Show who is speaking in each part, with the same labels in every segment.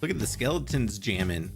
Speaker 1: Look at the skeletons jamming.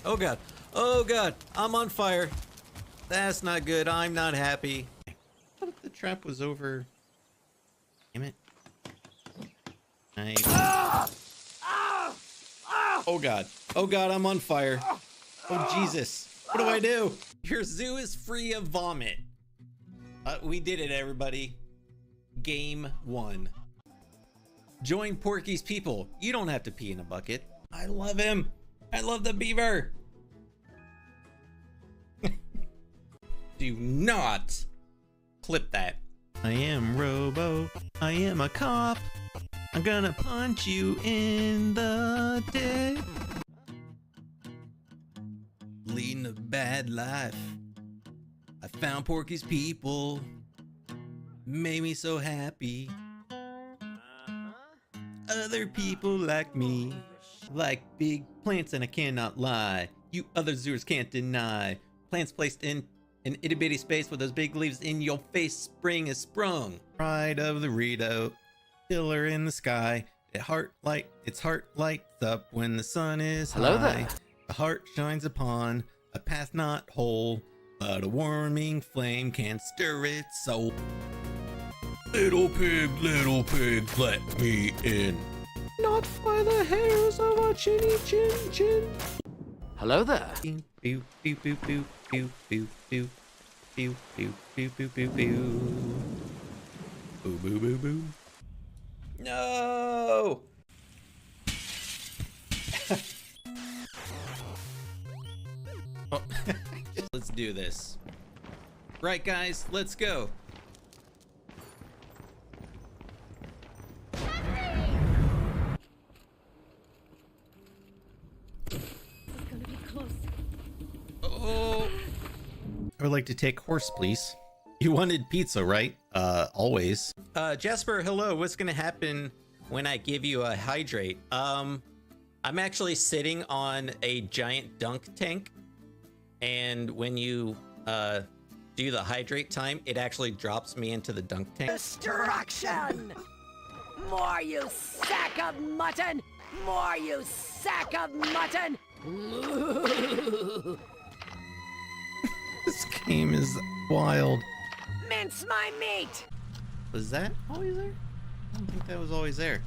Speaker 1: Oh god. Oh god. I'm on fire. That's not good. I'm not happy. What if the trap was over? Damn it. Oh god. Oh god, I'm on fire. Oh Jesus. What do I do? Your zoo is free of vomit. We did it, everybody. Game 1. Join Porky's people. You don't have to pee in a bucket. I love him. I love the beaver. Do not clip that. I am Robo. I am a cop. I'm gonna punch you in the dick. Leading a bad life. I found Porky's people. Made me so happy. Other people like me. Like big plants, and I cannot lie. You other zoos can't deny. Plants placed in an itty bitty space with those big leaves in your face. Spring is sprung. Pride of the Rito. Killer in the sky. Its heart lights up when the sun is high.
Speaker 2: Hello there.
Speaker 1: The heart shines upon a path not whole, but a warming flame can stir its soul. Little pig, let me in. Not by the hairs of a chinny chin chin.
Speaker 2: Hello there.
Speaker 1: Pew pew pew pew pew pew pew pew pew pew pew pew pew pew. Boo boo boo boo. No. Oh. Let's do this. Right, guys, let's go. Oh. I would like to take horse, please. You wanted pizza, right? Always. Jasper, hello. What's gonna happen when I give you a hydrate? I'm actually sitting on a giant dunk tank, and when you do the hydrate time, it actually drops me into the dunk tank.
Speaker 3: Destruction! More, you sack of mutton! More, you sack of mutton!
Speaker 1: This game is wild.
Speaker 3: Mince my meat!
Speaker 1: Was that always there? I don't think that was always there.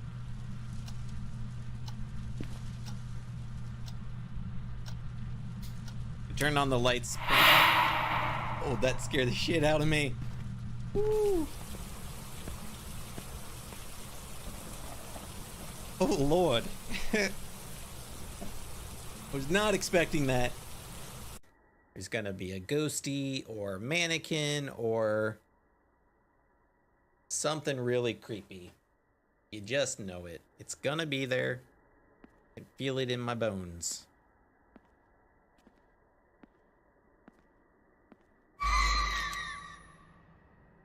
Speaker 1: Turn on the lights. Oh, that scared the shit out of me. Woo. Oh, Lord. I was not expecting that. There's gonna be a ghosty or mannequin or something really creepy. You just know it. It's gonna be there. I can feel it in my bones.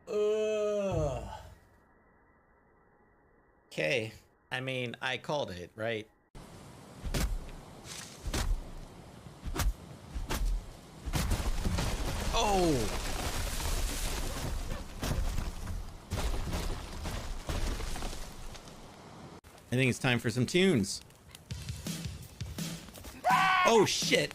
Speaker 1: Ugh. Okay. I mean, I called it, right? Oh! I think it's time for some tunes. Oh shit!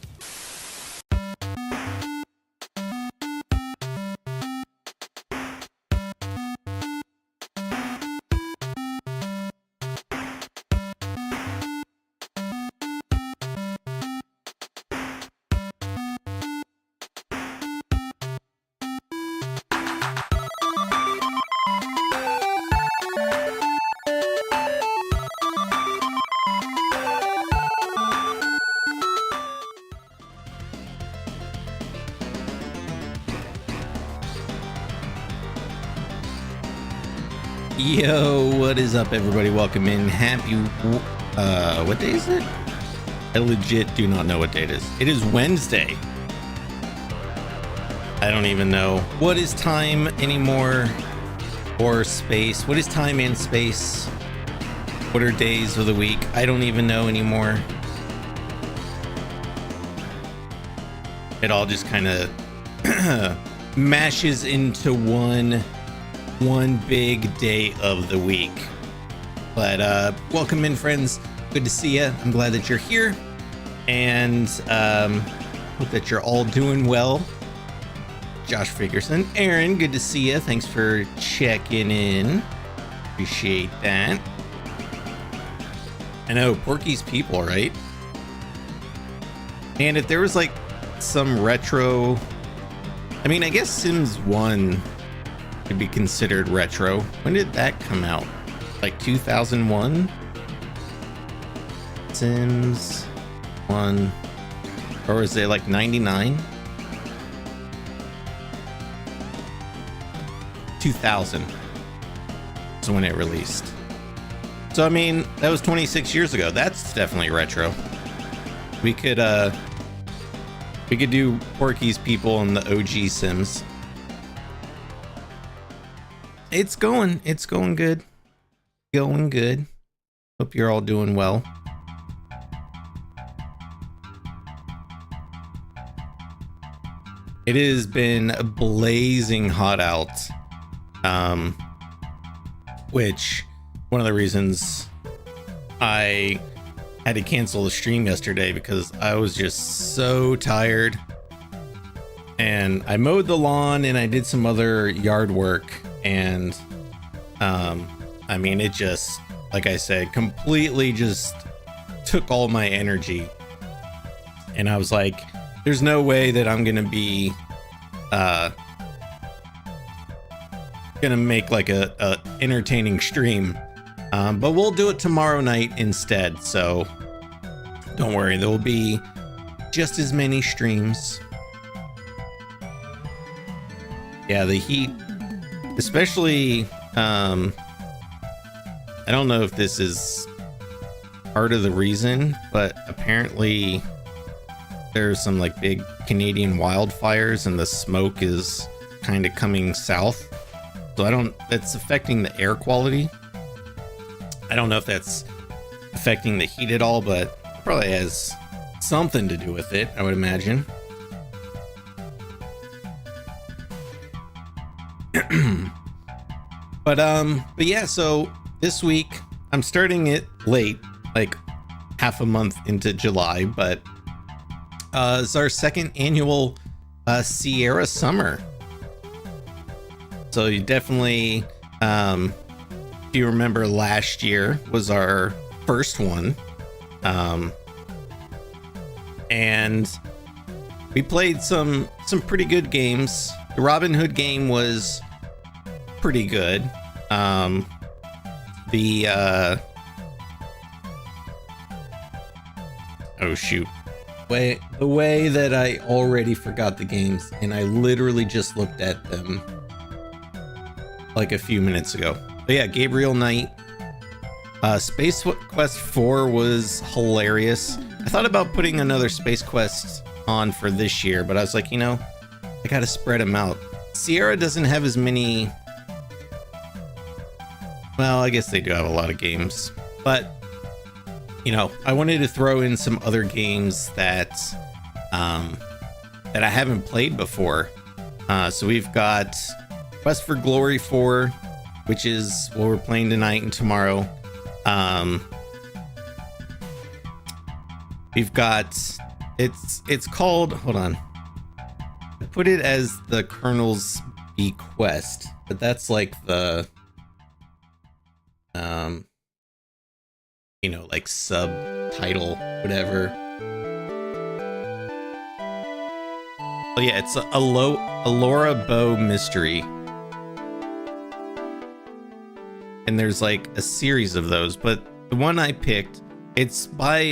Speaker 1: Yo, what is up, everybody? Welcome in. Happy, what day is it? I legit do not know what day it is. It is Wednesday. I don't even know. What is time anymore? Or space? What is time and space? What are days of the week? I don't even know anymore. It all just kind of mashes into one big day of the week. But welcome in, friends. Good to see you. I'm glad that you're here, and hope that you're all doing well. Josh Fagerson, Aaron, good to see you. Thanks for checking in. Appreciate that. I know, Porky's people, right? And if there was like some retro, I mean, I guess Sims 1 could be considered retro. When did that come out? Like 2001? Sims 1, or was it like 99? 2000 is when it released. So I mean, that was 26 years ago. That's definitely retro. We could do Porky's people and the OG Sims. It's going good. Going good. Hope you're all doing well. It has been blazing hot out. Which one of the reasons I had to cancel the stream yesterday, because I was just so tired, and I mowed the lawn and I did some other yard work, and I mean, it just, like I said, completely just took all my energy, and I was like, there's no way that I'm gonna be gonna make like a entertaining stream, but we'll do it tomorrow night instead, so don't worry, there will be just as many streams. Yeah, the heat, especially I don't know if this is part of the reason, but apparently there's some like big Canadian wildfires and the smoke is kind of coming south. So that's affecting the air quality. I don't know if that's affecting the heat at all, but it probably has something to do with it, I would imagine. But yeah, so this week I'm starting it late, like half a month into July, but it's our second annual Sierra Summer. So you definitely, if you remember, last year was our first one, and we played some pretty good games. The Robin Hood game was pretty good. Oh shoot. The way that I already forgot the games, and I literally just looked at them like a few minutes ago. But yeah, Gabriel Knight. Space Quest 4 was hilarious. I thought about putting another Space Quest on for this year, but I was like, you know, I gotta spread them out. Sierra doesn't have as many. Well, I guess they do have a lot of games, but you know, I wanted to throw in some other games that I haven't played before. So we've got Quest for Glory 4, which is what we're playing tonight and tomorrow. We've got, it's called, hold on, I put it as the Colonel's Bequest, but that's like the you know, like subtitle, whatever. Oh yeah, it's a Laura Bow mystery. And there's like a series of those, but the one I picked, it's by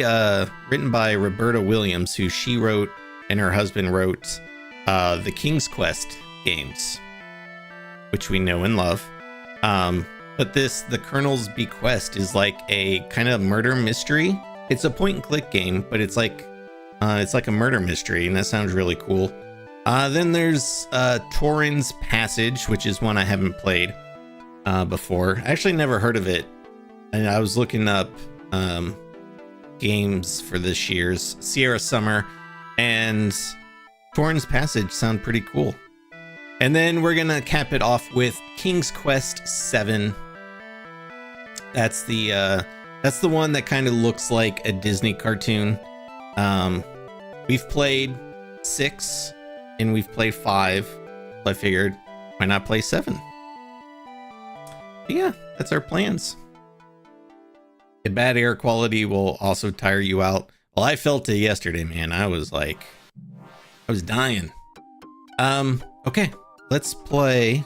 Speaker 1: written by Roberta Williams, who she wrote and her husband wrote the King's Quest games, which we know and love. But the Colonel's Bequest is like a kind of murder mystery. It's a point and click game, but it's like a murder mystery, and that sounds really cool. Then there's Torin's Passage, which is one I haven't played before. I actually never heard of it, and I was looking up games for this year's Sierra Summer, and Torin's Passage sound pretty cool. And then we're gonna cap it off with King's Quest VII. That's the one that kind of looks like a Disney cartoon. We've played 6 and we've played 5. So I figured, why not play 7? But yeah, that's our plans. The bad air quality will also tire you out. Well, I felt it yesterday, man. I was dying. Okay, let's play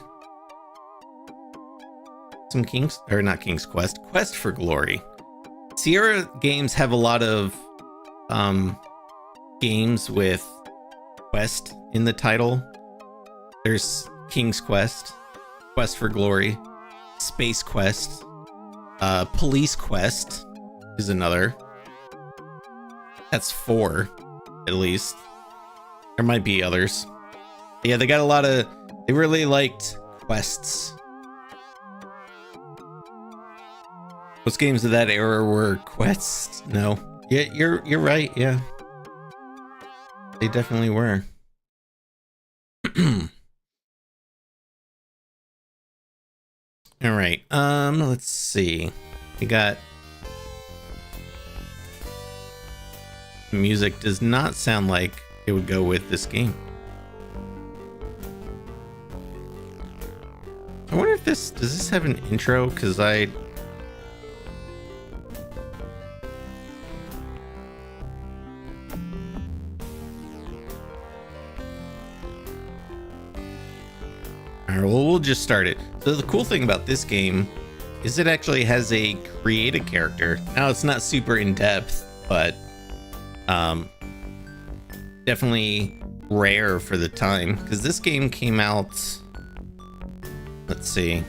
Speaker 1: some King's Quest, Quest for Glory. Sierra games have a lot of games with Quest in the title. There's King's Quest, Quest for Glory, Space Quest, Police Quest is another. That's 4, at least. There might be others. Yeah, they got a lot of. They really liked quests. Most games of that era were quests. No, yeah, you're right. Yeah, they definitely were. All right. Let's see. We got. Music does not sound like it would go with this game. I wonder if does this have an intro? Because I. Alright, well, we'll just start it. So the cool thing about this game is it actually has a created character. Now it's not super in depth, but definitely rare for the time, because this game came out, let's see,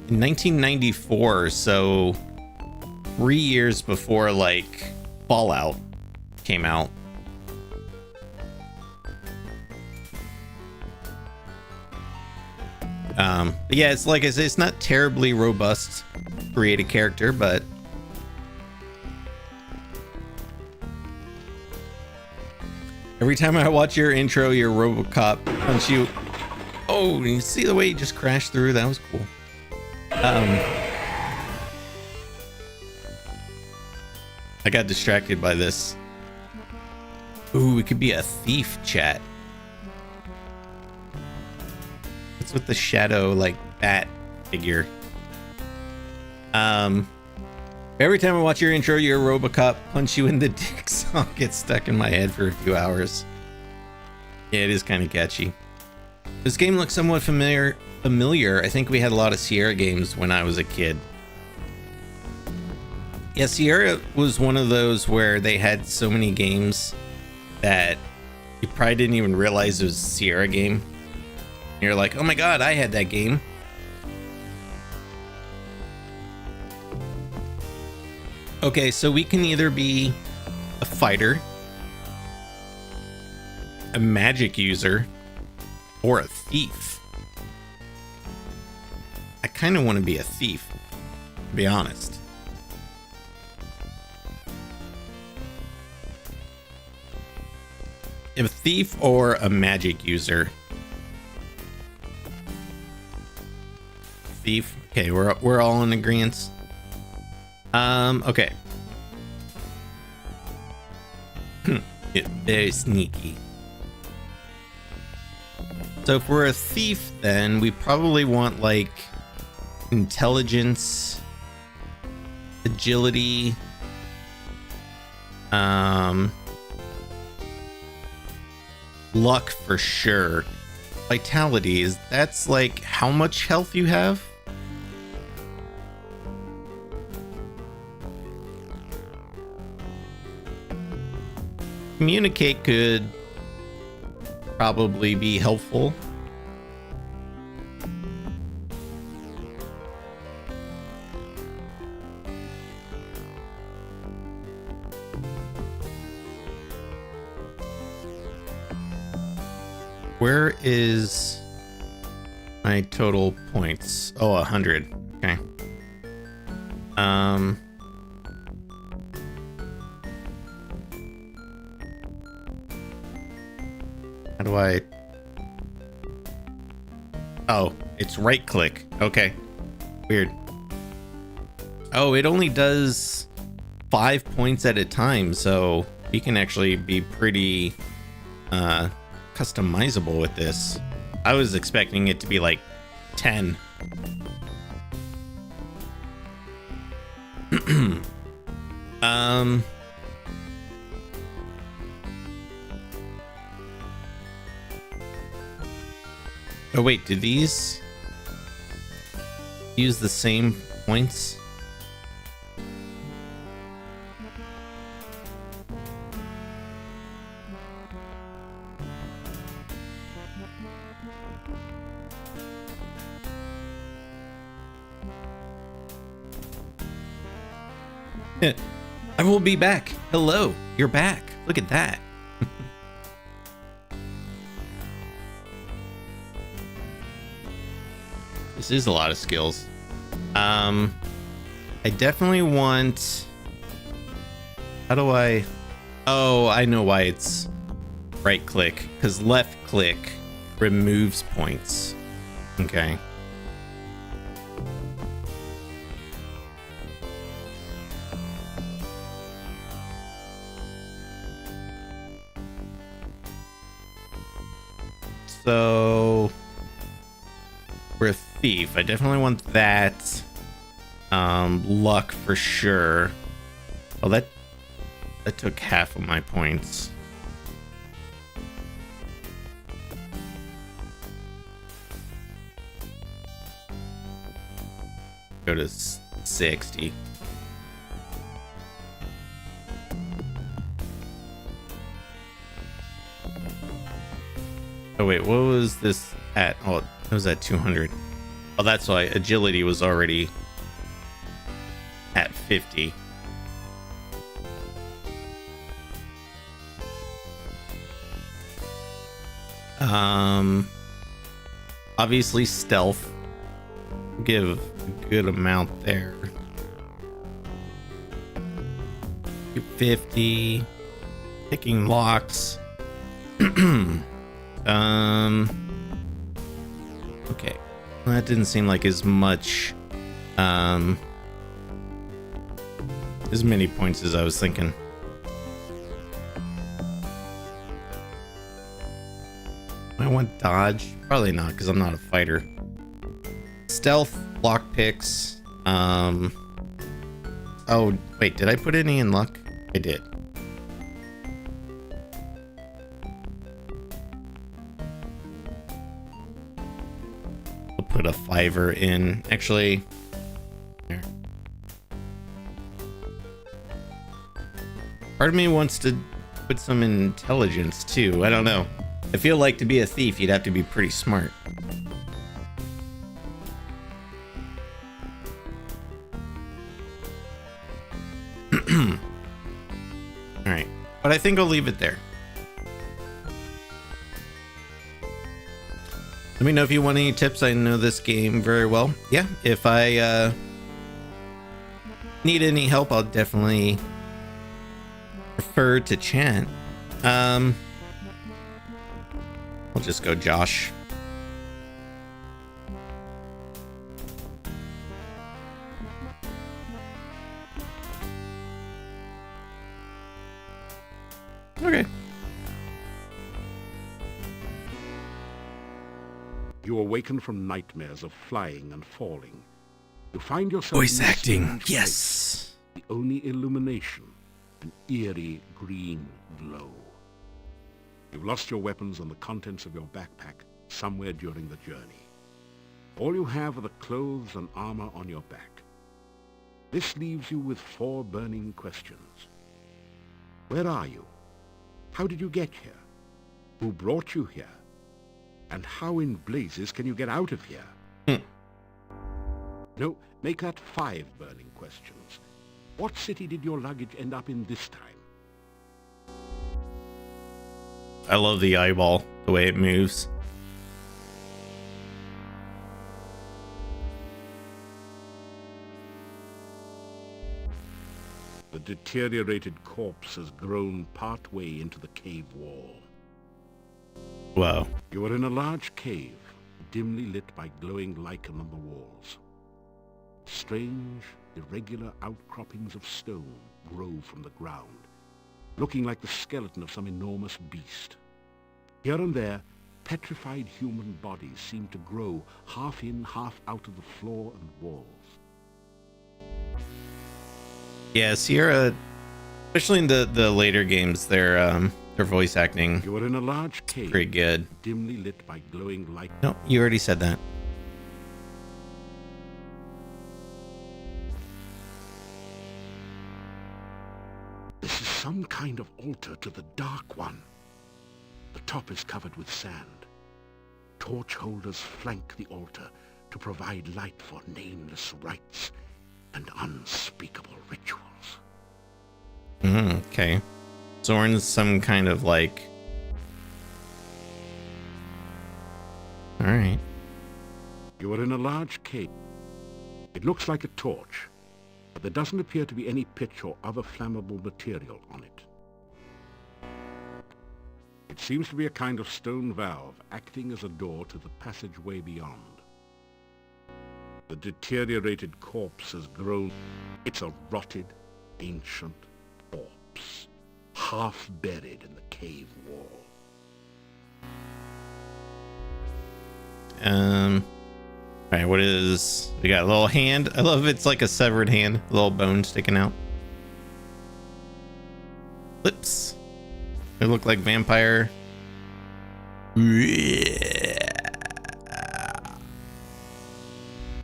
Speaker 1: in 1994, so 3 years before like Fallout came out. But yeah, it's like I say, it's not terribly robust created character, but every time I watch your intro, your RoboCop punch you. Oh, you see the way he just crashed through? That was cool. I got distracted by this. Ooh, it could be a thief, chat. What's with the shadow, like, bat figure? Every time I watch your intro, your RoboCop punch you in the dick song gets stuck in my head for a few hours. Yeah, it is kind of catchy. This game looks somewhat familiar. I think we had a lot of Sierra games when I was a kid. Yeah, Sierra was one of those where they had so many games that you probably didn't even realize it was a Sierra game. You're like, oh my god, I had that game. Okay, so we can either be a fighter, a magic user, or a thief. I kind of want to be a thief, to be honest. A thief or a magic user. Thief. Okay, we're all in agreement. Okay. Very sneaky. So if we're a thief, then we probably want like intelligence, agility, luck for sure. Vitality, that's like how much health you have? Communicate could probably be helpful. Where is my total points? Oh, 100. Okay. How do I... Oh, it's right click. Okay. Weird. Oh, it only does 5 points at a time, so you can actually be pretty customizable with this. I was expecting it to be like 10. Oh wait, do these use the same points? I will be back. Hello, you're back. Look at that. This is a lot of skills. I definitely want... How do I... Oh, I know why it's right click. Because left click removes points. Okay. So... We're a thief. I definitely want that. Luck for sure. Oh, that took half of my points. Go to 60. Oh wait, what was this at? Oh, it was at 200. Oh, that's why agility was already at 50. Obviously stealth. Give a good amount there. 50. Picking locks. Okay. That didn't seem like as much, as many points as I was thinking. I want dodge? Probably not, because I'm not a fighter. Stealth, lock picks. Oh, wait, did I put any in luck? I did. I'll put a 5er in. Actually, there. Part of me wants to put some intelligence too. I don't know. I feel like to be a thief, you'd have to be pretty smart. All right, but I think I'll leave it there. Let me know if you want any tips. I know this game very well. Yeah, if I need any help, I'll definitely prefer to chat. I'll just go Josh. Okay.
Speaker 2: You awaken from nightmares of flying and falling. You find yourself
Speaker 1: Voice
Speaker 2: in a
Speaker 1: acting,
Speaker 2: strange place.
Speaker 1: yes.
Speaker 2: The only illumination, an eerie green glow. You've lost your weapons and the contents of your backpack somewhere during the journey. All you have are the clothes and armor on your back. This leaves you with 4 burning questions. Where are you? How did you get here? Who brought you here? And how in blazes can you get out of here? No, make that 5 burning questions. What city did your luggage end up in this time?
Speaker 1: I love the eyeball, the way it moves.
Speaker 2: The deteriorated corpse has grown part-way into the cave wall.
Speaker 1: Whoa.
Speaker 2: You are in a large cave, dimly lit by glowing lichen on the walls. Strange, irregular outcroppings of stone grow from the ground, looking like the skeleton of some enormous beast. Here and there, petrified human bodies seem to grow half in, half out of the floor and walls.
Speaker 1: Yeah, Sierra, especially in the later games, their voice acting
Speaker 2: You are in a large cave,
Speaker 1: pretty good.
Speaker 2: dimly lit by glowing light.
Speaker 1: No, you already said that.
Speaker 2: This is some kind of altar to the Dark One. The top is covered with sand. Torch holders flank the altar to provide light for nameless rites and unspeakable rituals.
Speaker 1: Okay. Soren's some kind of like... Alright.
Speaker 2: You are in a large cave. It looks like a torch, but there doesn't appear to be any pitch or other flammable material on it. It seems to be a kind of stone valve acting as a door to the passageway beyond. The deteriorated corpse has grown. It's a rotted, ancient corpse, half buried in the cave wall.
Speaker 1: Alright, what is... We got a little hand. I love it's like a severed hand. A little bone sticking out. Lips. They look like vampire.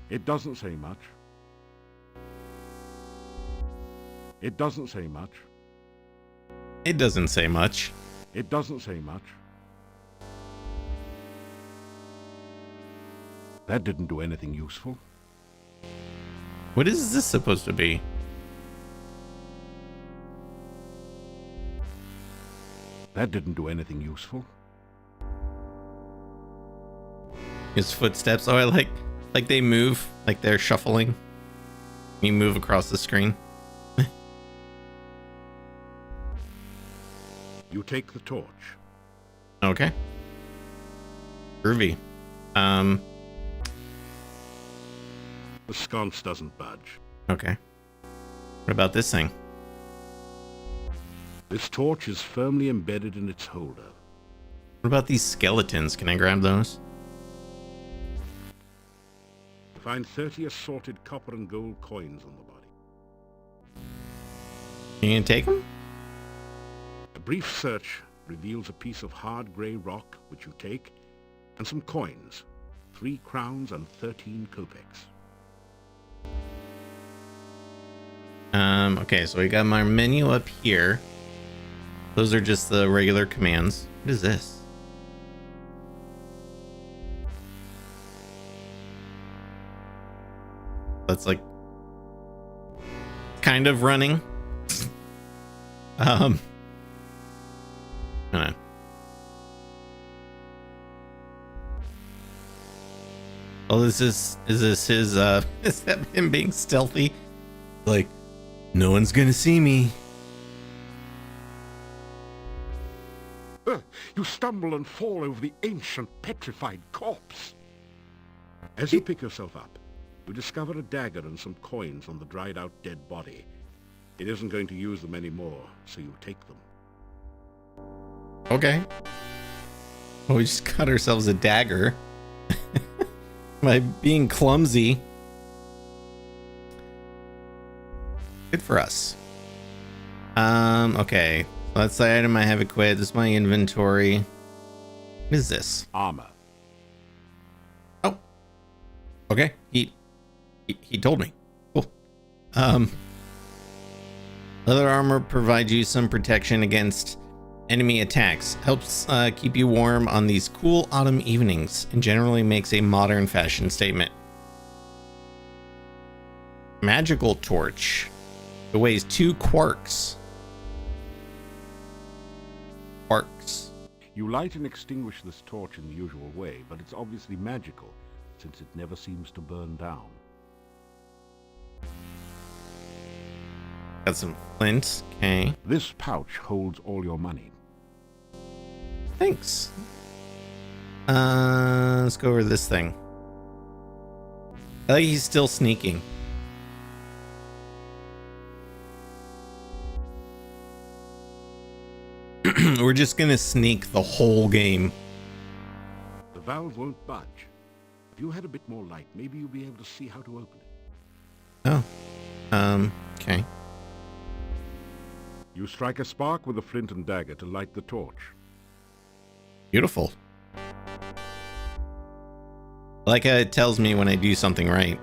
Speaker 2: It doesn't say much. It doesn't say much.
Speaker 1: It doesn't say much.
Speaker 2: It doesn't say much. That didn't do anything useful.
Speaker 1: What is this supposed to be?
Speaker 2: That didn't do anything useful.
Speaker 1: His footsteps. Oh, I like they move, like they're shuffling. You move across the screen.
Speaker 2: You take the torch.
Speaker 1: Okay. Groovy.
Speaker 2: The sconce doesn't budge.
Speaker 1: Okay. What about this thing?
Speaker 2: This torch is firmly embedded in its holder.
Speaker 1: What about these skeletons? Can I grab those?
Speaker 2: You find 30 assorted copper and gold coins on the body.
Speaker 1: You gonna take them?
Speaker 2: A brief search reveals a piece of hard grey rock, which you take, and some coins, 3 crowns and 13 kopecks.
Speaker 1: Okay, so we got my menu up here. Those are just the regular commands. What is this? That's like kind of running. Hold on. Oh, is this his is that him being stealthy? Like, no one's gonna see me.
Speaker 2: You stumble and fall over the ancient petrified corpse. As you pick yourself up, you discover a dagger and some coins on the dried out dead body. It isn't going to use them anymore, so you take them.
Speaker 1: Okay. Well, we just got ourselves a dagger. By being clumsy. Good for us. Okay. So that's the item I have equipped. This is my inventory. What is this?
Speaker 2: Armor.
Speaker 1: Oh. Okay. He told me. Cool. Leather armor provides you some protection against enemy attacks. Helps keep you warm on these cool autumn evenings and generally makes a modern fashion statement. Magical torch. It weighs 2 quarks. Quarks.
Speaker 2: You light and extinguish this torch in the usual way, but it's obviously magical, since it never seems to burn down.
Speaker 1: Got some flint. Okay.
Speaker 2: This pouch holds all your money.
Speaker 1: Thanks. Let's go over this thing. I think he's still sneaking. We're just gonna sneak the whole game.
Speaker 2: The valve won't budge. If you had a bit more light, maybe you'll be able to see how to open it.
Speaker 1: Oh. Okay.
Speaker 2: You strike a spark with a flint and dagger to light the torch.
Speaker 1: Beautiful. Like it tells me when I do something right.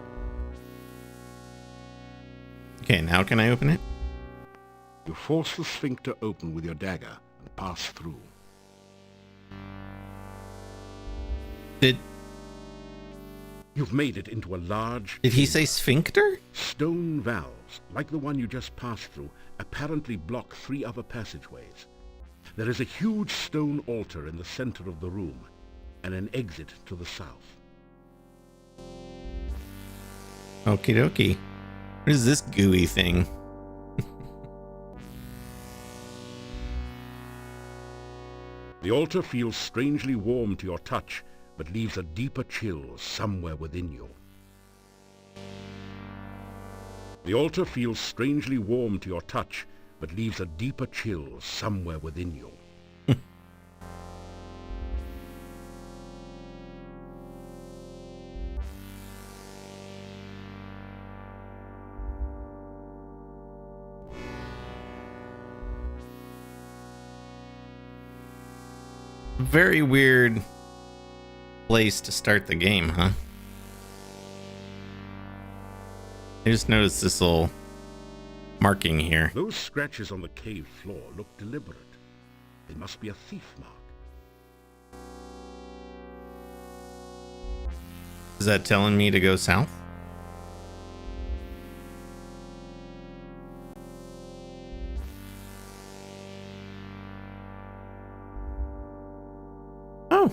Speaker 1: Okay, now can I open it?
Speaker 2: You force the sphincter open with your dagger and pass through. You've made it into a large...
Speaker 1: Did he say sphincter?
Speaker 2: Stone valves, like the one you just passed through, apparently block 3 other passageways. There is a huge stone altar in the center of the room, and an exit to the south.
Speaker 1: Okie dokie. What is this gooey thing?
Speaker 2: The altar feels strangely warm to your touch, but leaves a deeper chill somewhere within you. The altar feels strangely warm to your touch, but leaves a deeper chill somewhere within you.
Speaker 1: Very weird place to start the game, huh? I just noticed this little marking here.
Speaker 2: Those scratches on the cave floor look deliberate. They must be a thief mark.
Speaker 1: Is that telling me to go south? Oh.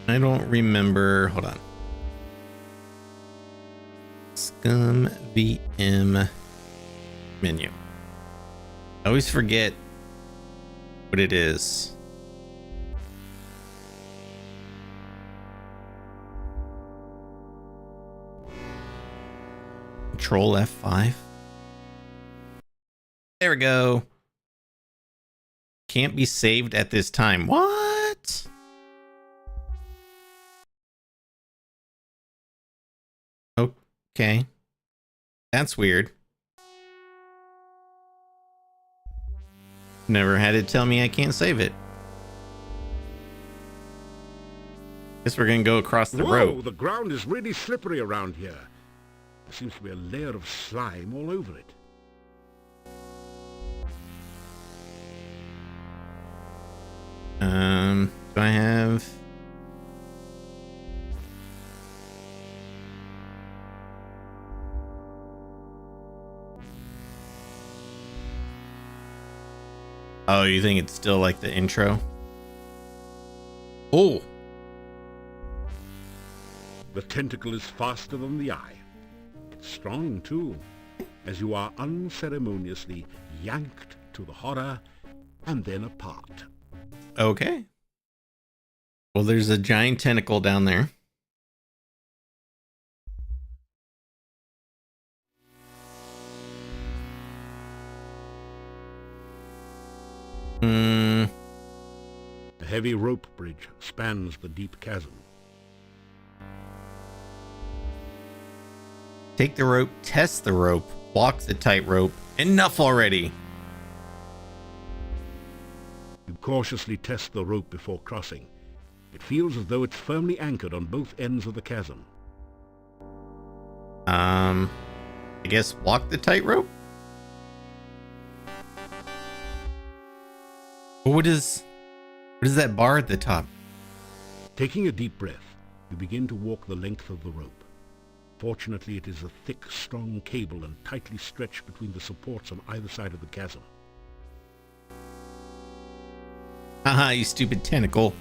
Speaker 1: I don't remember. Hold on. Scum VM menu. I always forget what it is. Control F5. There we go. Can't be saved at this time. What? Okay. That's weird. Never had it tell me I can't save it. Guess we're gonna go across the road.
Speaker 2: The ground is really slippery around here. There seems to be a layer of slime all over it.
Speaker 1: Do I have... Oh, you think it's still like the intro? Oh!
Speaker 2: The tentacle is faster than the eye. It's strong, too, as you are unceremoniously yanked to the horror and then apart.
Speaker 1: Okay. Well, there's a giant tentacle down there.
Speaker 2: A heavy rope bridge spans the deep chasm.
Speaker 1: Take the rope, test the rope, walk the tightrope. Enough already.
Speaker 2: You cautiously test the rope before crossing. It feels as though it's firmly anchored on both ends of the chasm.
Speaker 1: I guess walk the tightrope? What is that bar at the top?
Speaker 2: Taking a deep breath, you begin to walk the length of the rope. Fortunately, it is a thick, strong cable and tightly stretched between the supports on either side of the chasm.
Speaker 1: Haha, you stupid tentacle.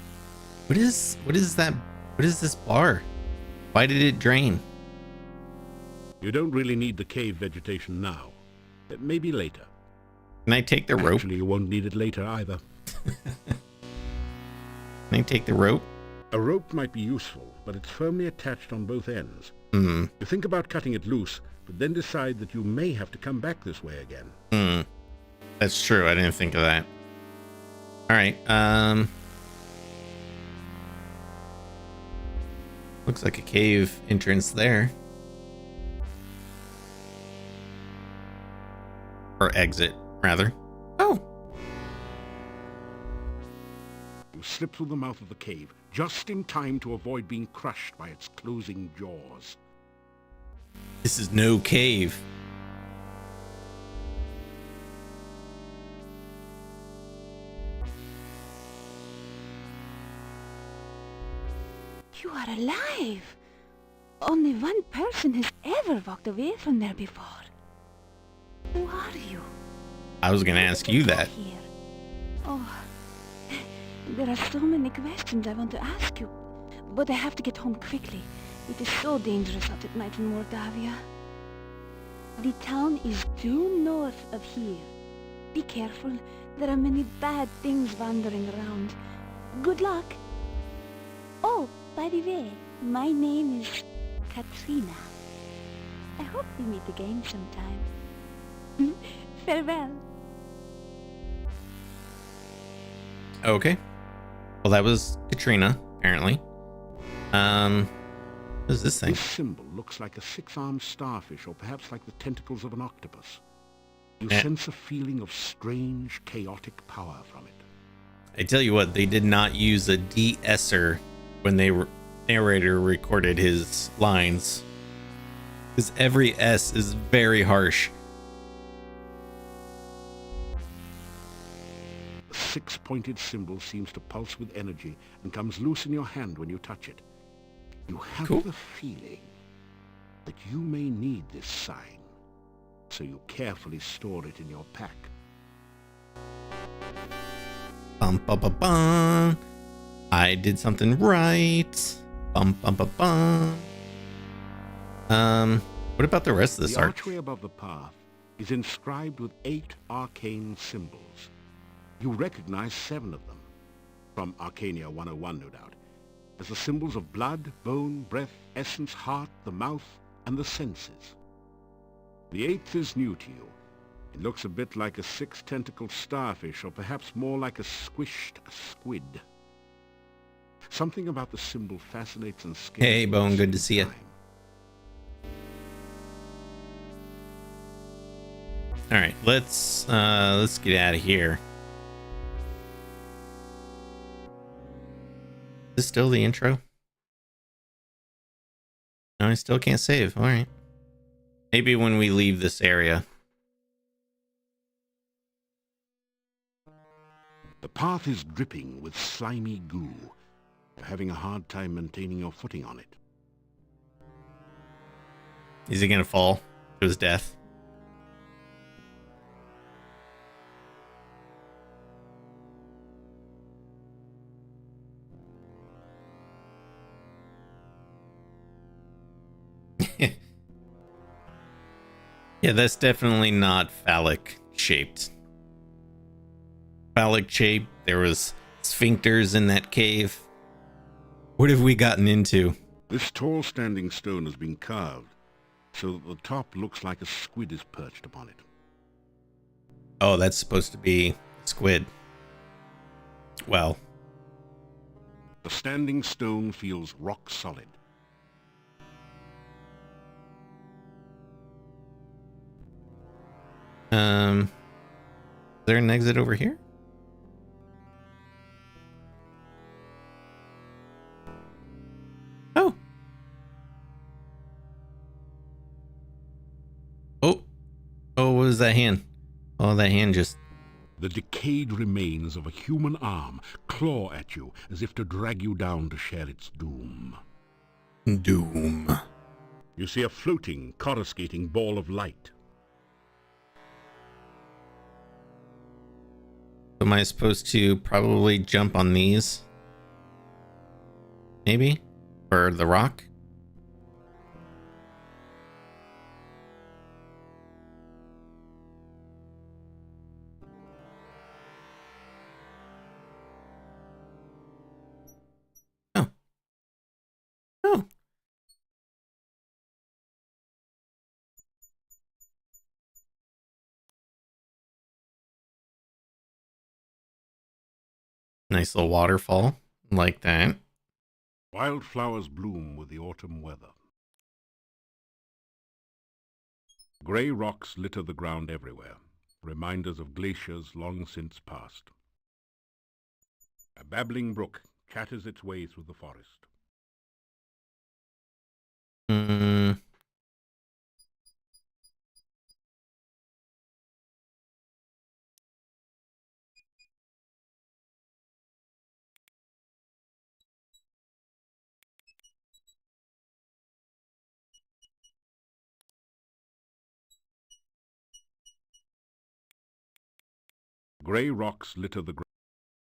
Speaker 1: What is that? What is this bar? Why did it drain?
Speaker 2: You don't really need the cave vegetation now. Maybe later.
Speaker 1: Can I take the rope?
Speaker 2: Actually, you won't need it later either.
Speaker 1: Can I take the rope?
Speaker 2: A rope might be useful, but it's firmly attached on both ends.
Speaker 1: Hmm.
Speaker 2: You think about cutting it loose, but then decide that you may have to come back this way again.
Speaker 1: That's true. I didn't think of that. All right. Looks like a cave entrance there. Or exit, rather. Oh.
Speaker 2: You slip through the mouth of the cave, just in time to avoid being crushed by its closing jaws.
Speaker 1: This is no cave.
Speaker 4: You are alive! Only one person has ever walked away from there before. Who are you?
Speaker 1: I was gonna ask you that.
Speaker 4: Here. Oh, there are so many questions I want to ask you, but I have to get home quickly. It is so dangerous out at night in Mordavia. The town is due north of here. Be careful, there are many bad things wandering around. Good luck! Oh, by the way, my name is Katrina. I hope we meet again sometime. Farewell.
Speaker 1: Okay. Well, that was Katrina, apparently. What is this thing?
Speaker 2: This symbol looks like a six-armed starfish, or perhaps like the tentacles of an octopus. You sense a feeling of strange, chaotic power from it.
Speaker 1: I tell you what, they did not use a de-esser when narrator recorded his lines. Because every S is very harsh.
Speaker 2: The six-pointed symbol seems to pulse with energy and comes loose in your hand when you touch it. You have the feeling that you may need this sign, so you carefully store it in your pack.
Speaker 1: Bum, bum, bum, bum. I did something right. Bum, bum, bum, bum. What about the rest of this
Speaker 2: The
Speaker 1: arch?
Speaker 2: archway above the path is inscribed with 8 arcane symbols. You recognize 7 of them, from Arcania 101, no doubt, as the symbols of blood, bone, breath, essence, heart, the mouth, and the senses. The 8th is new to you. It looks a bit like a 6-tentacled starfish, or perhaps more like a squished squid. Something about the symbol fascinates and scares you.
Speaker 1: Hey, Bone, good to see you. All right, let's get out of here. Is this still the intro? No, I still can't save. All right. Maybe when we leave this area.
Speaker 2: The path is dripping with slimy goo. You're having a hard time maintaining your footing on it.
Speaker 1: Is he gonna fall to his death? Yeah, that's definitely not phallic shaped. Phallic shaped. There was sphincters in that cave. What have we gotten into?
Speaker 2: This tall standing stone has been carved, so that the top looks like a squid is perched upon it.
Speaker 1: Oh, that's supposed to be squid. Well,
Speaker 2: The standing stone feels rock solid.
Speaker 1: is there an exit over here? was that hand? Oh, that hand just...
Speaker 2: The decayed remains of a human arm claw at you as if to drag you down to share its doom.
Speaker 1: Doom.
Speaker 2: You see a floating, coruscating ball of light.
Speaker 1: Am I supposed to probably jump on these? Maybe? Or the rock? Oh. Oh. Nice little waterfall. Like that.
Speaker 2: Wildflowers bloom with the autumn weather. Grey rocks litter the ground everywhere, reminders of glaciers long since past. A babbling brook chatters its way through the forest. Grey rocks litter the ground.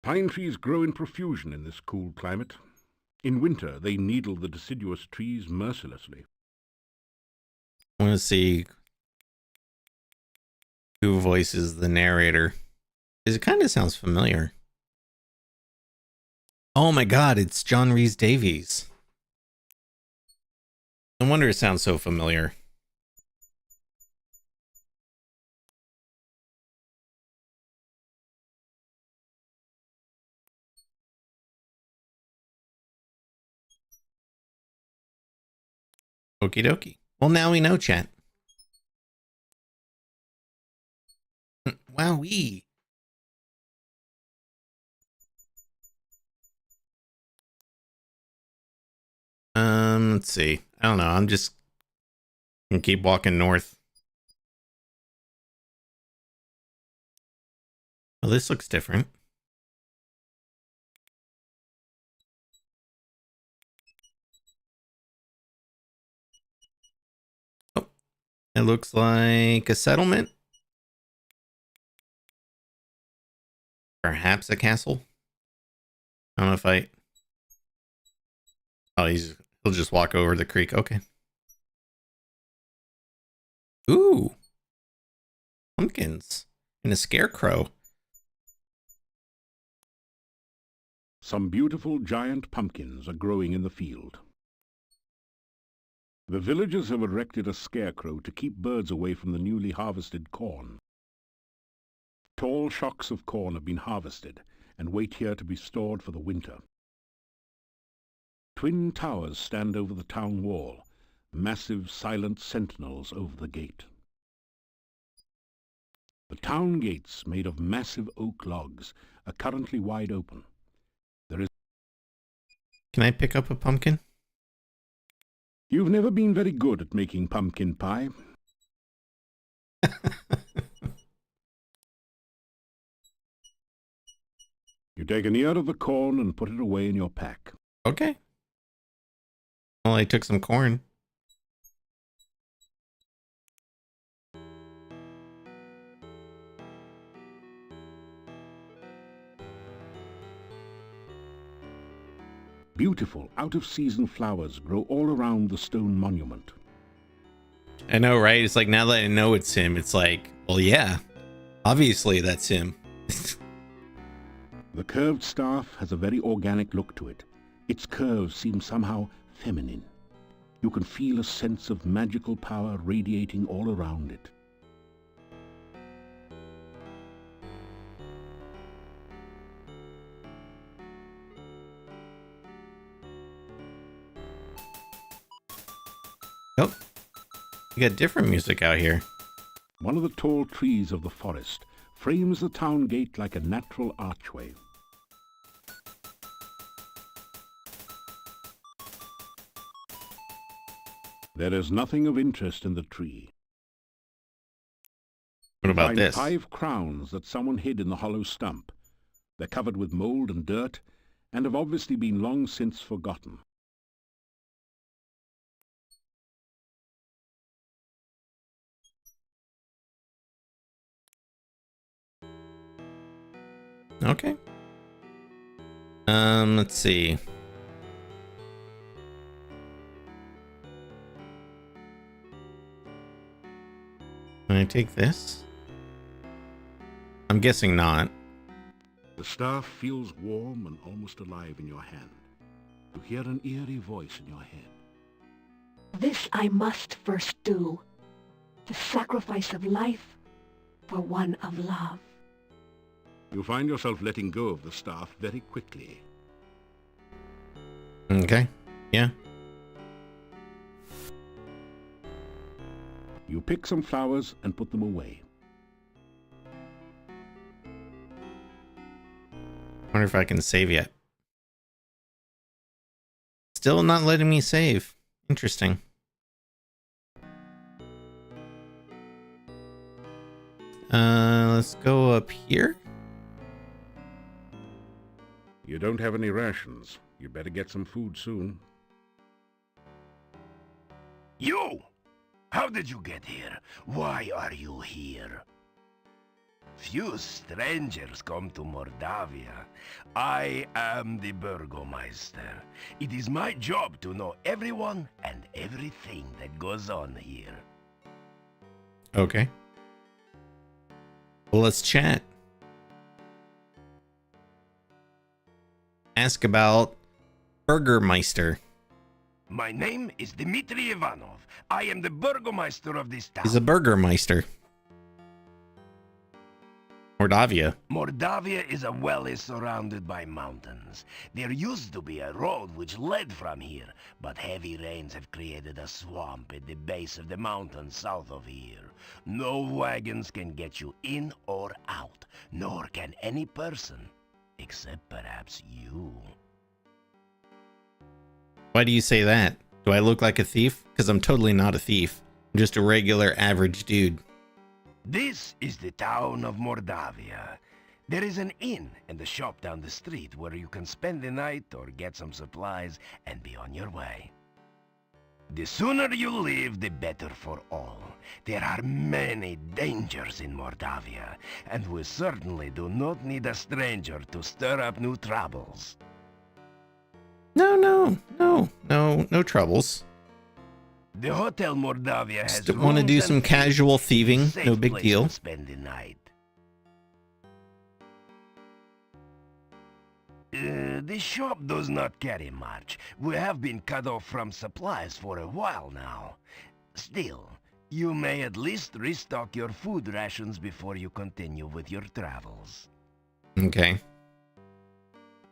Speaker 2: Pine trees grow in profusion in this cool climate. In winter, they needle the deciduous trees mercilessly.
Speaker 1: I want to see who voices the narrator. Because it kind of sounds familiar. Oh my god, it's John Rhys Davies. No wonder it sounds so familiar. Okie dokie. Well, now we know, chat. Wowee. Let's see. I don't know. I'm just gonna keep walking north. Well, this looks different. Oh, it looks like a settlement. Perhaps a castle. I don't know if I... Oh, he'll just walk over the creek. Okay. Ooh. Pumpkins. And a scarecrow.
Speaker 2: Some beautiful giant pumpkins are growing in the field. The villagers have erected a scarecrow to keep birds away from the newly harvested corn. Tall shocks of corn have been harvested and wait here to be stored for the winter. Twin towers stand over the town wall, massive silent sentinels over the gate. The town gates, made of massive oak logs, are currently wide open.
Speaker 1: Can I pick up a pumpkin?
Speaker 2: You've never been very good at making pumpkin pie. You take an ear of the corn and put it away in your pack.
Speaker 1: Okay. Well, I took some corn.
Speaker 2: Beautiful, out-of-season flowers grow all around the stone monument.
Speaker 1: I know, right? It's like, now that I know it's him, it's like, well, yeah. Obviously, that's him.
Speaker 2: The curved staff has a very organic look to it. Its curves seem somehow feminine. You can feel a sense of magical power radiating all around it.
Speaker 1: Oh, you got different music out here.
Speaker 2: One of the tall trees of the forest frames the town gate like a natural archway. There is nothing of interest in the tree.
Speaker 1: What about
Speaker 2: Find
Speaker 1: this?
Speaker 2: 5 crowns that someone hid in the hollow stump. They're covered with mold and dirt, and have obviously been long since forgotten.
Speaker 1: Okay. Let's see. Can I take this? I'm guessing not.
Speaker 2: The staff feels warm and almost alive in your hand. You hear an eerie voice in your head.
Speaker 5: This I must first do. The sacrifice of life for one of love.
Speaker 2: You find yourself letting go of the staff very quickly.
Speaker 1: Okay. Yeah.
Speaker 2: You pick some flowers and put them away.
Speaker 1: Wonder if I can save yet. Still not letting me save. Interesting. Let's go up here.
Speaker 2: You don't have any rations. You better get some food soon.
Speaker 6: You! How did you get here? Why are you here? Few strangers come to Mordavia. I am the Burgomeister. It is my job to know everyone and everything that goes on here.
Speaker 1: Okay. Well, let's chat. Ask about Burgermeister.
Speaker 6: My name is Dmitry Ivanov. I am the Burgomeister of this town.
Speaker 1: He's a Burgermeister. Mordavia.
Speaker 6: Mordavia is a valley surrounded by mountains. There used to be a road which led from here, but heavy rains have created a swamp at the base of the mountain south of here. No wagons can get you in or out, nor can any person, except perhaps you.
Speaker 1: Why do you say that? Do I look like a thief? Because I'm totally not a thief. I'm just a regular average dude.
Speaker 6: This is the town of Mordavia. There is an inn and a shop down the street where you can spend the night or get some supplies and be on your way. The sooner you leave, the better for all. There are many dangers in Mordavia, and we certainly do not need a stranger to stir up new troubles.
Speaker 1: No troubles.
Speaker 6: The Hotel Mordavia has
Speaker 1: Just want to do
Speaker 6: rooms
Speaker 1: some
Speaker 6: and
Speaker 1: casual thieving.
Speaker 6: safe
Speaker 1: No big
Speaker 6: place
Speaker 1: deal.
Speaker 6: to spend the night. The shop does not carry much. We have been cut off from supplies for a while now. Still, you may at least restock your food rations before you continue with your travels.
Speaker 1: Okay.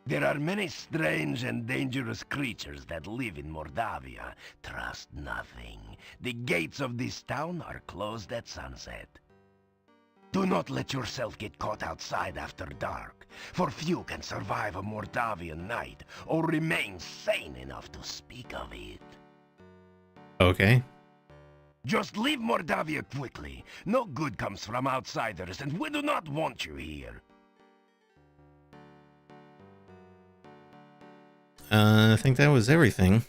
Speaker 6: There are many strange and dangerous creatures that live in Mordavia. Trust nothing. The gates of this town are closed at sunset. Do not let yourself get caught outside after dark, for few can survive a Mordavian night or remain sane enough to speak of it.
Speaker 1: Okay.
Speaker 6: Just leave Mordavia quickly. No good comes from outsiders, and we do not want you here.
Speaker 1: I think that was everything.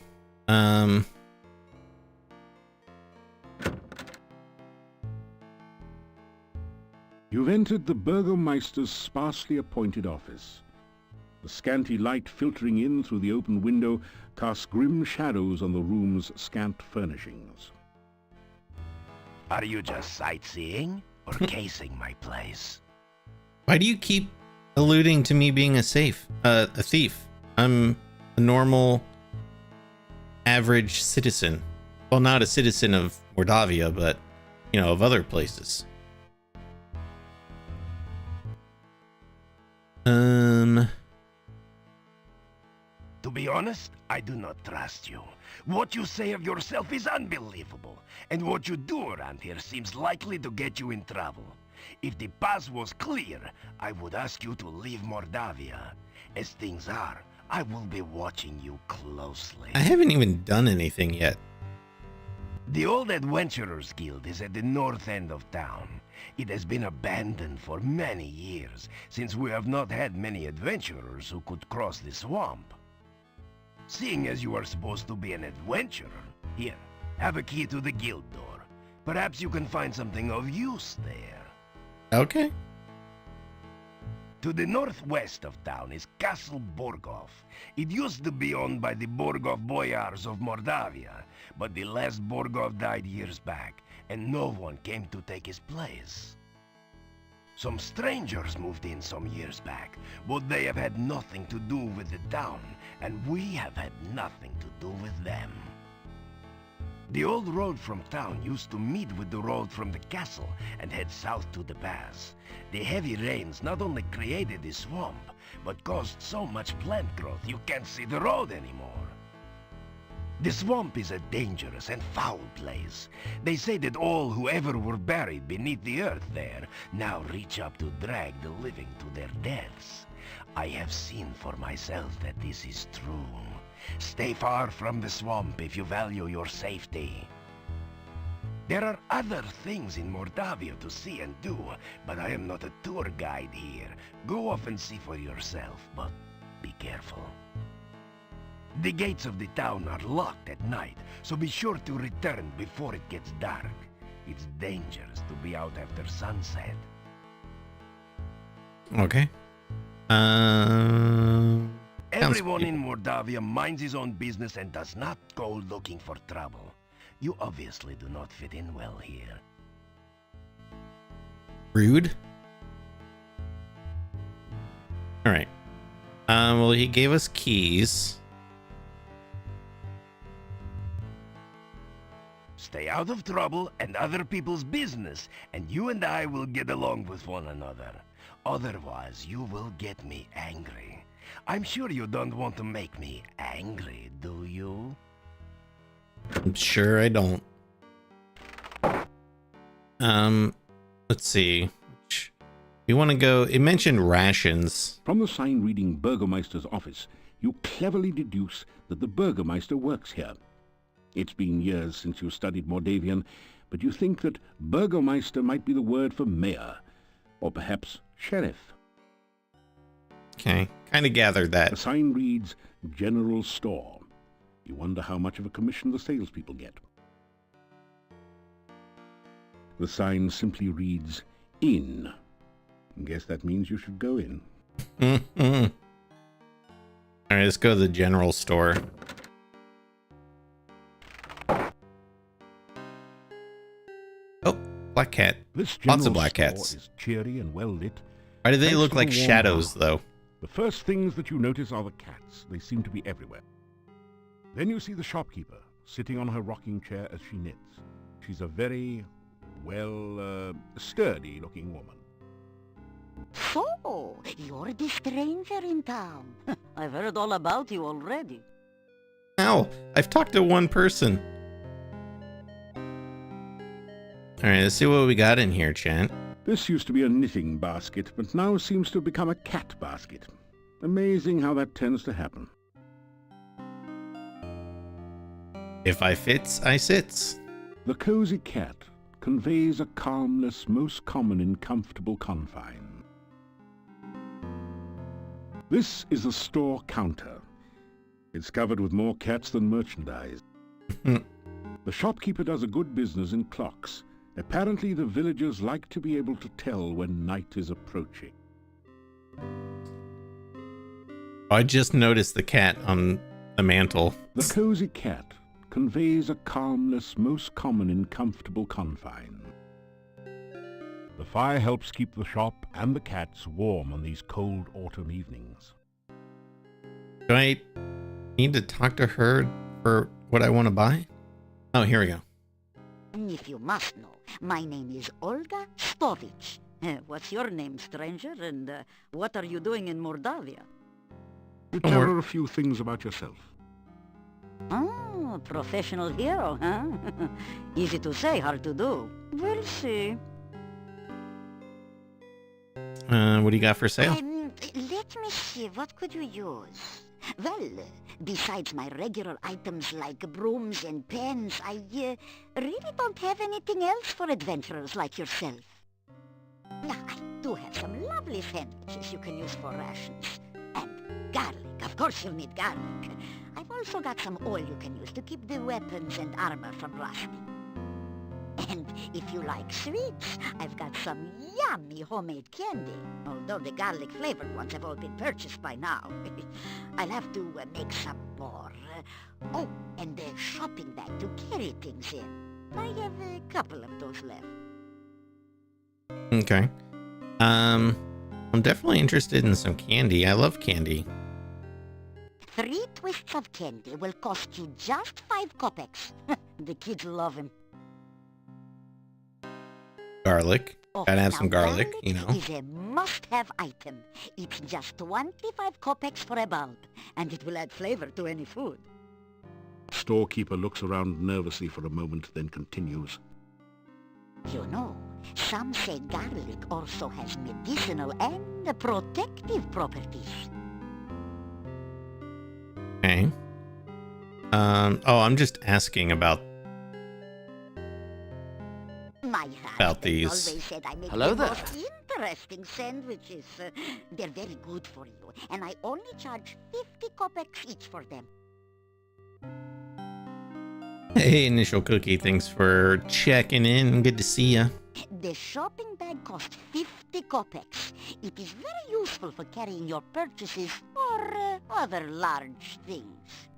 Speaker 2: You've entered the Burgomeister's sparsely appointed office. The scanty light filtering in through the open window casts grim shadows on the room's scant furnishings.
Speaker 6: Are you just sightseeing or casing my place?
Speaker 1: Why do you keep alluding to me being a thief? I'm a normal, average citizen. Well, not a citizen of Mordavia, but, you know, of other places.
Speaker 6: To be honest, I do not trust you. What you say of yourself is unbelievable, and what you do around here seems likely to get you in trouble. If the path was clear, I would ask you to leave Mordavia. As things are, I will be watching you closely.
Speaker 1: I haven't even done anything yet.
Speaker 6: The Old Adventurers Guild is at the north end of town. It has been abandoned for many years, since we have not had many adventurers who could cross the swamp. Seeing as you are supposed to be an adventurer, here, have a key to the guild door. Perhaps you can find something of use there.
Speaker 1: Okay.
Speaker 6: To the northwest of town is Castle Borgov. It used to be owned by the Borgov Boyars of Mordavia, but the last Borgov died years back, and no one came to take his place. Some strangers moved in some years back, but they have had nothing to do with the town, and we have had nothing to do with them. The old road from town used to meet with the road from the castle and head south to the pass. The heavy rains not only created the swamp, but caused so much plant growth you can't see the road anymore. The swamp is a dangerous and foul place. They say that all who ever were buried beneath the earth there now reach up to drag the living to their deaths. I have seen for myself that this is true. Stay far from the swamp if you value your safety. There are other things in Mordavia to see and do, but I am not a tour guide here. Go off and see for yourself, but be careful. The gates of the town are locked at night, so be sure to return before it gets dark. It's dangerous to be out after sunset.
Speaker 1: Okay.
Speaker 6: Everyone in Mordavia minds his own business and does not go looking for trouble. You obviously do not fit in well here.
Speaker 1: Rude. All right. Well, he gave us keys.
Speaker 6: Stay out of trouble and other people's business, and you and I will get along with one another. Otherwise, you will get me angry. I'm sure you don't want to make me angry, do you?
Speaker 1: I'm sure I don't. Let's see. You want to go? It mentioned rations.
Speaker 2: From the sign reading Burgomeister's office, you cleverly deduce that the Burgomeister works here. It's been years since you studied Mordavian, but you think that Burgomeister might be the word for mayor, or perhaps sheriff.
Speaker 1: Okay, kind of gathered
Speaker 2: The
Speaker 1: that.
Speaker 2: sign reads General Store. You wonder how much of a commission the salespeople get. The sign simply reads Inn. Guess that means you should go in.
Speaker 1: All right, let's go to the general store. Oh, black cat.
Speaker 2: This
Speaker 1: Lots of
Speaker 2: general
Speaker 1: black
Speaker 2: store
Speaker 1: cats.
Speaker 2: is cheery and well lit.
Speaker 1: Why do they
Speaker 2: Thanks
Speaker 1: look
Speaker 2: to
Speaker 1: like
Speaker 2: the warm
Speaker 1: shadows,
Speaker 2: bath.
Speaker 1: though?
Speaker 2: The first things that you notice are the cats. They seem to be everywhere. Then you see the shopkeeper sitting on her rocking chair as she knits. She's a very, sturdy-looking woman.
Speaker 7: So, you're the stranger in town. I've heard all about you already.
Speaker 1: Ow, I've talked to one person. All right, let's see what we got in here, Chan.
Speaker 2: This used to be a knitting basket, but now seems to have become a cat basket. Amazing how that tends to happen.
Speaker 1: If I fits, I sits.
Speaker 2: The cozy cat conveys a calmness most common in comfortable confine. This is a store counter. It's covered with more cats than merchandise. The shopkeeper does a good business in clocks. Apparently the villagers like to be able to tell when night is approaching.
Speaker 1: I just noticed the cat on the mantle.
Speaker 2: The cozy cat conveys a calmness most common in comfortable confine. The fire helps keep the shop and the cats warm on these cold autumn evenings.
Speaker 1: Do I need to talk to her for what I want to buy? Oh, here we go.
Speaker 7: If you must know, my name is Olga Stovich. What's your name, stranger? And what are you doing in Mordavia?
Speaker 2: You tell her a few things about yourself.
Speaker 7: Oh, professional hero, huh? Easy to say, hard to do. We'll see.
Speaker 1: What do you got for sale?
Speaker 7: Let me see, what could you use? Well, besides my regular items like brooms and pens, I really don't have anything else for adventurers like yourself. Yeah, I do have some lovely sandwiches you can use for rations. And garlic. Of course you'll need garlic. I've also got some oil you can use to keep the weapons and armor from rusting. And if you like sweets, I've got some yummy homemade candy. Although the garlic-flavored ones have all been purchased by now. I'll have to make some more. Oh, and a shopping bag to carry things in. I have a couple of those left.
Speaker 1: Okay. I'm definitely interested in some candy. I love candy.
Speaker 7: 3 twists of candy will cost you just 5 kopecks. The kids love them.
Speaker 1: Garlic.
Speaker 7: Oh,
Speaker 1: Gotta have
Speaker 7: now
Speaker 1: some garlic, you know.
Speaker 7: is a must-have item. It's just 25 kopecks for a bulb, and it will add flavor to any food.
Speaker 2: Storekeeper looks around nervously for a moment, then continues.
Speaker 7: You know, some say garlic also has medicinal and protective properties.
Speaker 1: Okay. Oh, I'm just asking about
Speaker 7: My
Speaker 1: About
Speaker 7: husband
Speaker 1: these.
Speaker 7: always said I make
Speaker 8: Hello
Speaker 7: the
Speaker 8: there.
Speaker 7: most interesting sandwiches. They're very good for you, and I only charge 50 kopecks each for them.
Speaker 1: Hey, Initial Cookie, thanks for checking in. Good to see ya.
Speaker 7: The shopping bag costs 50 kopecks. It is very useful for carrying your purchases or other large things.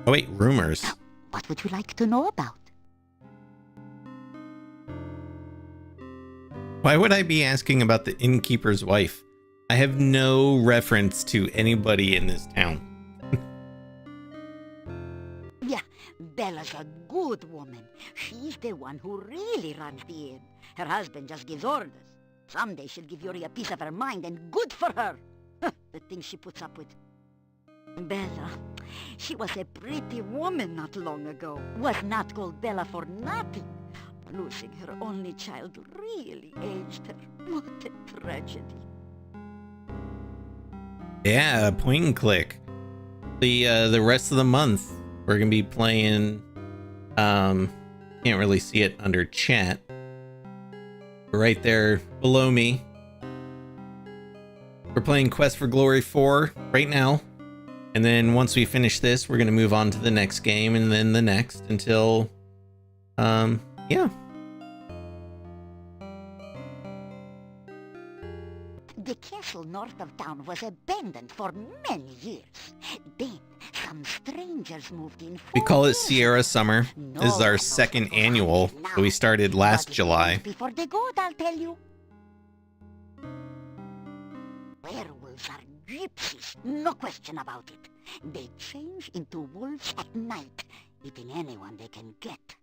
Speaker 1: Oh wait, rumors.
Speaker 7: What would you like to know about?
Speaker 1: Why would I be asking about the innkeeper's wife? I have no reference to anybody in this town.
Speaker 7: Yeah, Bella's a good woman. She's the one who really runs the inn. Her husband just gives orders. Someday she'll give Yuri a piece of her mind, and good for her. The things she puts up with. Bella, she was a pretty woman not long ago. Was not called Bella for nothing. Losing her only child really aged her. What a tragedy.
Speaker 1: Yeah, point and click. The rest of the month we're gonna be playing. Can't really see it under chat. Right there below me. We're playing Quest for Glory 4 right now. And then once we finish this, we're gonna move on to the next game and then the next until yeah.
Speaker 7: The castle north of town was abandoned for many years. Then some strangers moved in.
Speaker 1: We
Speaker 7: 4
Speaker 1: call it
Speaker 7: years
Speaker 1: Sierra
Speaker 7: ago.
Speaker 1: Summer.
Speaker 7: No
Speaker 1: This is
Speaker 7: one
Speaker 1: our
Speaker 7: knows
Speaker 1: second
Speaker 7: what to find
Speaker 1: annual
Speaker 7: it now.
Speaker 1: that we started last
Speaker 7: But
Speaker 1: July.
Speaker 7: before they go, I'll tell you. Werewolves are gypsies, no question about it. They change into wolves at night, eating anyone they can get.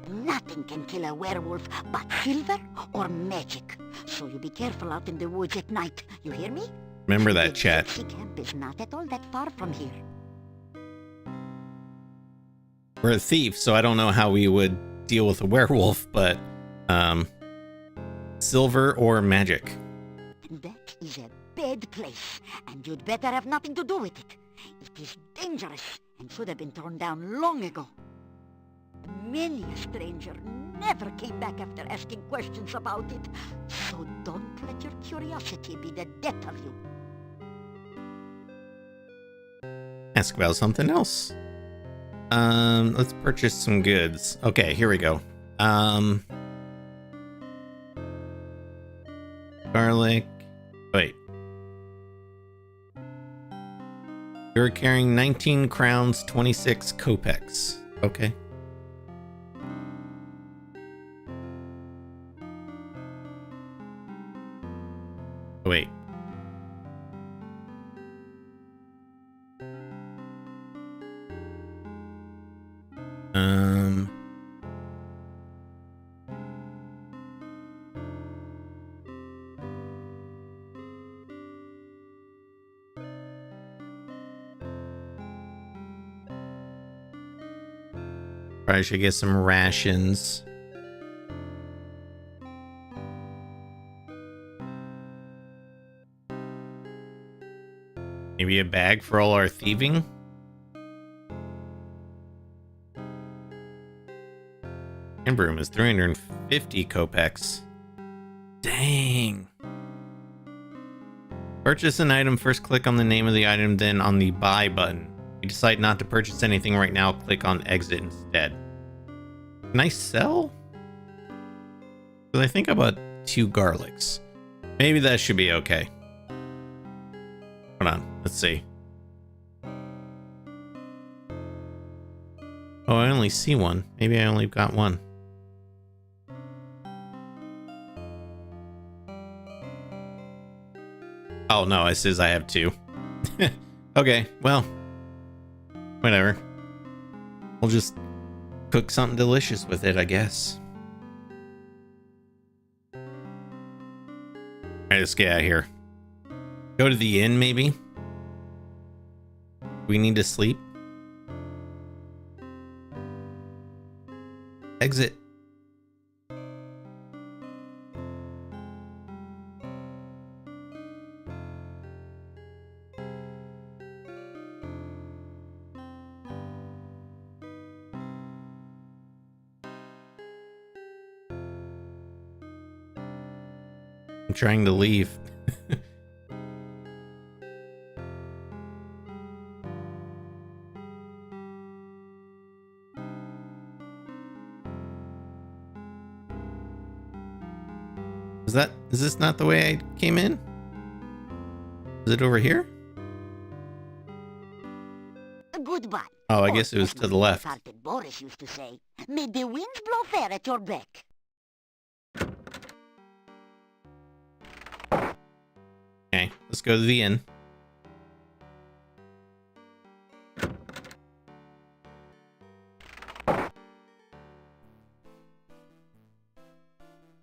Speaker 7: Nothing can kill a werewolf but silver or magic. So you be careful out in the woods at night. You hear me?
Speaker 1: Remember
Speaker 7: The
Speaker 1: that, chat.
Speaker 7: gypsy camp is not at all that far from here.
Speaker 1: We're a thief, so I don't know how we would deal with a werewolf, but silver or magic.
Speaker 7: That is a bad place, and you'd better have nothing to do with it. It is dangerous and should have been torn down long ago. Many a stranger never came back after asking questions about it, so don't let your curiosity be the death of you.
Speaker 1: Ask about something else. Let's purchase some goods. Okay, here we go. Garlic. Wait. You're carrying 19 crowns, 26 kopecks. Okay. Wait. Probably should get some rations. Maybe a bag for all our thieving? Hand broom is 350 kopecks. Dang. Purchase an item. First click on the name of the item, then on the buy button. If you decide not to purchase anything right now, click on exit instead. Can I sell? Because I think I bought 2 garlics. Maybe that should be okay. Hold on, let's see. Oh, I only see one. Maybe I only got one. Oh no, it says I have 2. Okay, well, whatever. We'll just cook something delicious with it, I guess. Alright, let's get out of here. Go to the inn, maybe? We need to sleep? Exit. I'm trying to leave. Is this not the way I came in? Is it over here?
Speaker 7: Goodbye.
Speaker 1: Oh, I guess it was to the left.
Speaker 7: Boris used to say, "May the winds blow fair at your beck."
Speaker 1: Okay, let's go to the inn.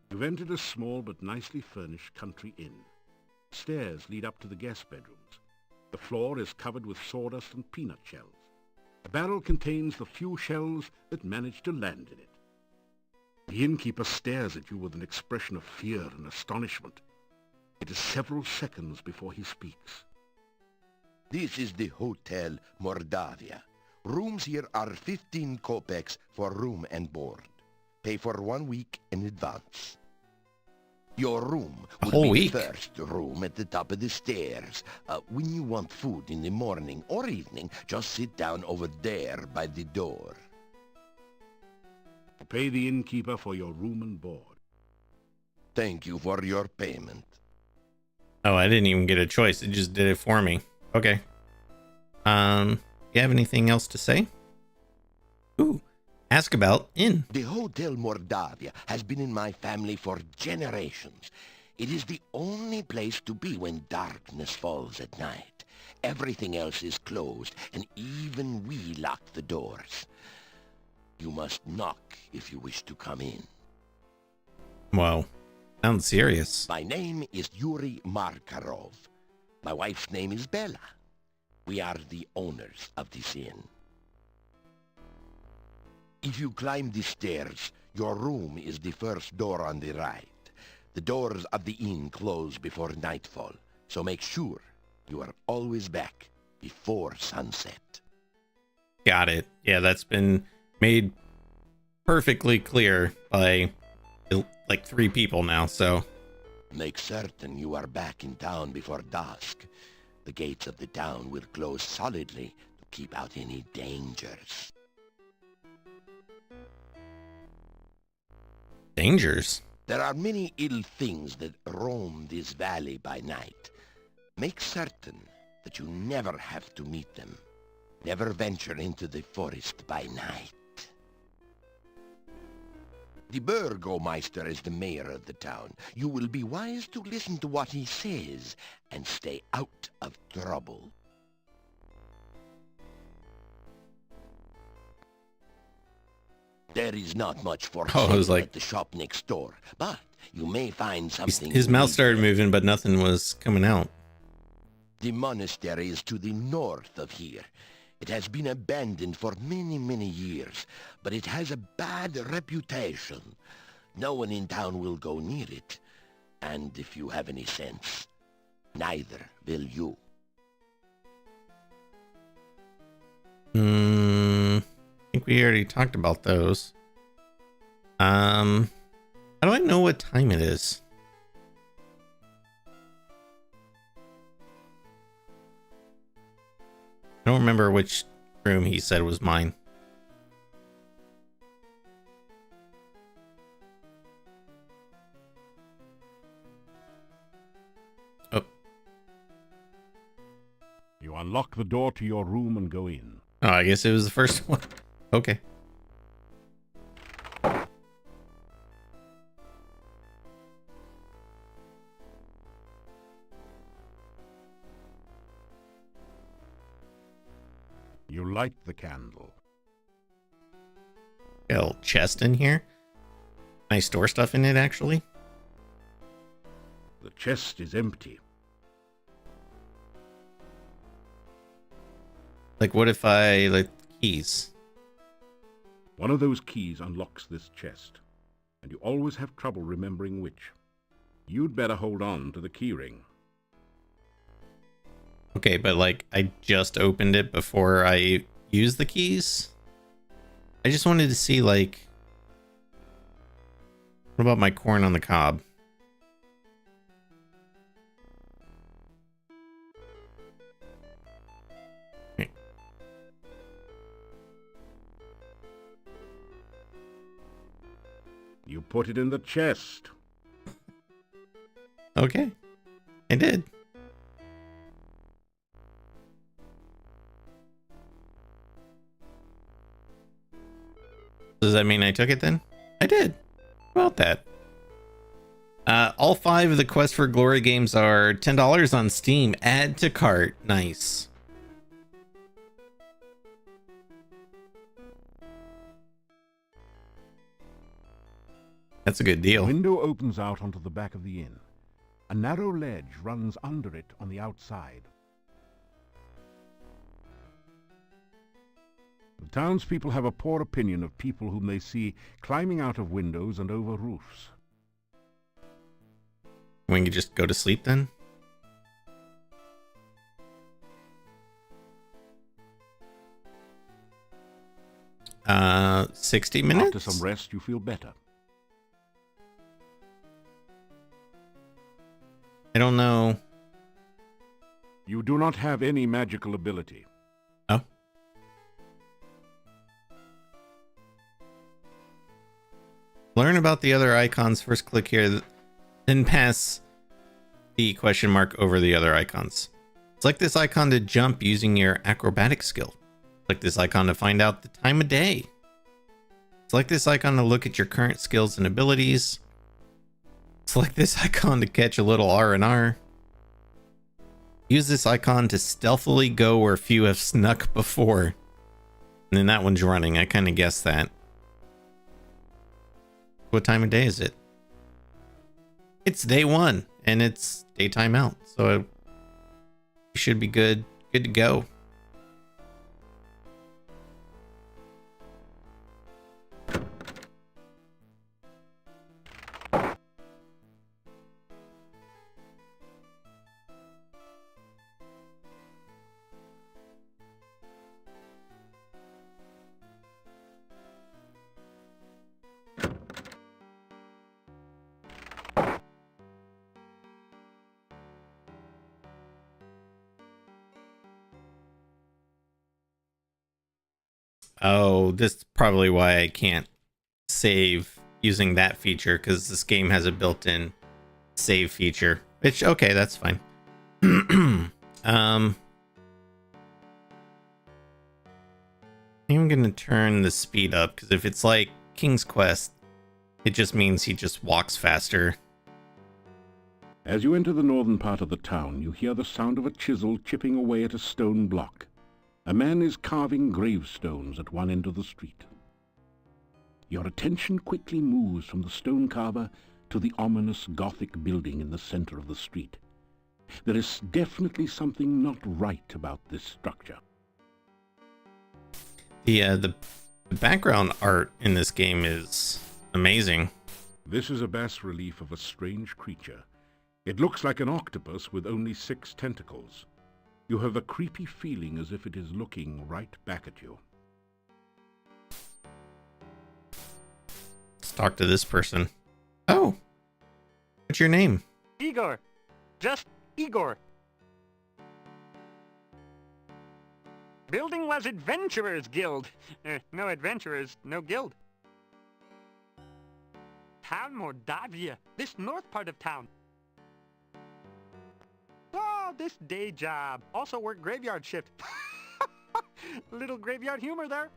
Speaker 2: You've entered a small but nicely furnished country inn. Stairs lead up to the guest bedrooms. The floor is covered with sawdust and peanut shells. The barrel contains the few shells that managed to land in it. The innkeeper stares at you with an expression of fear and astonishment. It is several seconds before he speaks.
Speaker 8: This is the Hotel Mordavia. Rooms here are 15 kopecks for room and board. Pay for 1 week in advance. Your room
Speaker 1: A
Speaker 8: will
Speaker 1: whole
Speaker 8: be
Speaker 1: week?
Speaker 8: the first room at the top of the stairs. When you want food in the morning or evening, just sit down over there by the door.
Speaker 2: Pay the innkeeper for your room and board.
Speaker 8: Thank you for your payment.
Speaker 1: Oh, I didn't even get a choice. It just did it for me. Okay. You have anything else to say? Ooh, ask about inn.
Speaker 8: The Hotel Mordavia has been in my family for generations. It is the only place to be when darkness falls at night. Everything else is closed, and even we lock the doors. You must knock if you wish to come in.
Speaker 1: Whoa, sounds serious.
Speaker 8: My name is Yuri Markarov. My wife's name is Bella. We are the owners of this inn. If you climb the stairs, your room is the first door on the right. The doors of the inn close before nightfall, so make sure you are always back before sunset.
Speaker 1: Got it. Yeah, that's been made perfectly clear by like 3 people now, so.
Speaker 8: Make certain you are back in town before dusk. The gates of the town will close solidly to keep out any dangers.
Speaker 1: Dangers?
Speaker 8: There are many ill things that roam this valley by night. Make certain that you never have to meet them. Never venture into the forest by night. The Burgomeister is the mayor of the town. You will be wise to listen to what he says and stay out of trouble. There is not much for
Speaker 1: Oh, I was
Speaker 8: sale
Speaker 1: like-
Speaker 8: at the shop next door, but you may find something.
Speaker 1: His
Speaker 8: you
Speaker 1: mouth
Speaker 8: need
Speaker 1: started
Speaker 8: there.
Speaker 1: moving, but nothing was coming out.
Speaker 8: The monastery is to the north of here. It has been abandoned for many, many years, but it has a bad reputation. No one in town will go near it. And if you have any sense, neither will you.
Speaker 1: I think we already talked about those. How do I know what time it is? I don't remember which room he said was mine. Oh.
Speaker 2: You unlock the door to your room and go in.
Speaker 1: Oh, I guess it was the first one. Okay.
Speaker 2: You light the candle.
Speaker 1: Got a little chest in here. Can I store stuff in it, actually?
Speaker 2: The chest is empty.
Speaker 1: Like, what if I, like, keys?
Speaker 2: One of those keys unlocks this chest, and you always have trouble remembering which. You'd better hold on to the keyring.
Speaker 1: Okay, but, like, I just opened it before I used the keys? I just wanted to see, like... What about my corn on the cob?
Speaker 2: You put it in the chest.
Speaker 1: Okay, I did. Does that mean I took it then? I did. How about that? All 5 of the Quest for Glory games are $10 on Steam. Add to cart. Nice. That's a good
Speaker 2: The
Speaker 1: deal.
Speaker 2: window opens out onto the back of the inn. A narrow ledge runs under it on the outside. The townspeople have a poor opinion of people whom they see climbing out of windows and over roofs.
Speaker 1: We can just go to sleep then? Uh, 60 minutes?
Speaker 2: After some rest, you feel better.
Speaker 1: I don't know.
Speaker 2: You do not have any magical ability.
Speaker 1: Oh. Learn about the other icons. First click here, then pass the question mark over the other icons. Select this icon to jump using your acrobatic skill. Click this icon to find out the time of day. Select this icon to look at your current skills and abilities. Select this icon to catch a little R&R. Use this icon to stealthily go where few have snuck before. And then that one's running. I kind of guessed that. What time of day is it? It's day 1 and it's daytime out. So it should be good to go. Oh, this is probably why I can't save using that feature, because this game has a built-in save feature. Which, okay, that's fine. I'm gonna turn the speed up, because if it's like King's Quest, it just means he just walks faster.
Speaker 2: As you enter the northern part of the town, you hear the sound of a chisel chipping away at a stone block. A man is carving gravestones at one end of the street. Your attention quickly moves from the stone carver to the ominous Gothic building in the center of the street. There is definitely something not right about this structure.
Speaker 1: The background art in this game is amazing.
Speaker 2: This is a bas-relief of a strange creature. It looks like an octopus with only 6 tentacles. You have a creepy feeling as if it is looking right back at you.
Speaker 1: talk to this person. Oh, what's your name?
Speaker 9: Igor. Just Igor. Building was Adventurers Guild. No adventurers, no guild. Town Mordavia. This north part of town. Oh, this day job. Also work graveyard shift. Little graveyard humor there.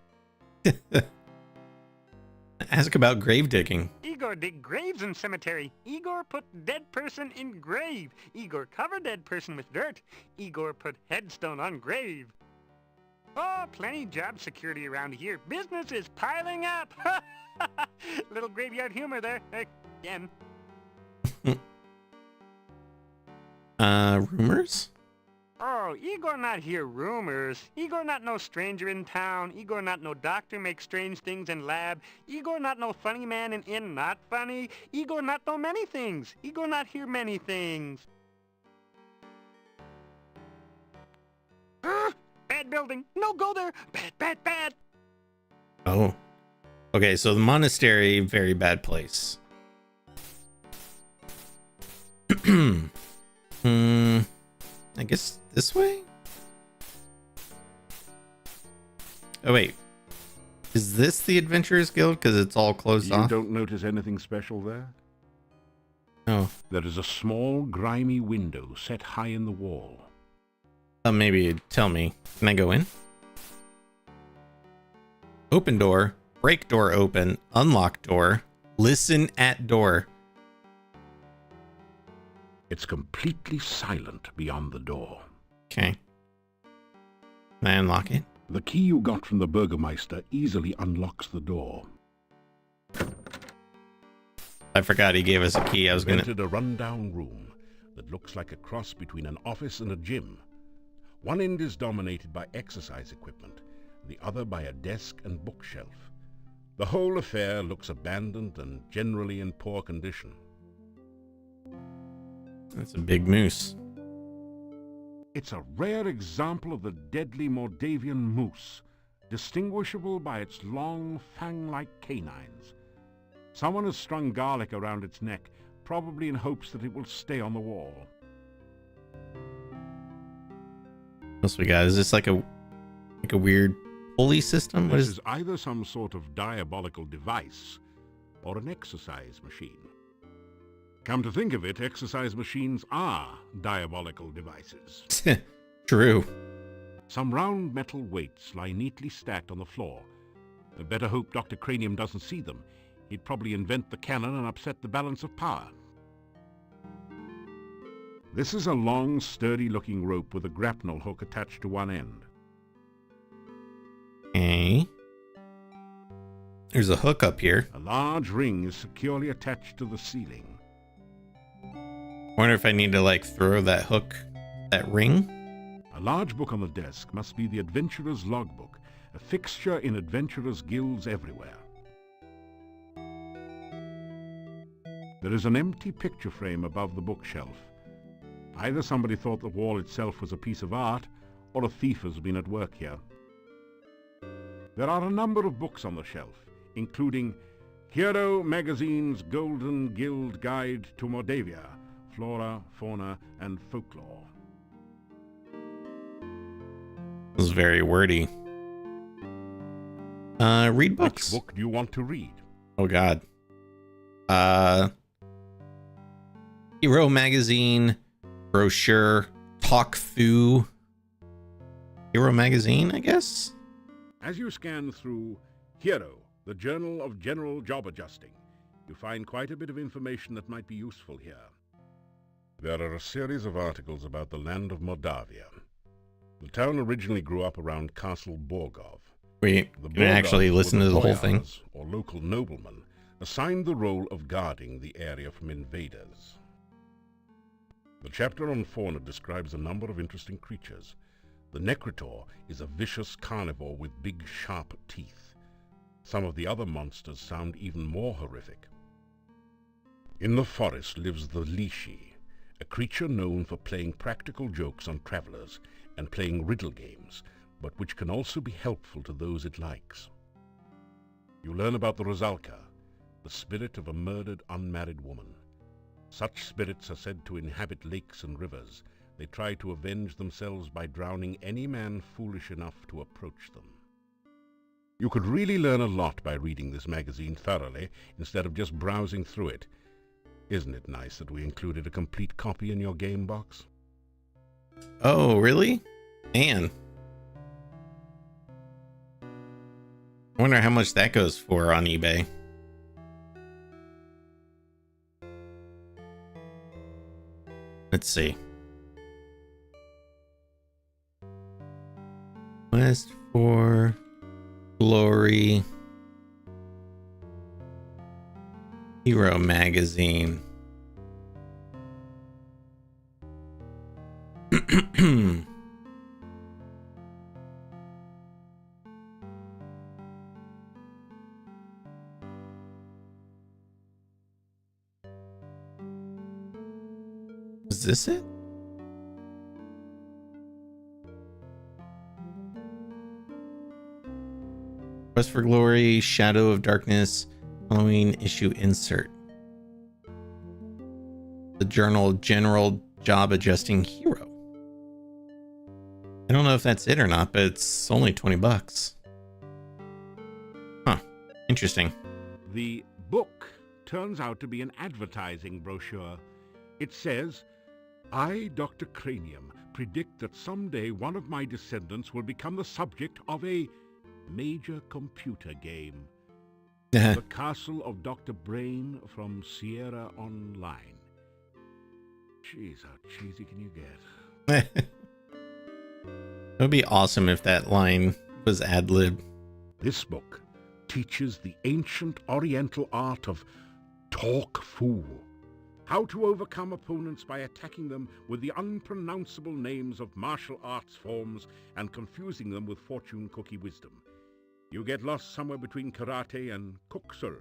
Speaker 1: Ask about grave digging.
Speaker 9: Igor dig graves in cemetery. Igor put dead person in grave. Igor cover dead person with dirt. Igor put headstone on grave. Oh, plenty job security around here. Business is piling up. Little graveyard humor there. Again.
Speaker 1: Rumors?
Speaker 9: Oh, Igor not hear rumors. Igor not no stranger in town. Igor not no doctor make strange things in lab. Igor not no funny man in inn not funny. Igor not know many things. Igor not hear many things. Bad building. No go there. Bad, bad, bad.
Speaker 1: Oh. Okay, so the monastery, very bad place. I guess this way? Oh, wait. Is this the Adventurers Guild? Because it's all closed off?
Speaker 2: You don't notice anything special there?
Speaker 1: Oh.
Speaker 2: There is a small, grimy window set high in the wall.
Speaker 1: Maybe you'd tell me. Can I go in? Open door. Break door open. Unlock door. Listen at door.
Speaker 2: It's completely silent beyond the door.
Speaker 1: Okay. Can I unlock it?
Speaker 2: The key you got from the Burgermeister easily unlocks the door.
Speaker 1: I forgot he gave us a key. I was gonna...
Speaker 2: entered a rundown room that looks like a cross between an office and a gym. One end is dominated by exercise equipment, the other by a desk and bookshelf. The whole affair looks abandoned and generally in poor condition.
Speaker 1: That's a big moose.
Speaker 2: It's a rare example of the deadly Mordavian moose, distinguishable by its long, fang-like canines. Someone has strung garlic around its neck, probably in hopes that it will stay on the wall.
Speaker 1: What else we got? Is this like a weird pulley system? What
Speaker 2: This
Speaker 1: is...
Speaker 2: is either some sort of diabolical device or an exercise machine. Come to think of it, exercise machines are diabolical devices.
Speaker 1: True.
Speaker 2: Some round metal weights lie neatly stacked on the floor. I better hope Dr. Cranium doesn't see them. He'd probably invent the cannon and upset the balance of power. This is a long, sturdy-looking rope with a grapnel hook attached to one end.
Speaker 1: Okay. There's a hook up here.
Speaker 2: A large ring is securely attached to the ceiling.
Speaker 1: Wonder if I need to like throw that hook, that ring.
Speaker 2: A large book on the desk must be the Adventurer's Logbook, a fixture in adventurers' guilds everywhere. There is an empty picture frame above the bookshelf. Either somebody thought the wall itself was a piece of art, or a thief has been at work here. There are a number of books on the shelf, including Hero Magazine's Golden Guild Guide to Mordavia, Flora, Fauna, and Folklore.
Speaker 1: It was very wordy. Read books.
Speaker 2: Which book do you want to read?
Speaker 1: Oh God. Hero Magazine, brochure, Talk Fu. Hero Magazine, I guess?
Speaker 2: As you scan through Hero, the Journal of General Job Adjusting, you find quite a bit of information that might be useful here. There are a series of articles about the land of Mordavia. The town originally grew up around Castle Borgov.
Speaker 1: Wait,
Speaker 2: The
Speaker 1: can I actually
Speaker 2: Borgovs
Speaker 1: listen
Speaker 2: were
Speaker 1: to the whole
Speaker 2: boyars,
Speaker 1: thing?
Speaker 2: or local noblemen, assigned the role of guarding the area from invaders. The chapter on fauna describes a number of interesting creatures. The Necrotor is a vicious carnivore with big, sharp teeth. Some of the other monsters sound even more horrific. In the forest lives the Lishi, a creature known for playing practical jokes on travelers and playing riddle games, but which can also be helpful to those it likes. You learn about the Rosalka, the spirit of a murdered unmarried woman. Such spirits are said to inhabit lakes and rivers. They try to avenge themselves by drowning any man foolish enough to approach them. You could really learn a lot by reading this magazine thoroughly instead of just browsing through it. Isn't it nice that we included a complete copy in your game box?
Speaker 1: Oh, really? Man. I wonder how much that goes for on eBay. Let's see. Quest for Glory Hero Magazine. Is this it? Quest for Glory, Shadow of Darkness, Halloween issue insert. The journal General Job Adjusting Hero. I don't know if that's it or not, but it's only $20. Huh. Interesting.
Speaker 2: The book turns out to be an advertising brochure. It says, I, Dr. Cranium, predict that someday one of my descendants will become the subject of a major computer game. The Castle of Dr. Brain from Sierra Online. Jeez, how cheesy can you get?
Speaker 1: It would be awesome if that line was ad-lib.
Speaker 2: This book teaches the ancient Oriental art of talk fool. How to overcome opponents by attacking them with the unpronounceable names of martial arts forms and confusing them with fortune cookie wisdom. You get lost somewhere between karate and kuksul.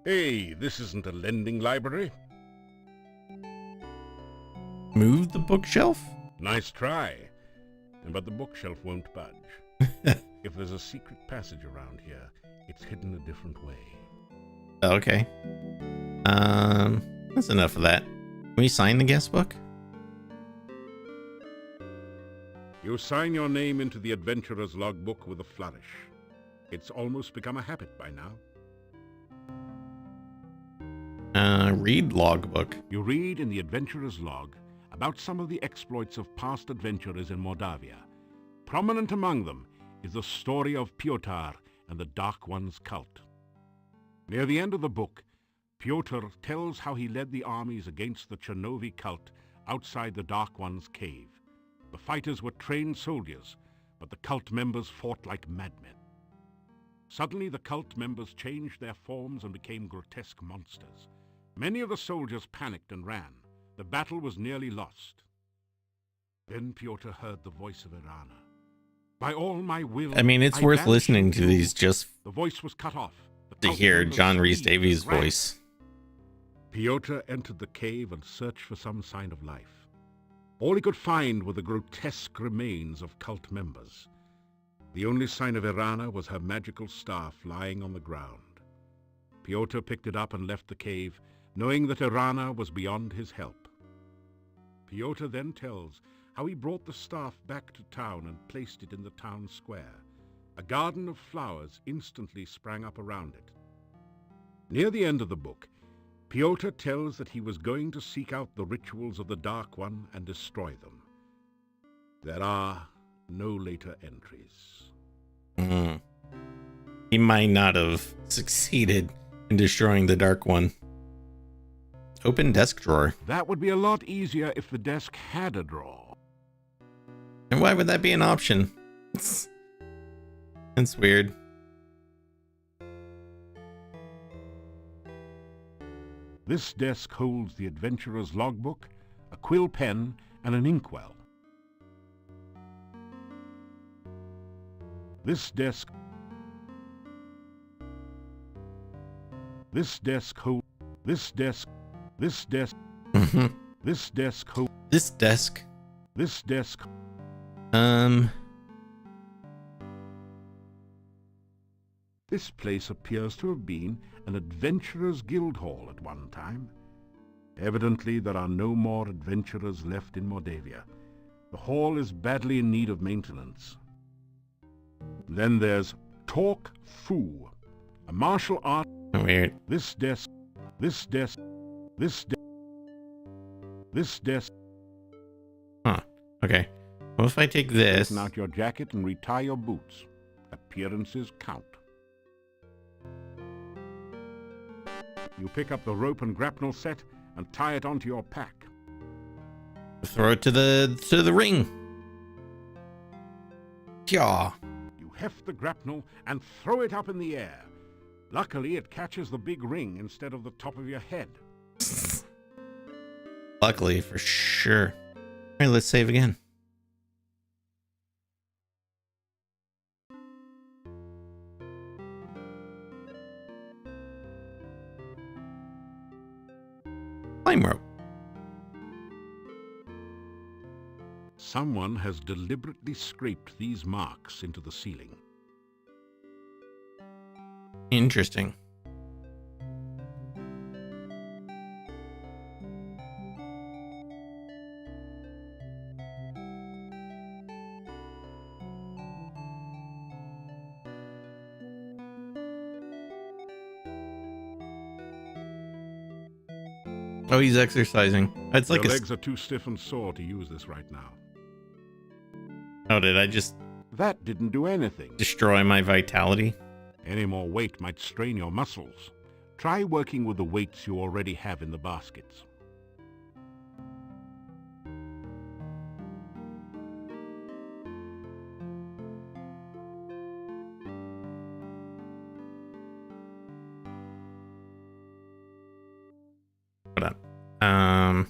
Speaker 2: Hey, this isn't a lending library.
Speaker 1: Move the bookshelf?
Speaker 2: Nice try. But the bookshelf won't budge. If there's a secret passage around here, it's hidden a different way.
Speaker 1: Okay. That's enough of that. Can we sign the guest book?
Speaker 2: You sign your name into the adventurer's logbook with a flourish. It's almost become a habit by now.
Speaker 1: Read logbook.
Speaker 2: You read in the adventurer's log about some of the exploits of past adventurers in Mordavia. Prominent among them is the story of Piotr and the Dark One's cult. Near the end of the book, Piotr tells how he led the armies against the Chernovi cult outside the Dark One's cave. The fighters were trained soldiers, but the cult members fought like madmen. Suddenly, the cult members changed their forms and became grotesque monsters. Many of the soldiers panicked and ran. The battle was nearly lost. Then Piotr heard the voice of Irana. By all my will,
Speaker 1: I mean, it's worth listening to these just
Speaker 2: the voice was cut off.
Speaker 1: to hear John Rhys-Davies' voice.
Speaker 2: Piotr entered the cave and searched for some sign of life. All he could find were the grotesque remains of cult members. The only sign of Irana was her magical staff lying on the ground. Piotr picked it up and left the cave, knowing that Irana was beyond his help. Piotr then tells how he brought the staff back to town and placed it in the town square. A garden of flowers instantly sprang up around it. Near the end of the book, Piotr tells that he was going to seek out the rituals of the Dark One and destroy them. There are no later entries.
Speaker 1: He might not have succeeded in destroying the Dark One. Open desk drawer.
Speaker 2: That would be a lot easier if the desk had a drawer.
Speaker 1: And why would that be an option? That's weird.
Speaker 2: This desk holds the adventurer's logbook, a quill pen, and an inkwell. This desk holds this desk This place appears to have been an adventurers' guild hall at one time. Evidently, there are no more adventurers left in Mordavia. The hall is badly in need of maintenance. Then there's Talk Fu, a martial art.
Speaker 1: Weird.
Speaker 2: This desk.
Speaker 1: Huh. Okay. What if I take this?
Speaker 2: Straighten out your jacket and retie your boots. Appearances count. You pick up the rope and grapnel set and tie it onto your pack.
Speaker 1: Throw it to the ring. Yeah.
Speaker 2: You heft the grapnel and throw it up in the air. Luckily, it catches the big ring instead of the top of your head.
Speaker 1: Luckily, for sure. All right, let's save again. Climb rope.
Speaker 2: Someone has deliberately scraped these marks into the ceiling.
Speaker 1: Interesting. Oh, he's exercising. It's like
Speaker 2: Your legs are too stiff and sore to use this right now.
Speaker 1: Oh, did I just
Speaker 2: That didn't do anything.
Speaker 1: destroy my vitality?
Speaker 2: Any more weight might strain your muscles. Try working with the weights you already have in the baskets.
Speaker 1: Hold on.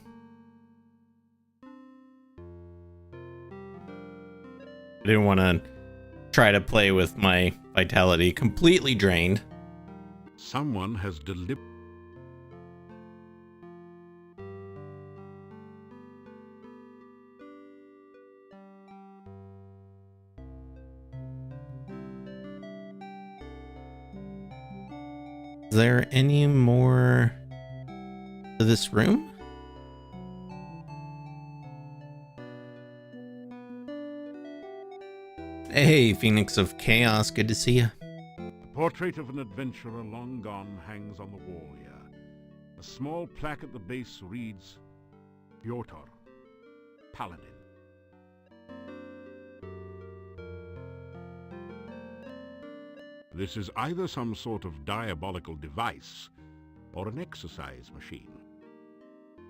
Speaker 1: I didn't want to try to play with my vitality completely drained.
Speaker 2: Someone has deliberately...
Speaker 1: Is there any more to this room? Hey, Phoenix of Chaos, good to see you.
Speaker 2: The portrait of an adventurer long gone hangs on the wall here. A small plaque at the base reads, Piotr, Paladin. This is either some sort of diabolical device or an exercise machine.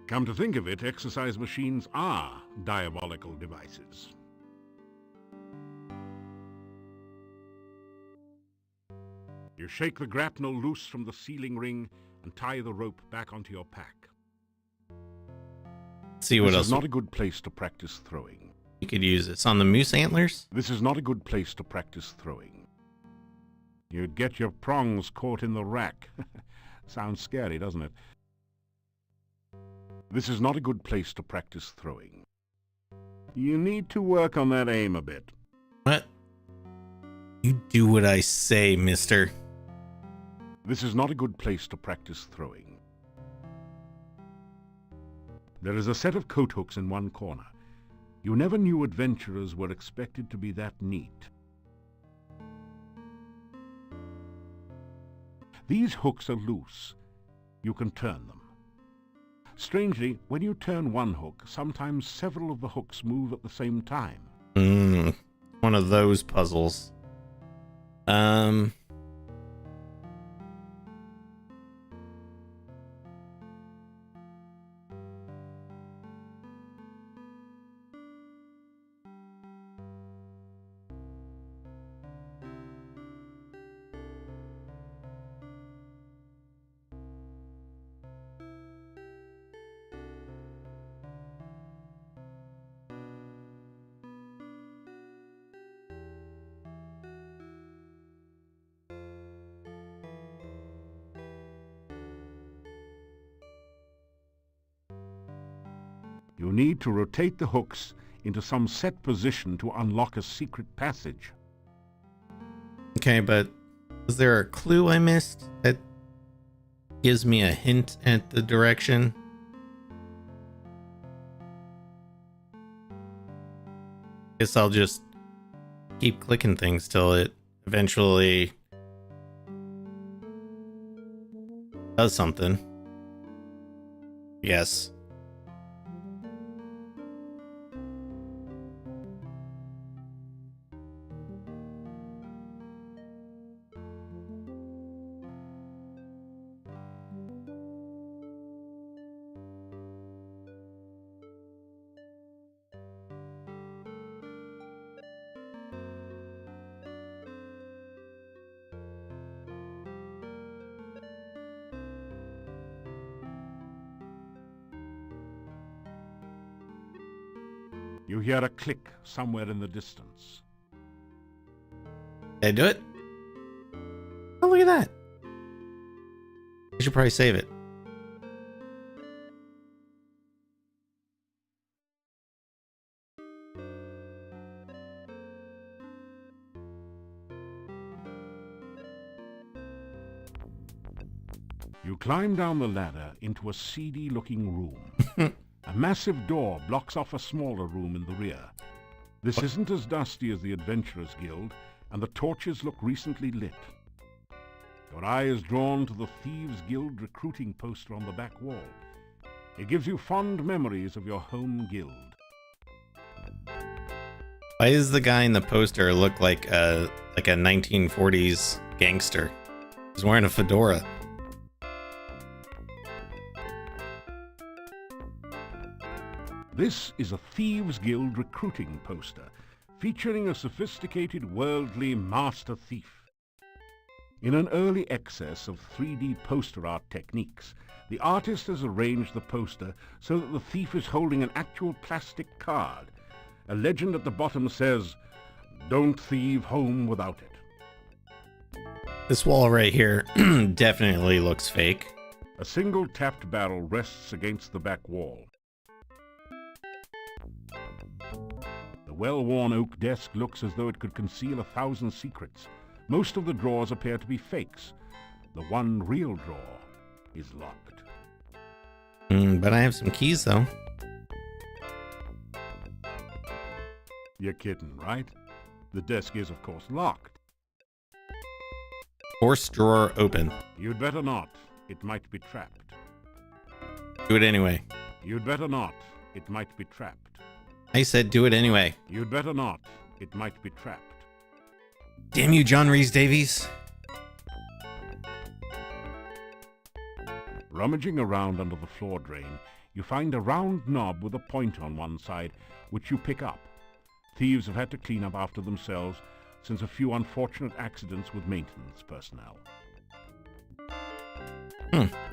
Speaker 2: Come to think of it, exercise machines are diabolical devices. You shake the grapnel loose from the ceiling ring and tie the rope back onto your pack.
Speaker 1: See what
Speaker 2: This
Speaker 1: else
Speaker 2: is not a good place to practice throwing.
Speaker 1: we could use. It's on the moose antlers.
Speaker 2: This is not a good place to practice throwing. You'd get your prongs caught in the rack. Sounds scary, doesn't it? This is not a good place to practice throwing. You need to work on that aim a bit.
Speaker 1: What? You do what I say, mister.
Speaker 2: This is not a good place to practice throwing. There is a set of coat hooks in one corner. You never knew adventurers were expected to be that neat. These hooks are loose. You can turn them. Strangely, when you turn one hook, sometimes several of the hooks move at the same time.
Speaker 1: One of those puzzles.
Speaker 2: You need to rotate the hooks into some set position to unlock a secret passage.
Speaker 1: Okay, but Was there a clue I missed that gives me a hint at the direction? Guess I'll just keep clicking things till it eventually does something. Yes.
Speaker 2: You hear a click somewhere in the distance.
Speaker 1: Did I do it? Oh, look at that. I should probably save it.
Speaker 2: You climb down the ladder into a seedy-looking room. A massive door blocks off a smaller room in the rear. This isn't as dusty as the Adventurers Guild, and the torches look recently lit. Your eye is drawn to the Thieves Guild recruiting poster on the back wall. It gives you fond memories of your home guild.
Speaker 1: Why does the guy in the poster look like a 1940s gangster? He's wearing a fedora.
Speaker 2: This is a Thieves Guild recruiting poster featuring a sophisticated worldly master thief. In an early excess of 3D poster art techniques, the artist has arranged the poster so that the thief is holding an actual plastic card. A legend at the bottom says, "Don't thieve home without it."
Speaker 1: This wall right here definitely looks fake.
Speaker 2: A single tapped barrel rests against the back wall. The well-worn oak desk looks as though it could conceal 1,000 secrets. Most of the drawers appear to be fakes. The one real drawer is locked.
Speaker 1: But I have some keys, though.
Speaker 2: You're kidding, right? The desk is, of course, locked.
Speaker 1: Force drawer open.
Speaker 2: You'd better not. It might be trapped.
Speaker 1: Do it anyway.
Speaker 2: You'd better not. It might be trapped.
Speaker 1: I said do it anyway.
Speaker 2: You'd better not. It might be trapped.
Speaker 1: Damn you, John Rhys-Davies.
Speaker 2: Rummaging around under the floor drain, you find a round knob with a point on one side, which you pick up. Thieves have had to clean up after themselves since a few unfortunate accidents with maintenance personnel.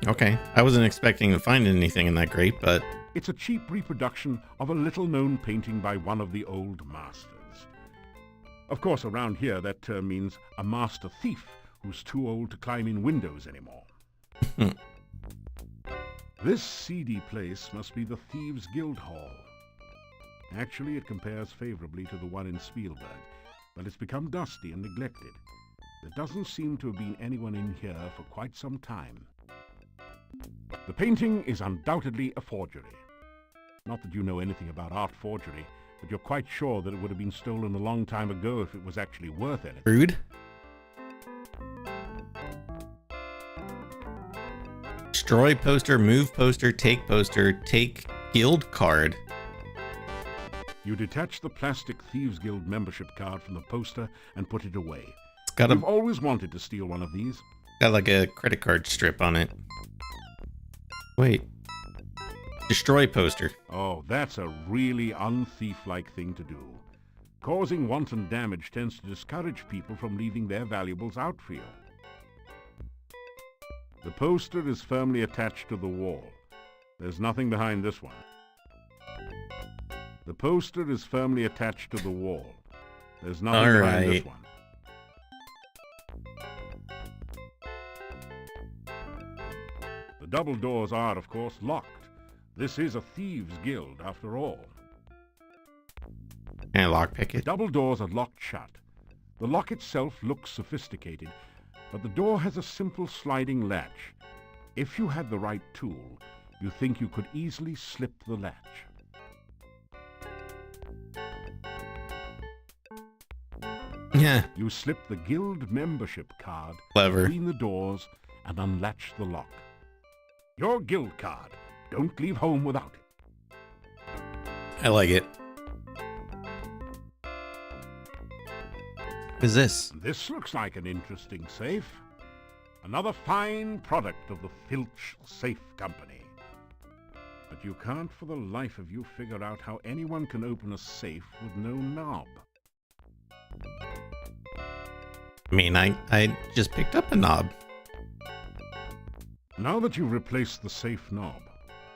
Speaker 1: Okay. I wasn't expecting to find anything in that grate, but...
Speaker 2: It's a cheap reproduction of a little-known painting by one of the old masters. Of course, around here, that term means a master thief who's too old to climb in windows anymore. This seedy place must be the Thieves' Guild Hall. Actually, it compares favorably to the one in Spielberg, but it's become dusty and neglected. There doesn't seem to have been anyone in here for quite some time. The painting is undoubtedly a forgery. Not that you know anything about art forgery, but you're quite sure that it would have been stolen a long time ago if it was actually worth anything.
Speaker 1: Rude. Destroy poster, move poster, take guild card.
Speaker 2: You detach the plastic Thieves Guild membership card from the poster and put it away.
Speaker 1: It's got
Speaker 2: You've always wanted to steal one of these.
Speaker 1: Got like a credit card strip on it. Wait. Destroy poster.
Speaker 2: Oh, that's a really unthief-like thing to do. Causing wanton damage tends to discourage people from leaving their valuables out for you. The poster is firmly attached to the wall. There's nothing behind this one. The poster is firmly attached to the wall. There's nothing behind this one. The double doors are, of course, locked. This is a thieves' guild, after all.
Speaker 1: Can I lockpick
Speaker 2: The
Speaker 1: it?
Speaker 2: double doors are locked shut. The lock itself looks sophisticated, but the door has a simple sliding latch. If you had the right tool, you think you could easily slip the latch.
Speaker 1: Yeah.
Speaker 2: You slip the guild membership card
Speaker 1: Clever.
Speaker 2: between the doors and unlatch the lock. Your guild card. Don't leave home without it.
Speaker 1: I like it. What is this?
Speaker 2: This looks like an interesting safe. Another fine product of the Filch Safe Company. But you can't for the life of you figure out how anyone can open a safe with no knob.
Speaker 1: I mean, I just picked up a knob.
Speaker 2: Now that you've replaced the safe knob,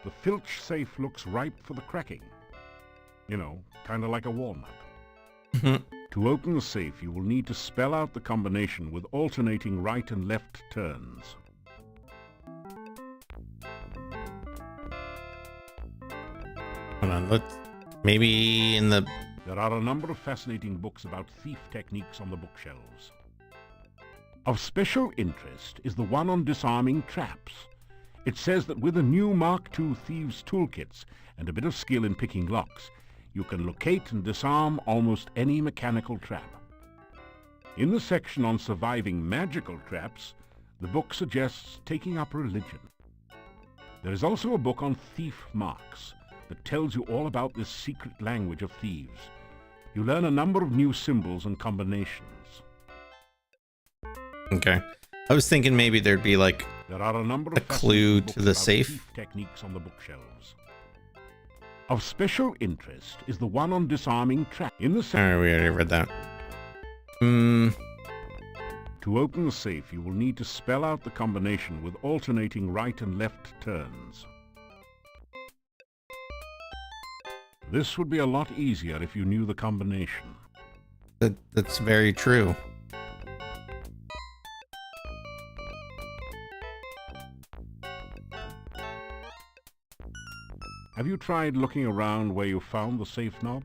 Speaker 2: the Filch safe looks ripe for the cracking. You know, kind of like a walnut. To open the safe, you will need to spell out the combination with alternating right and left turns.
Speaker 1: Hold on, let's... Maybe in the...
Speaker 2: There are a number of fascinating books about thief techniques on the bookshelves. Of special interest is the one on disarming traps. It says that with a new Mark II thieves' toolkits and a bit of skill in picking locks, you can locate and disarm almost any mechanical trap. In the section on surviving magical traps, the book suggests taking up religion. There is also a book on thief marks that tells you all about this secret language of thieves. You learn a number of new symbols and combinations.
Speaker 1: Okay. I was thinking maybe there'd be like
Speaker 2: There are a number
Speaker 1: a
Speaker 2: of
Speaker 1: clue
Speaker 2: fascinating
Speaker 1: to
Speaker 2: books
Speaker 1: the
Speaker 2: about
Speaker 1: safe.
Speaker 2: thief techniques on the bookshelves. Of special interest is the one on disarming traps. In the
Speaker 1: Alright, we already read that.
Speaker 2: To open the safe, you will need to spell out the combination with alternating right and left turns. This would be a lot easier if you knew the combination.
Speaker 1: That's very true.
Speaker 2: Have you tried looking around where you found the safe knob?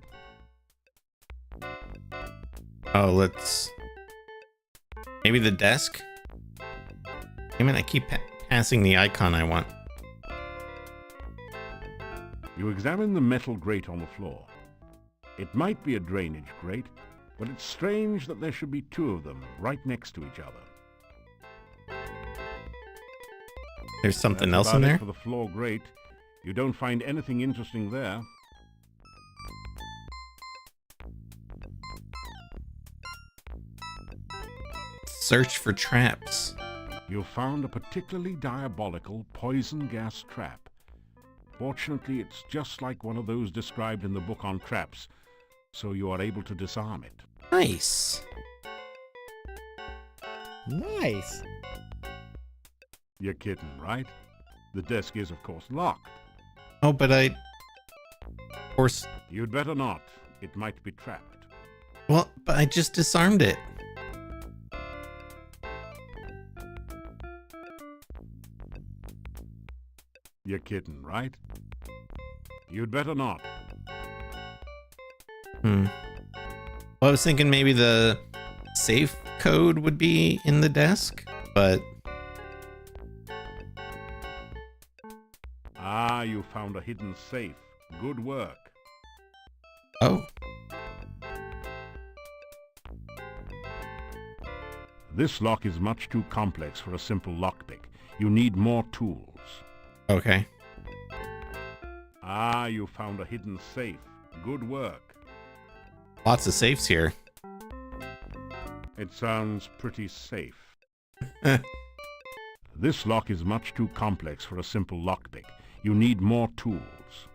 Speaker 1: Oh, let's... Maybe the desk? I mean, I keep passing the icon I want.
Speaker 2: You examine the metal grate on the floor. It might be a drainage grate, but it's strange that there should be two of them right next to each other.
Speaker 1: There's something
Speaker 2: That's
Speaker 1: else in
Speaker 2: about it
Speaker 1: there?
Speaker 2: for the floor grate. You don't find anything interesting there.
Speaker 1: Search for traps.
Speaker 2: You found a particularly diabolical poison gas trap. Fortunately, it's just like one of those described in the book on traps, so you are able to disarm it.
Speaker 1: Nice.
Speaker 10: Nice.
Speaker 2: You're kidding, right? The desk is, of course, locked.
Speaker 1: Oh, but of course...
Speaker 2: You'd better not. It might be trapped.
Speaker 1: Well, but I just disarmed it.
Speaker 2: You're kidding, right? You'd better not.
Speaker 1: Well, I was thinking maybe the safe code would be in the desk, but...
Speaker 2: Ah, you found a hidden safe. Good work.
Speaker 1: Oh.
Speaker 2: This lock is much too complex for a simple lockpick. You need more tools.
Speaker 1: Okay.
Speaker 2: Ah, you found a hidden safe. Good work.
Speaker 1: Lots of safes here.
Speaker 2: It sounds pretty safe. This lock is much too complex for a simple lockpick. You need more tools.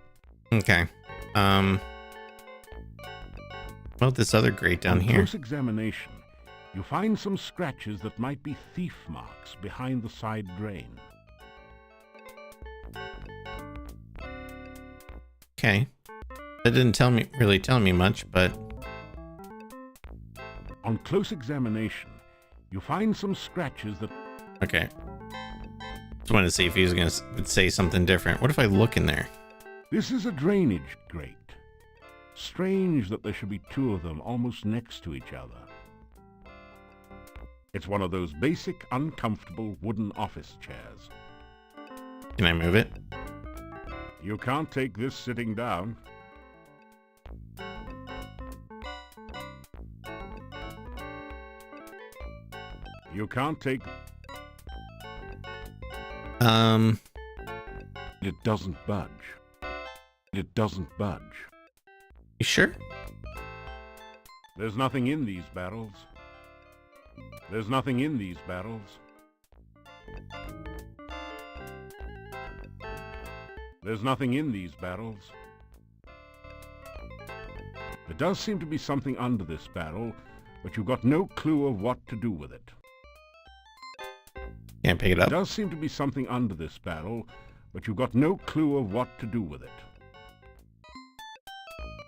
Speaker 1: Okay. What about this other grate down
Speaker 2: On
Speaker 1: here?
Speaker 2: close examination, you find some scratches that might be thief marks behind the side drain.
Speaker 1: Okay. That didn't really tell me much, but...
Speaker 2: On close examination, you find some scratches that...
Speaker 1: Okay. Just wanted to see if he was going to say something different. What if I look in there?
Speaker 2: This is a drainage grate. Strange that there should be two of them almost next to each other. It's one of those basic, uncomfortable wooden office chairs.
Speaker 1: Can I move it?
Speaker 2: You can't take this sitting down. You can't take... It doesn't budge. It doesn't budge.
Speaker 1: You sure?
Speaker 2: There's nothing in these barrels. There's nothing in these barrels. There's nothing in these barrels. There does seem to be something under this barrel, but you've got no clue of what to do with it.
Speaker 1: Can't pick it
Speaker 2: There
Speaker 1: up.
Speaker 2: does seem to be something under this barrel, but you've got no clue of what to do with it.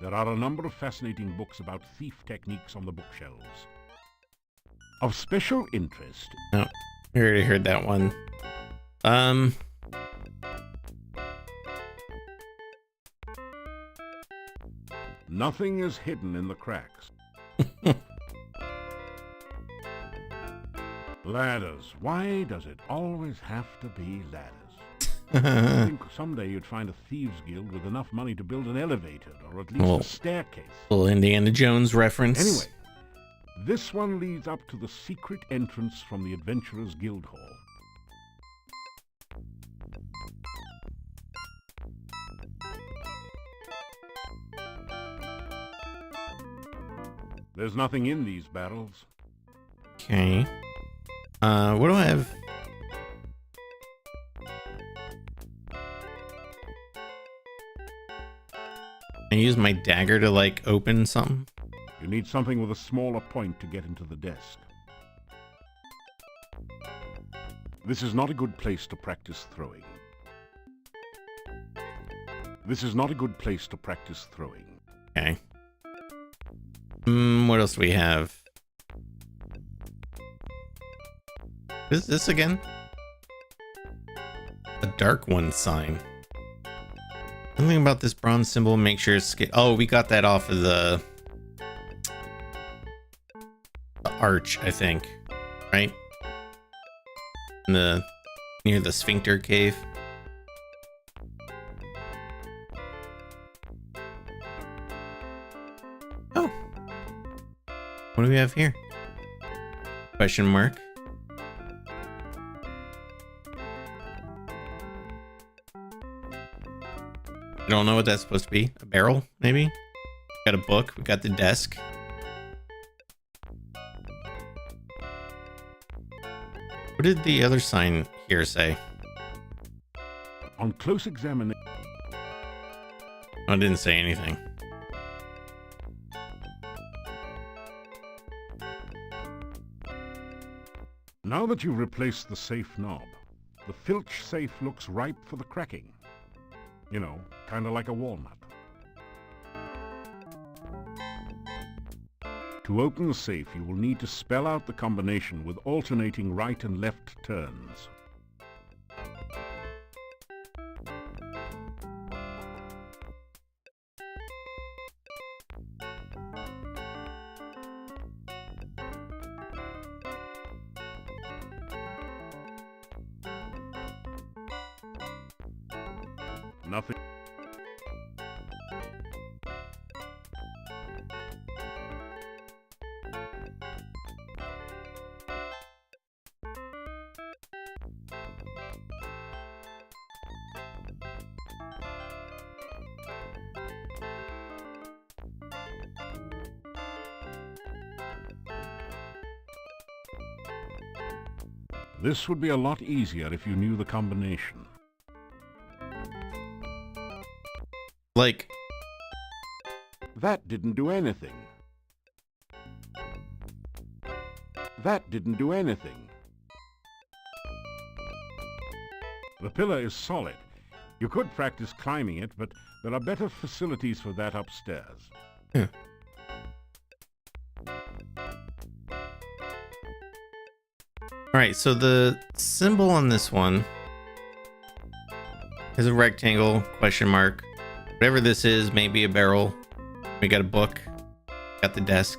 Speaker 2: There are a number of fascinating books about thief techniques on the bookshelves. Of special interest...
Speaker 1: No, we already heard that one.
Speaker 2: Nothing is hidden in the cracks. Ladders. Why does it always have to be ladders? I think someday you'd find a thieves' guild with enough money to build an elevator, or at least
Speaker 1: Well,
Speaker 2: a staircase.
Speaker 1: Little Indiana Jones reference.
Speaker 2: Anyway, this one leads up to the secret entrance from the Adventurers Guild Hall. There's nothing in these barrels.
Speaker 1: Okay. What do I have? I use my dagger to, like, open something.
Speaker 2: You need something with a smaller point to get into the desk. This is not a good place to practice throwing. This is not a good place to practice throwing.
Speaker 1: Okay. What else do we have? What is this again? A dark one sign. Something about this bronze symbol, make sure it's... Oh, we got that off of the arch, I think. Right? In the... near the sphincter cave. Oh. What do we have here? Question mark. I don't know what that's supposed to be. A barrel, maybe? Got a book. We got the desk. What did the other sign here say?
Speaker 2: On close examination...
Speaker 1: Oh, it didn't say anything.
Speaker 2: Now that you've replaced the safe knob, the Filch safe looks ripe for the cracking. You know, kind of like a walnut. To open the safe, you will need to spell out the combination with alternating right and left turns. Nothing. This would be a lot easier if you knew the combination.
Speaker 1: Like...
Speaker 2: That didn't do anything. That didn't do anything. The pillar is solid. You could practice climbing it, but there are better facilities for that upstairs.
Speaker 1: Yeah. Alright, so the symbol on this one is a rectangle, question mark. Whatever this is, maybe a barrel. We got a book. Got the desk.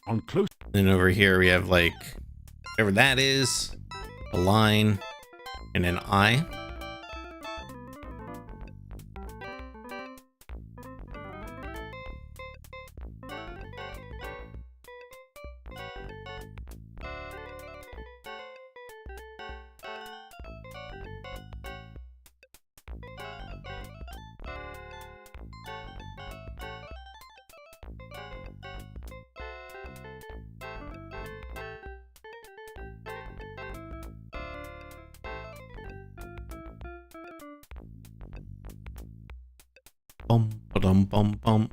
Speaker 2: On close...
Speaker 1: And over here we have like whatever that is, a line and an eye. Bum, ba-dum, bum, bum.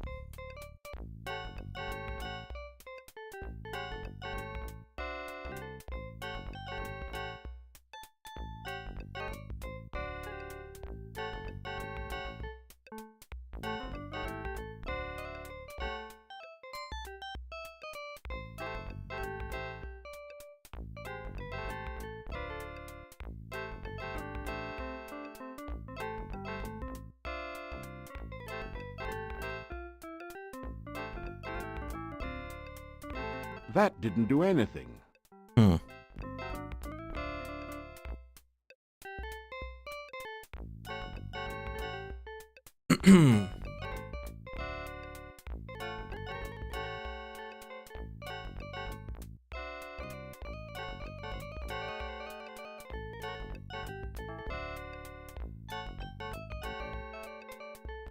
Speaker 2: That didn't do anything.
Speaker 1: Hmm.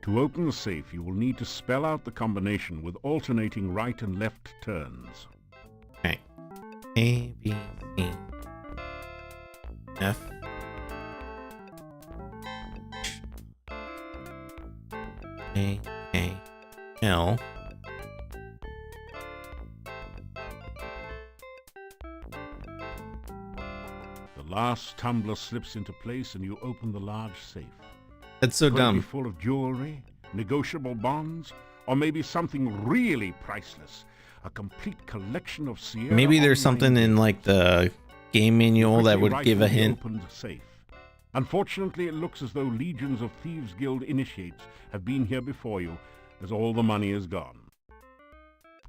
Speaker 2: To open the safe, you will need to spell out the combination with alternating right and left turns.
Speaker 1: Okay. A, B, C, F, A, A, L.
Speaker 2: The last tumbler slips into place and you open the large safe.
Speaker 1: That's so
Speaker 2: Could it be
Speaker 1: dumb.
Speaker 2: full of jewelry, negotiable bonds, or maybe something really priceless. A complete collection of Sierra
Speaker 1: Maybe there's
Speaker 2: Online
Speaker 1: something in like the game manual that
Speaker 2: quickly
Speaker 1: would give a
Speaker 2: rifle the
Speaker 1: hint.
Speaker 2: opened safe. Unfortunately, it looks as though legions of Thieves Guild initiates have been here before you, as all the money is gone.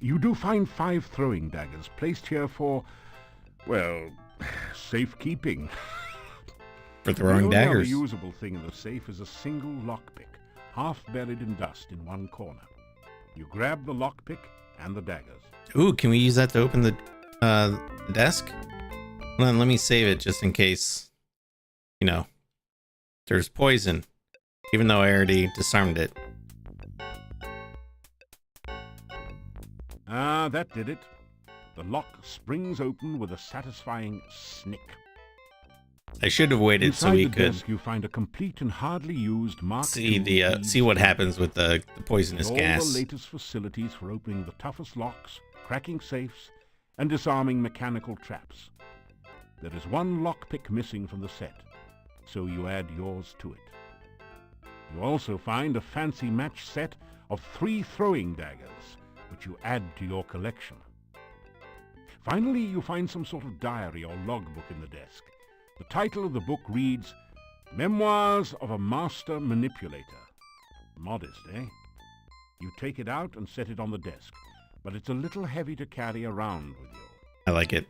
Speaker 2: You do find 5 throwing daggers placed here for, well, safekeeping.
Speaker 1: For throwing
Speaker 2: the only
Speaker 1: daggers.
Speaker 2: other usable thing in the safe is a single lockpick, half buried in dust in one corner. You grab the lockpick and the daggers.
Speaker 1: Ooh, can we use that to open the desk? Hold on, let me save it just in case, you know, there's poison, even though I already disarmed it.
Speaker 2: Ah, that did it. The lock springs open with a satisfying snick.
Speaker 1: I should have waited so
Speaker 2: Inside
Speaker 1: we
Speaker 2: the
Speaker 1: could
Speaker 2: desk, you find a complete and hardly used Mark
Speaker 1: see
Speaker 2: II
Speaker 1: the
Speaker 2: Thieves
Speaker 1: see what
Speaker 2: Guild
Speaker 1: happens with the poisonous
Speaker 2: all
Speaker 1: gas.
Speaker 2: the latest facilities for opening the toughest locks, cracking safes, and disarming mechanical traps. There is one lockpick missing from the set, so you add yours to it. You also find a fancy match set of 3 throwing daggers, which you add to your collection. Finally, you find some sort of diary or logbook in the desk. The title of the book reads, Memoirs of a Master Manipulator. Modest, eh? You take it out and set it on the desk, but it's a little heavy to carry around with you.
Speaker 1: I like it.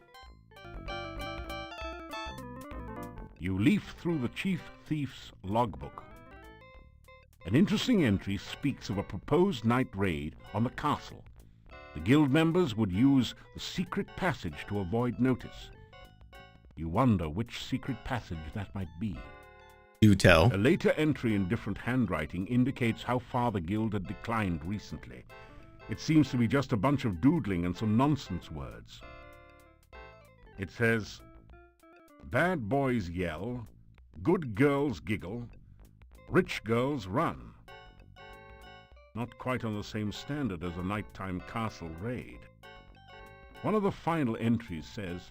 Speaker 2: You leaf through the Chief Thief's logbook. An interesting entry speaks of a proposed night raid on the castle. The guild members would use the secret passage to avoid notice. You wonder which secret passage that might be.
Speaker 1: Do tell.
Speaker 2: A later entry in different handwriting indicates how far the guild had declined recently. It seems to be just a bunch of doodling and some nonsense words. It says, Bad boys yell, good girls giggle, rich girls run. Not quite on the same standard as a nighttime castle raid. One of the final entries says,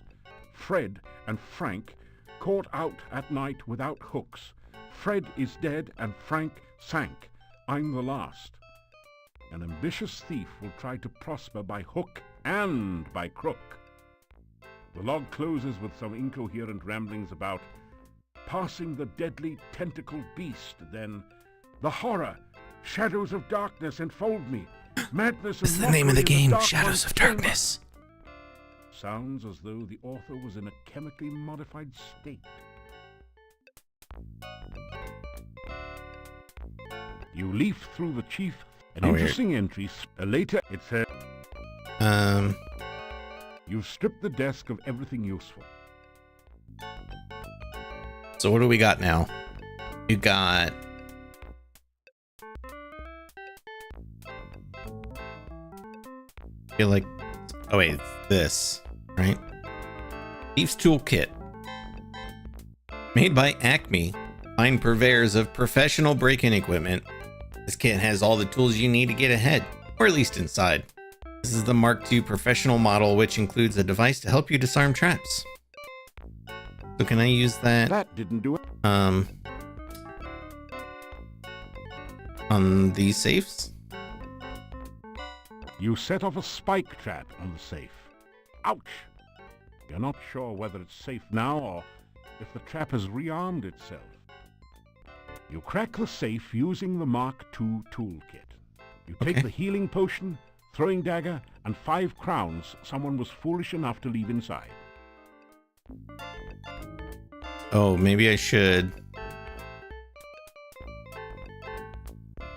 Speaker 2: Fred and Frank caught out at night without hooks. Fred is dead and Frank sank. I'm the last. An ambitious thief will try to prosper by hook and by crook. The log closes with some incoherent ramblings about passing the deadly tentacled beast, then the horror, shadows of darkness enfold me. Madness and
Speaker 1: This is the name of the
Speaker 2: mockery
Speaker 1: game,
Speaker 2: dark
Speaker 1: Shadows
Speaker 2: one's
Speaker 1: of
Speaker 2: chamber.
Speaker 1: Darkness.
Speaker 2: Sounds as though the author was in a chemically modified state. You leaf through the chief. An interesting entry. Later, it says, you've stripped the desk of everything useful.
Speaker 1: So what do we got now? You got... I feel like... Oh wait, it's this, right? Thief's Toolkit. Made by Acme, fine purveyors of professional break-in equipment. This kit has all the tools you need to get ahead, or at least inside. This is the Mark II professional model, which includes a device to help you disarm traps. So can I use that?
Speaker 2: That didn't do it.
Speaker 1: On these safes?
Speaker 2: You set off a spike trap on the safe. Ouch! You're not sure whether it's safe now or if the trap has rearmed itself. You crack the safe using the Mark II toolkit. You take the healing potion, throwing dagger, and 5 crowns someone was foolish enough to leave inside.
Speaker 1: Oh, maybe I should...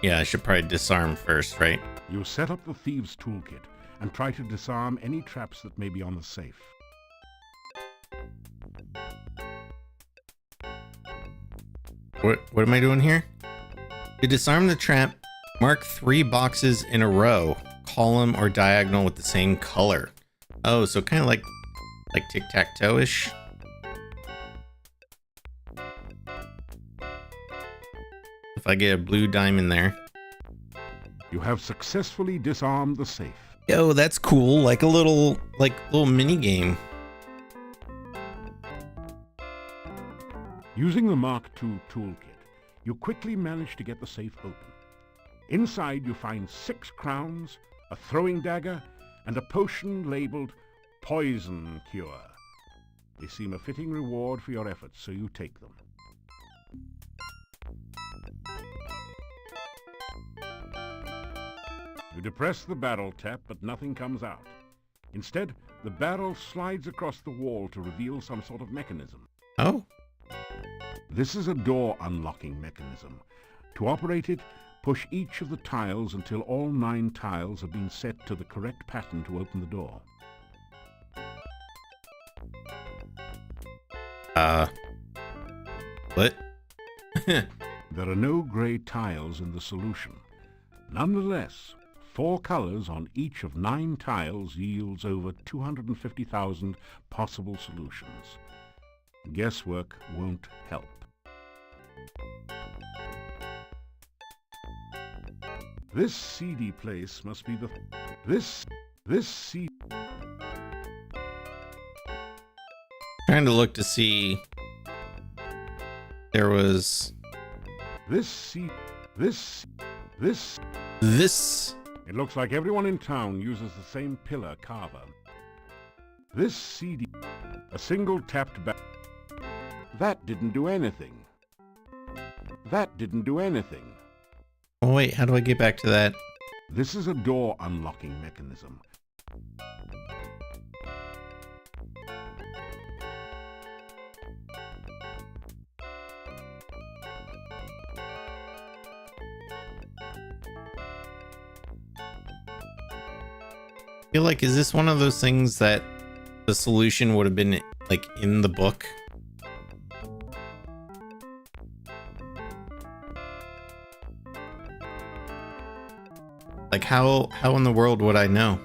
Speaker 1: Yeah, I should probably disarm first, right?
Speaker 2: You set up the thieves' toolkit and try to disarm any traps that may be on the safe.
Speaker 1: What am I doing here? To disarm the trap, mark 3 boxes in a row, column or diagonal with the same color. Oh, so kind of like tic-tac-toe-ish. If I get a blue diamond there.
Speaker 2: You have successfully disarmed the safe.
Speaker 1: Yo, that's cool. Like a little mini game.
Speaker 2: Using the Mark II toolkit, you quickly manage to get the safe open. Inside you find 6 crowns, a throwing dagger, and a potion labeled Poison Cure. They seem a fitting reward for your efforts, so you take them. You depress the barrel tap, but nothing comes out. Instead, the barrel slides across the wall to reveal some sort of mechanism.
Speaker 1: Oh.
Speaker 2: This is a door unlocking mechanism. To operate it, push each of the tiles until all 9 tiles have been set to the correct pattern to open the door.
Speaker 1: What?
Speaker 2: There are no gray tiles in the solution. Nonetheless, 4 colors on each of 9 tiles yields over 250,000 possible solutions. Guesswork won't help. This seedy place must be the... This seed...
Speaker 1: Trying to look to see... There was...
Speaker 2: This... It looks like everyone in town uses the same pillar carver. This seedy... A single tapped back... That didn't do anything. That didn't do anything.
Speaker 1: Oh wait, how do I get back to that?
Speaker 2: This is a door unlocking mechanism.
Speaker 1: I feel like, is this one of those things that the solution would have been like in the book? Like how in the world would I know?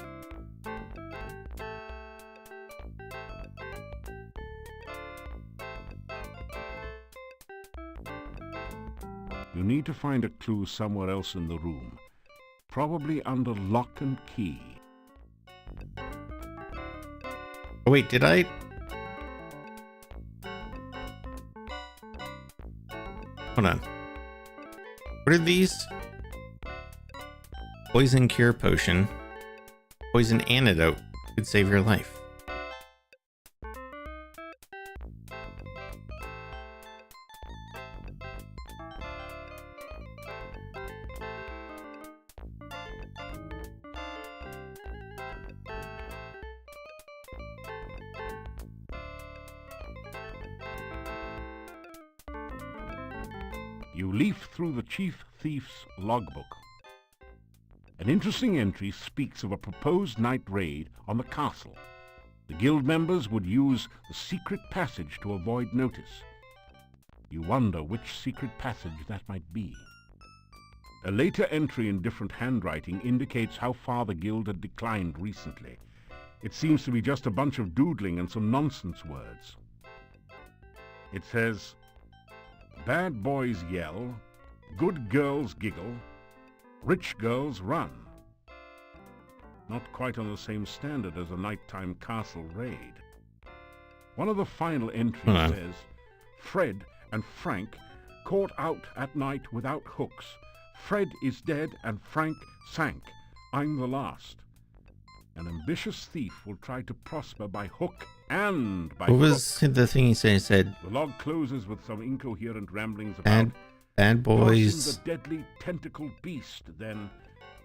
Speaker 2: You need to find a clue somewhere else in the room. Probably under lock and key.
Speaker 1: Oh wait, did I? Hold on. What are these? Poison cure potion. Poison antidote. Could save your life.
Speaker 2: You leaf through the chief thief's logbook. An interesting entry speaks of a proposed night raid on the castle. The guild members would use the secret passage to avoid notice. You wonder which secret passage that might be. A later entry in different handwriting indicates how far the guild had declined recently. It seems to be just a bunch of doodling and some nonsense words. It says, "Bad boys yell, good girls giggle, rich girls run." Not quite on the same standard as a nighttime castle raid. One of the final entries says, "Fred and Frank caught out at night without hooks. Fred is dead and Frank sank. I'm the last." An ambitious thief will try to prosper by hook and by
Speaker 1: What
Speaker 2: crook.
Speaker 1: was the thing he said? He said,
Speaker 2: The log closes with some incoherent ramblings about
Speaker 1: bad boys
Speaker 2: the deadly tentacled beast, then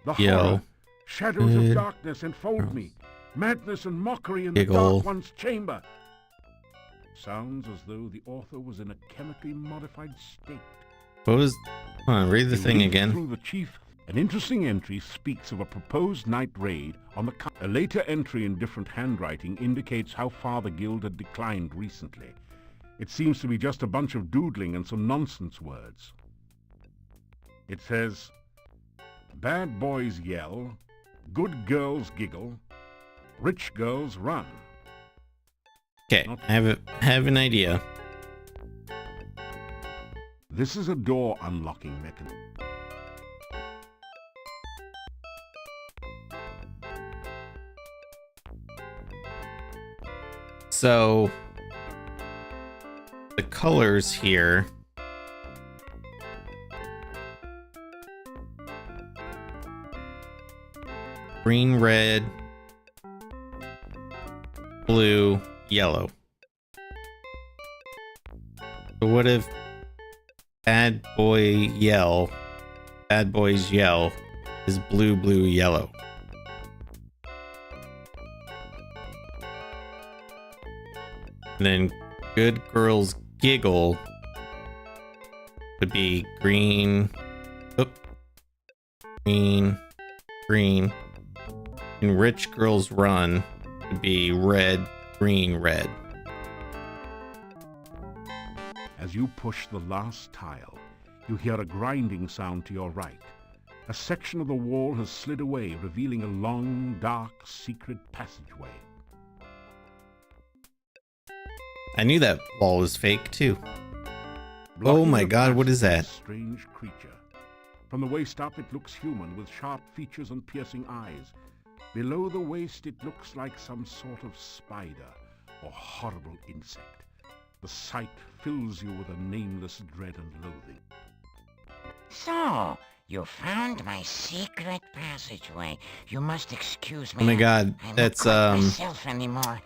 Speaker 2: the
Speaker 1: yell,
Speaker 2: horror. Shadows of
Speaker 1: good
Speaker 2: darkness enfold me. Madness and mockery in the
Speaker 1: giggle.
Speaker 2: dark one's chamber. Sounds as though the author was in a chemically modified state.
Speaker 1: What was... Hold on, read the
Speaker 2: You
Speaker 1: thing
Speaker 2: leaf
Speaker 1: again.
Speaker 2: Through the chief. An interesting entry speaks of a proposed night raid on the... A later entry in different handwriting indicates how far the guild had declined recently. It seems to be just a bunch of doodling and some nonsense words. It says, "Bad boys yell, good girls giggle, rich girls run."
Speaker 1: Okay, I have an idea.
Speaker 2: This is a door unlocking mechanism.
Speaker 1: So the colors here green, red, blue, yellow. So what if bad boys yell is blue, blue, yellow? And then good girls giggle would be green, green, and rich girls run would be red, green, red.
Speaker 2: As you push the last tile, you hear a grinding sound to your right. A section of the wall has slid away, revealing a long, dark, secret passageway.
Speaker 1: I knew that wall was fake too.
Speaker 2: Blocking
Speaker 1: Oh my
Speaker 2: the
Speaker 1: god, what
Speaker 2: passage
Speaker 1: is that?
Speaker 2: a strange creature. From the waist up, it looks human, with sharp features and piercing eyes. Below the waist, it looks like some sort of spider or horrible insect. The sight fills you with a nameless dread and loathing.
Speaker 10: So, you found my secret passageway. You must excuse me.
Speaker 1: Oh my god,
Speaker 10: I'm
Speaker 1: that's
Speaker 10: not quite myself anymore.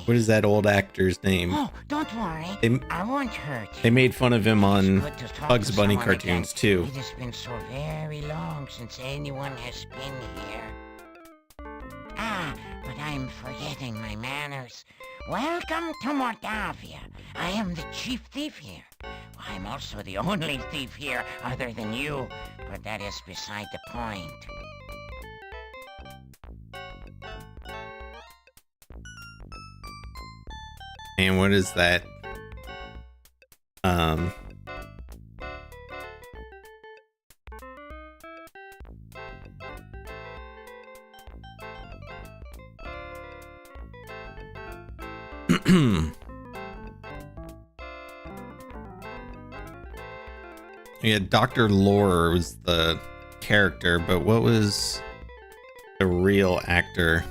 Speaker 1: what is that old actor's name?
Speaker 10: Oh, don't worry. I won't hurt you.
Speaker 1: They made fun of him on
Speaker 10: It's good to talk
Speaker 1: Bugs
Speaker 10: to
Speaker 1: Bunny
Speaker 10: someone
Speaker 1: cartoons
Speaker 10: again.
Speaker 1: too.
Speaker 10: It has been so very long since anyone has been here. Ah, but I'm forgetting my manners. Welcome to Mordavia. I am the chief thief here. I'm also the only thief here other than you, but that is beside the point.
Speaker 1: And what is that? Yeah, Dr. Lore was the character, but what was the real actor?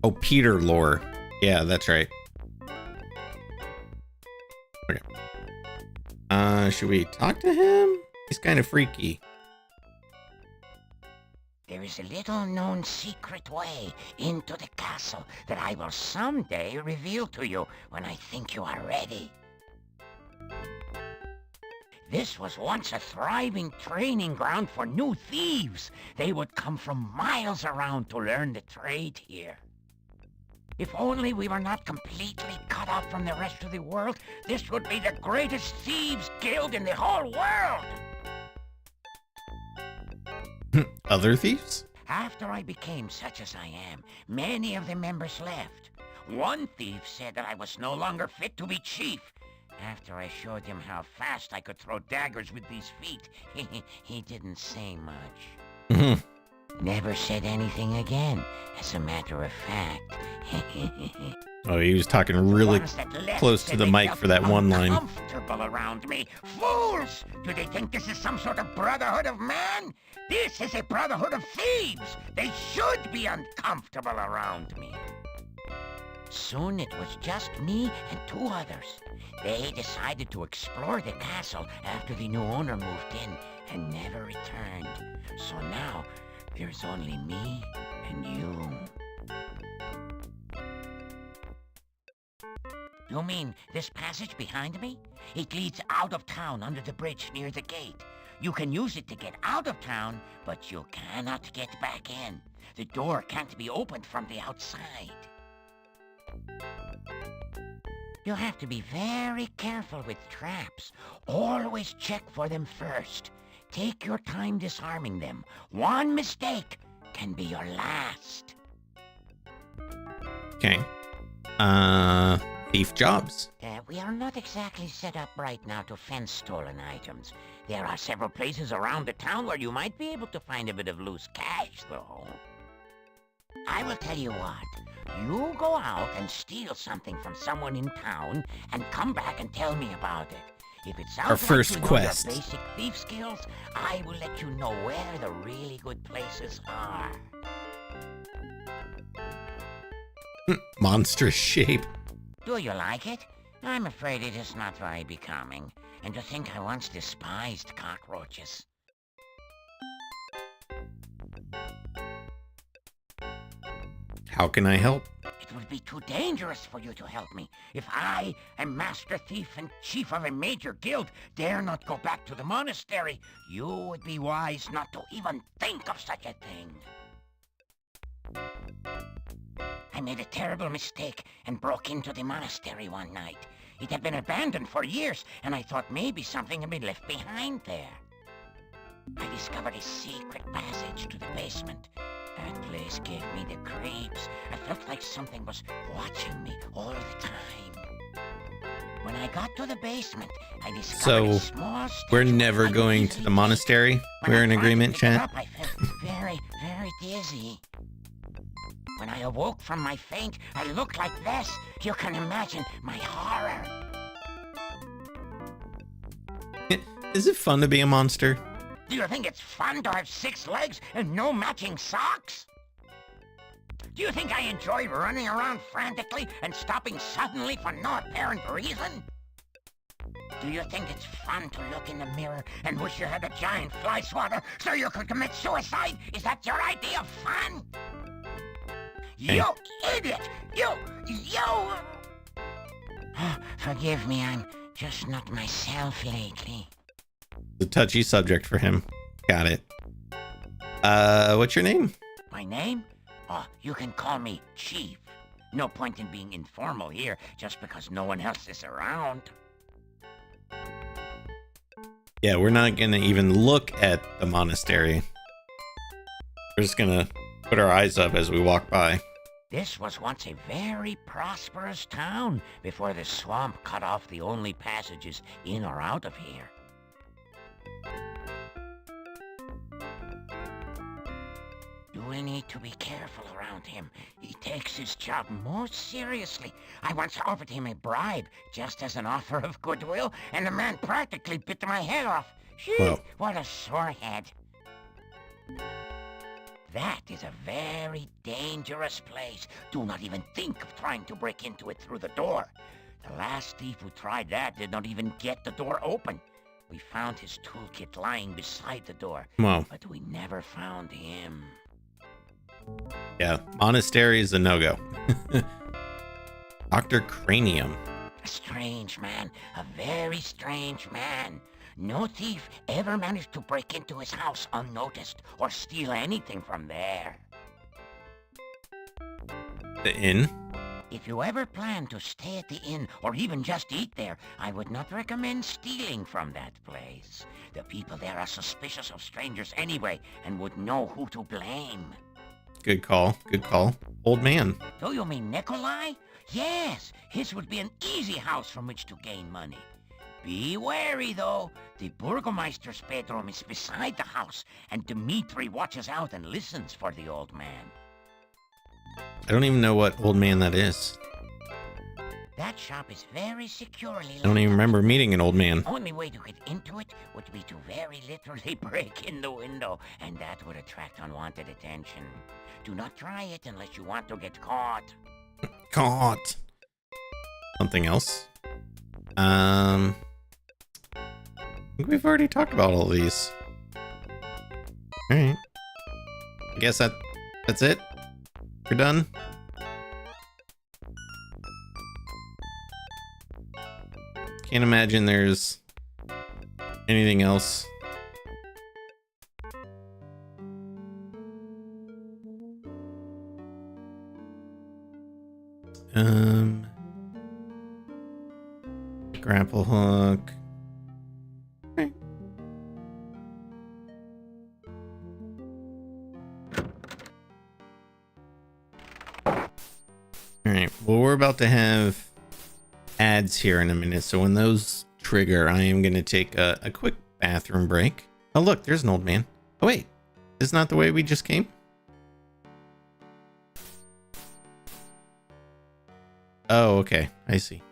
Speaker 1: Oh, Peter Lore. Yeah, that's right. Okay. Should we talk to him? He's kind of freaky.
Speaker 10: There is a little-known secret way into the castle that I will someday reveal to you when I think you are ready. This was once a thriving training ground for new thieves. They would come from miles around to learn the trade here. If only we were not completely cut off from the rest of the world, this would be the greatest thieves guild in the whole world.
Speaker 1: Other thieves?
Speaker 10: After I became such as I am, many of the members left. One thief said that I was no longer fit to be chief. After I showed him how fast I could throw daggers with these feet, he didn't say much. Never said anything again, as a matter of fact.
Speaker 1: Oh, he was talking really close to the mic for that one line.
Speaker 10: Comfortable around me. Fools! Do they think this is some sort of brotherhood of man? This is a brotherhood of thieves. They should be uncomfortable around me. Soon it was just me and 2 others. They decided to explore the castle after the new owner moved in and never returned. So now, there's only me and you. You mean this passage behind me? It leads out of town under the bridge near the gate. You can use it to get out of town, but you cannot get back in. The door can't be opened from the outside. You have to be very careful with traps. Always check for them first. Take your time disarming them. One mistake can be your last.
Speaker 1: Okay. Thief jobs.
Speaker 10: We are not exactly set up right now to fence stolen items. There are several places around the town where you might be able to find a bit of loose cash, though. I will tell you what. You go out and steal something from someone in town and come back and tell me about it. If it sounds
Speaker 1: Our first
Speaker 10: like you
Speaker 1: quest.
Speaker 10: know your basic thief skills, I will let you know where the really good places are.
Speaker 1: Monstrous shape.
Speaker 10: Do you like it? I'm afraid it is not very becoming. And to think I once despised cockroaches.
Speaker 1: How can I help?
Speaker 10: It would be too dangerous for you to help me. If I, a master thief and chief of a major guild, dare not go back to the monastery, you would be wise not to even think of such a thing. I made a terrible mistake and broke into the monastery one night. It had been abandoned for years, and I thought maybe something had been left behind there. I discovered a secret passage to the basement. That place gave me the creeps. I felt like something was watching me all the time. When I got to the basement, I discovered a small statue.
Speaker 1: We're never going to the monastery. We're in agreement, chat.
Speaker 10: I felt very, very dizzy. When I awoke from my faint, I looked like this. You can imagine my horror.
Speaker 1: Is it fun to be a monster?
Speaker 10: Do you think it's fun to have 6 legs and no matching socks? Do you think I enjoy running around frantically and stopping suddenly for no apparent reason? Do you think it's fun to look in the mirror and wish you had a giant fly swatter so you could commit suicide? Is that your idea of fun?
Speaker 1: Hey.
Speaker 10: You idiot! You! Oh, forgive me, I'm just not myself lately.
Speaker 1: It's a touchy subject for him. Got it. What's your name?
Speaker 10: My name? Oh, you can call me Chief. No point in being informal here just because no one else is around.
Speaker 1: Yeah, we're not gonna even look at the monastery. We're just gonna put our eyes up as we walk by.
Speaker 10: This was once a very prosperous town before the swamp cut off the only passages in or out of here. You will need to be careful around him. He takes his job most seriously. I once offered him a bribe just as an offer of goodwill, and the man practically bit my head off.
Speaker 1: Whoa.
Speaker 10: What a sore head. That is a very dangerous place. Do not even think of trying to break into it through the door. The last thief who tried that did not even get the door open. We found his toolkit lying beside the door,
Speaker 1: Wow.
Speaker 10: but we never found him.
Speaker 1: Yeah, monastery is a no-go. Dr. Cranium.
Speaker 10: A strange man, a very strange man. No thief ever managed to break into his house unnoticed or steal anything from there.
Speaker 1: The inn?
Speaker 10: If you ever plan to stay at the inn or even just eat there, I would not recommend stealing from that place. The people there are suspicious of strangers anyway and would know who to blame.
Speaker 1: Good call. Good call. Old man.
Speaker 10: Do you mean Nikolai? Yes, his would be an easy house from which to gain money. Be wary, though. The Burgomeister's bedroom is beside the house, and Dmitri watches out and listens for the old man.
Speaker 1: I don't even know what old man that is.
Speaker 10: That shop is very securely
Speaker 1: I don't even remember meeting an old man.
Speaker 10: Only way to get into it would be to very literally break in the window, and that would attract unwanted attention. Do not try it unless you want to get caught.
Speaker 1: Caught. Something else? I think we've already talked about all these. Alright. I guess that's it. We're done. Can't imagine there's anything else. Grapple hook. Okay. Alright, well, we're about to have ads here in a minute, so when those trigger, I am going to take a quick bathroom break. Oh, look, there's an old man. Oh, wait, this is not the way we just came? Oh, okay, I see.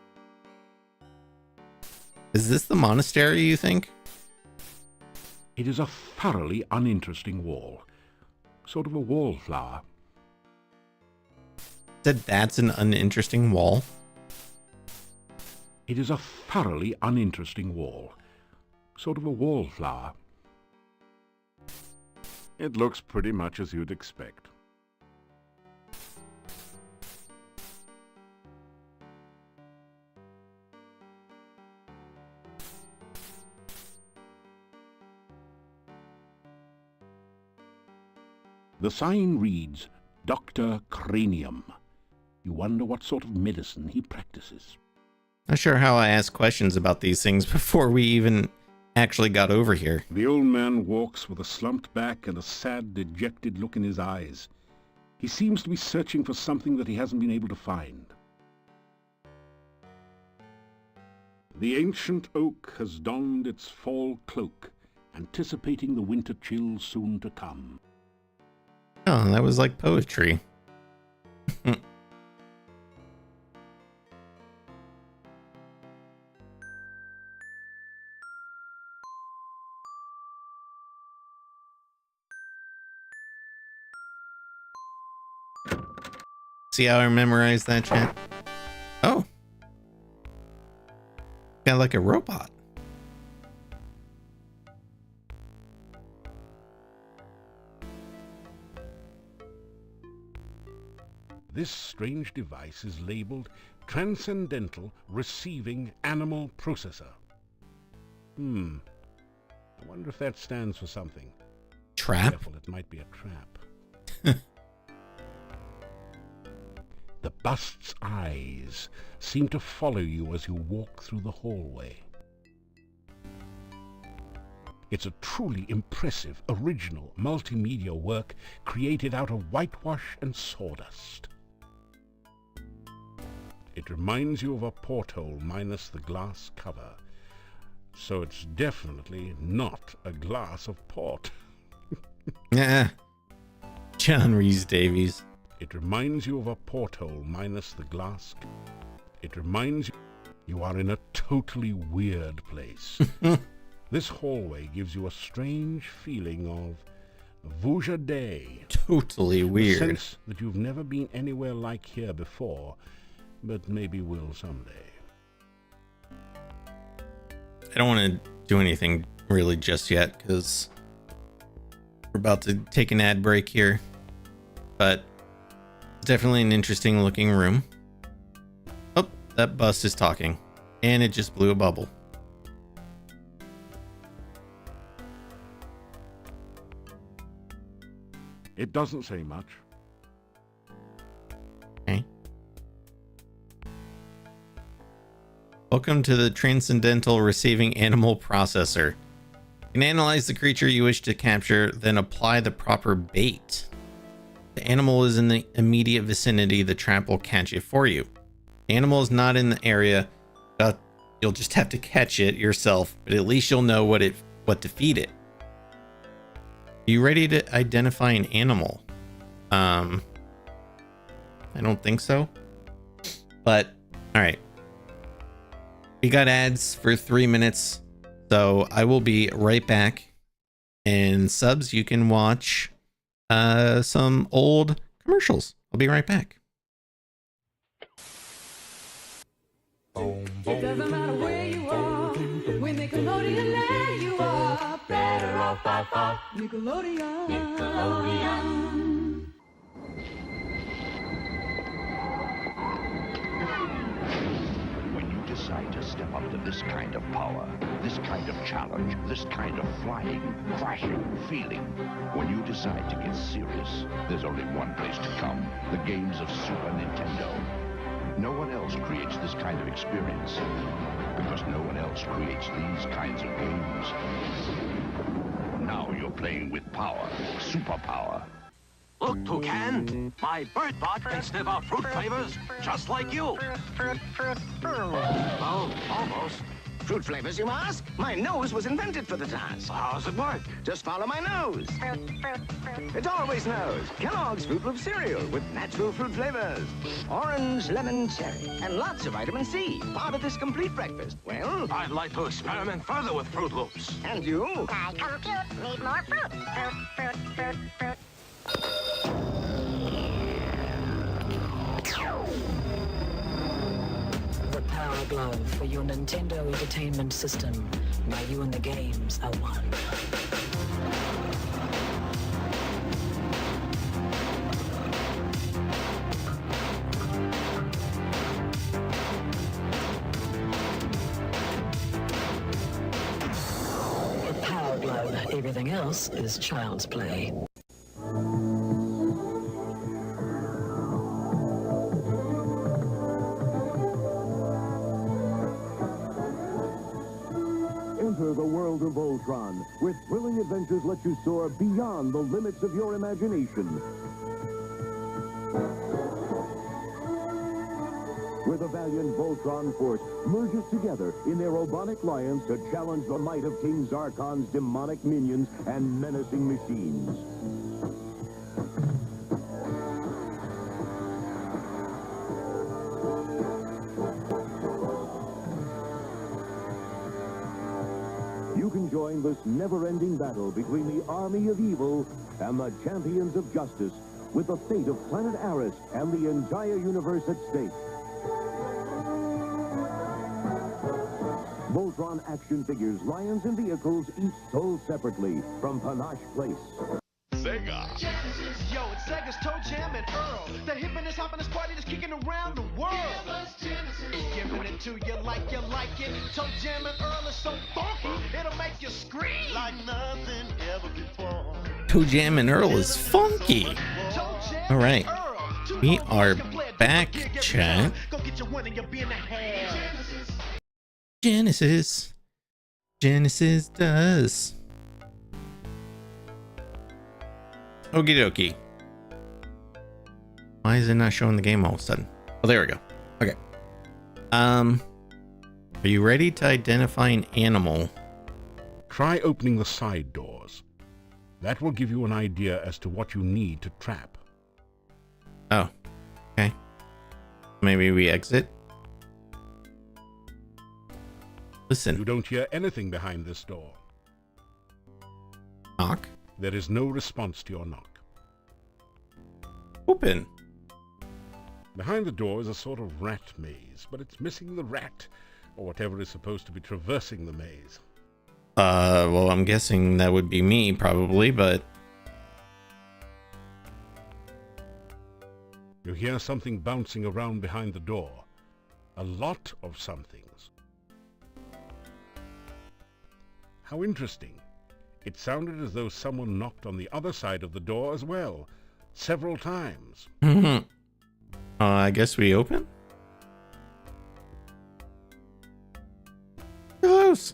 Speaker 1: Is this the monastery, you think?
Speaker 2: It is a thoroughly uninteresting wall. Sort of a wallflower.
Speaker 1: Said that's an uninteresting wall?
Speaker 2: It is a thoroughly uninteresting wall. Sort of a wallflower. It looks pretty much as you'd expect. The sign reads, Dr. Cranium. You wonder what sort of medicine he practices.
Speaker 1: Not sure how I asked questions about these things before we even actually got over here.
Speaker 2: The old man walks with a slumped back and a sad, dejected look in his eyes. He seems to be searching for something that he hasn't been able to find. The ancient oak has donned its fall cloak, anticipating the winter chills soon to come.
Speaker 1: Oh, that was like poetry. See how I memorized that, chat? Oh. Kind of like a robot.
Speaker 2: This strange device is labeled Transcendental Receiving Animal Processor. I wonder if that stands for something.
Speaker 1: Trap?
Speaker 2: Careful, it might be a trap. The bust's eyes seem to follow you as you walk through the hallway. It's a truly impressive, original, multimedia work created out of whitewash and sawdust. It reminds you of a porthole minus the glass cover. So it's definitely not a glass of port.
Speaker 1: Yeah. John Rhys Davies.
Speaker 2: It reminds you of a porthole minus the glass. It reminds you are in a totally weird place. This hallway gives you a strange feeling of vujade.
Speaker 1: Totally weird.
Speaker 2: A sense that you've never been anywhere like here before, but maybe will someday.
Speaker 1: I don't want to do anything really just yet because we're about to take an ad break here, but definitely an interesting looking room. Oh, that bust is talking and it just blew a bubble.
Speaker 2: It doesn't say much.
Speaker 1: Okay. Welcome to the Transcendental Receiving Animal Processor. You can analyze the creature you wish to capture, then apply the proper bait. If the animal is in the immediate vicinity, the trap will catch it for you. If the animal is not in the area, you'll just have to catch it yourself, but at least you'll know what to feed it. Are you ready to identify an animal? I don't think so. But, alright. We got ads for 3 minutes, so I will be right back. And subs, you can watch some old commercials. I'll be right back.
Speaker 3: It doesn't matter where you are, when Nickelodeon land you are better off by far. Nickelodeon.
Speaker 11: When you decide to step up to this kind of power, this kind of challenge, this kind of flying, crashing, feeling, when you decide to get serious, there's only one place to come: the games of Super Nintendo. No one else creates this kind of experience, because no one else creates these kinds of games. Now you're playing with power, superpower.
Speaker 12: Look, Toucan, my bird bot can sniff out fruit flavors just like you. Well, almost.
Speaker 13: Fruit flavors, you ask? My nose was invented for the task.
Speaker 12: How does it work?
Speaker 13: Just follow my nose. It always knows. Kellogg's Fruit Loop cereal with natural fruit flavors. Orange, lemon, cherry, and lots of vitamin C. Part of this complete breakfast. Well,
Speaker 12: I'd like to experiment further with Fruit Loops.
Speaker 13: And you?
Speaker 7: I compute. Need more fruit. Fruit.
Speaker 14: The Power Glove for your Nintendo Entertainment System. Now you and the games are one. The Power Glove. Everything else is child's play.
Speaker 15: Enter the world of Voltron, where thrilling adventures let you soar beyond the limits of your imagination. Where the valiant Voltron force merges together in their robotic alliance to challenge the might of King Zarkon's demonic minions and menacing machines. You can join this never-ending battle between the army of evil and the champions of justice, with the fate of planet Aris and the entire universe at stake. Voltron action figures, lions, and vehicles, each sold separately from Panache Place.
Speaker 16: Sega. Yo, it's Sega's Toe Jam and Earl. The hippiness, hoppiness party that's kicking around the world. Giving it to you like it. Toe Jam and Earl is so funky, it'll make you scream like nothing ever before.
Speaker 1: Toe Jam and Earl is funky. All right, we are back, chat. Genesis does. Okie dokie. Why is it not showing the game all of a sudden? Oh, there we go. Okay. Are you ready to identify an animal?
Speaker 2: Try opening the side doors. That will give you an idea as to what you need to trap.
Speaker 1: Oh, okay. Maybe we exit. Listen.
Speaker 2: You don't hear anything behind this door.
Speaker 1: Knock.
Speaker 2: There is no response to your knock.
Speaker 1: Open.
Speaker 2: Behind the door is a sort of rat maze, but it's missing the rat, or whatever is supposed to be traversing the maze.
Speaker 1: Well, I'm guessing that would be me, probably, but...
Speaker 2: You hear something bouncing around behind the door. A lot of somethings. How interesting. It sounded as though someone knocked on the other side of the door as well, several times.
Speaker 1: I guess we open? Close.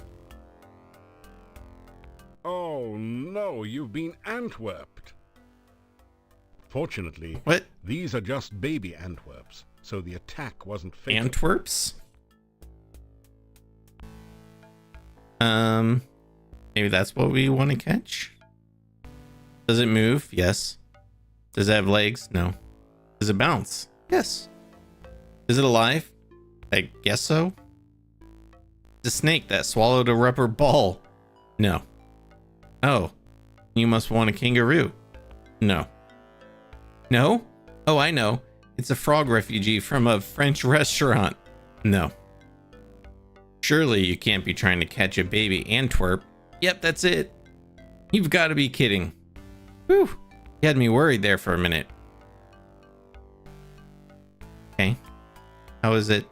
Speaker 2: Oh no, you've been Antwerped. Fortunately,
Speaker 1: what?
Speaker 2: These are just baby Antwerps, so the attack wasn't fatal.
Speaker 1: Antwerps? Maybe that's what we want to catch? Does it move? Yes. Does it have legs? No. Does it bounce? Yes. Is it alive? I guess so. It's a snake that swallowed a rubber ball. No. Oh. You must want a kangaroo. No. No? Oh, I know. It's a frog refugee from a French restaurant. No. Surely you can't be trying to catch a baby Antwerp. Yep, that's it. You've got to be kidding. Whew. You had me worried there for a minute. Okay. How is it?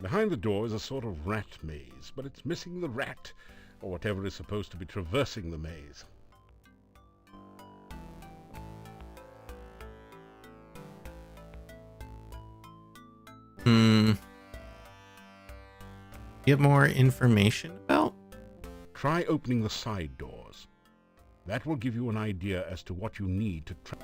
Speaker 2: Behind the door is a sort of rat maze, but it's missing the rat, or whatever is supposed to be traversing the maze.
Speaker 1: Get more information about?
Speaker 2: Try opening the side doors. That will give you an idea as to what you need to try.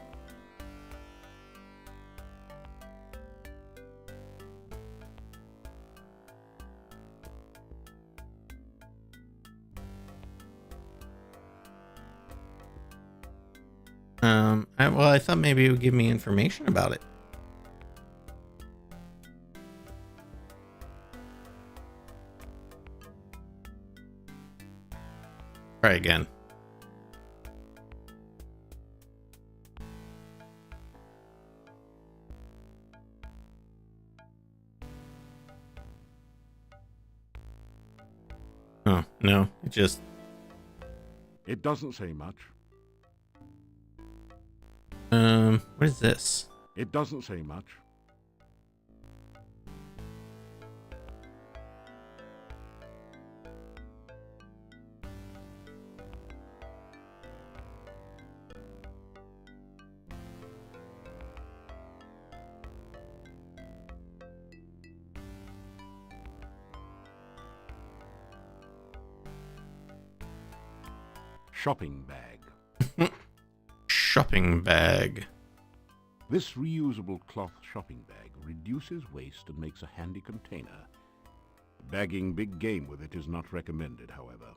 Speaker 1: Well, I thought maybe it would give me information about it. Try again. Oh, no, it just...
Speaker 2: It doesn't say much.
Speaker 1: What is this?
Speaker 2: It doesn't say much. Shopping bag.
Speaker 1: Shopping bag.
Speaker 2: This reusable cloth shopping bag reduces waste and makes a handy container. Bagging big game with it is not recommended, however.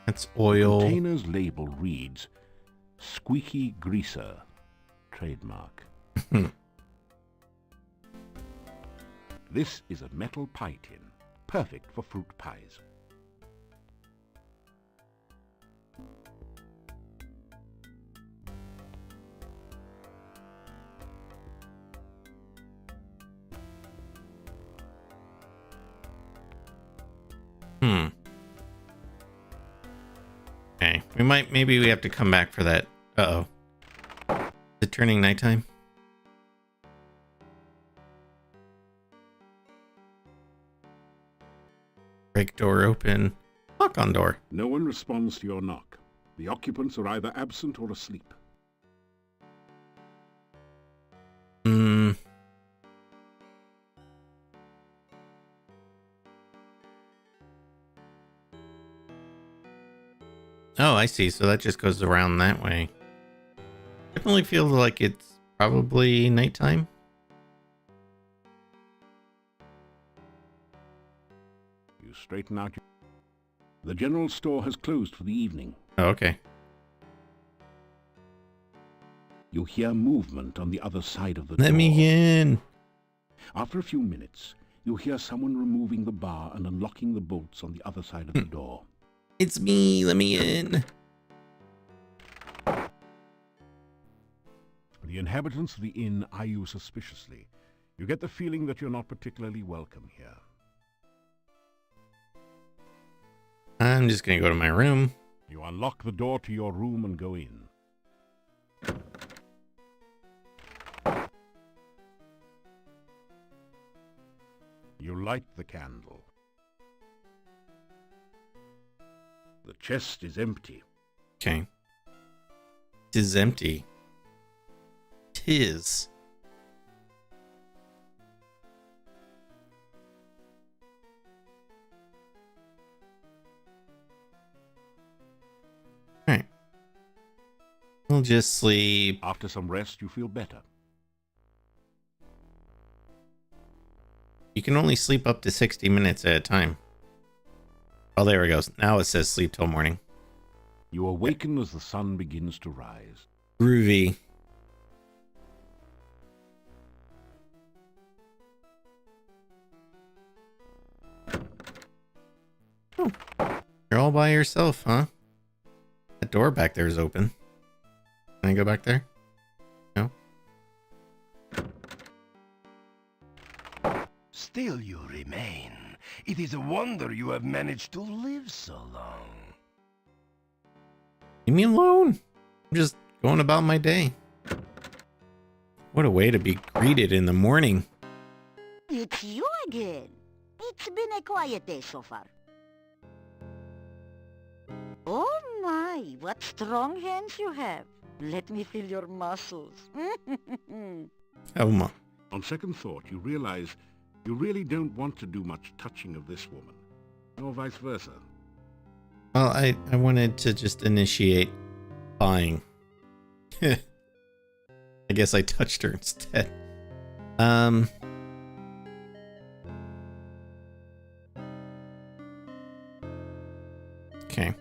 Speaker 1: That's oil.
Speaker 2: The container's label reads, Squeaky Greaser, trademark. This is a metal pie tin, perfect for fruit pies.
Speaker 1: Okay, maybe we have to come back for that. Uh-oh. Is it turning nighttime? Break door open. Knock on door.
Speaker 2: No one responds to your knock. The occupants are either absent or asleep.
Speaker 1: Oh, I see. So that just goes around that way. Definitely feels like it's probably nighttime.
Speaker 2: You straighten out your... The general store has closed for the evening.
Speaker 1: Oh, okay.
Speaker 2: You hear movement on the other side of the door.
Speaker 1: Let me in.
Speaker 2: After a few minutes, you hear someone removing the bar and unlocking the bolts on the other side of the door.
Speaker 1: It's me. Let me in.
Speaker 2: The inhabitants of the inn eye you suspiciously. You get the feeling that you're not particularly welcome here.
Speaker 1: I'm just gonna go to my room.
Speaker 2: You unlock the door to your room and go in. You light the candle. The chest is empty.
Speaker 1: Okay. Tis empty. Tis. Alright. We'll just sleep.
Speaker 2: After some rest, you feel better.
Speaker 1: You can only sleep up to 60 minutes at a time. Oh, there it goes. Now it says sleep till morning.
Speaker 2: You awaken as the sun begins to rise.
Speaker 1: Groovy. Oh, you're all by yourself, huh? That door back there is open. Can I go back there? No?
Speaker 6: Still you remain. It is a wonder you have managed to live so long.
Speaker 1: Leave me alone. I'm just going about my day. What a way to be greeted in the morning.
Speaker 7: It's you again. It's been a quiet day so far. Oh my, what strong hands you have. Let me feel your muscles.
Speaker 1: Oh my.
Speaker 2: On second thought, you realize you really don't want to do much touching of this woman, or vice versa.
Speaker 1: Well, I wanted to just initiate buying. I guess I touched her instead. Okay.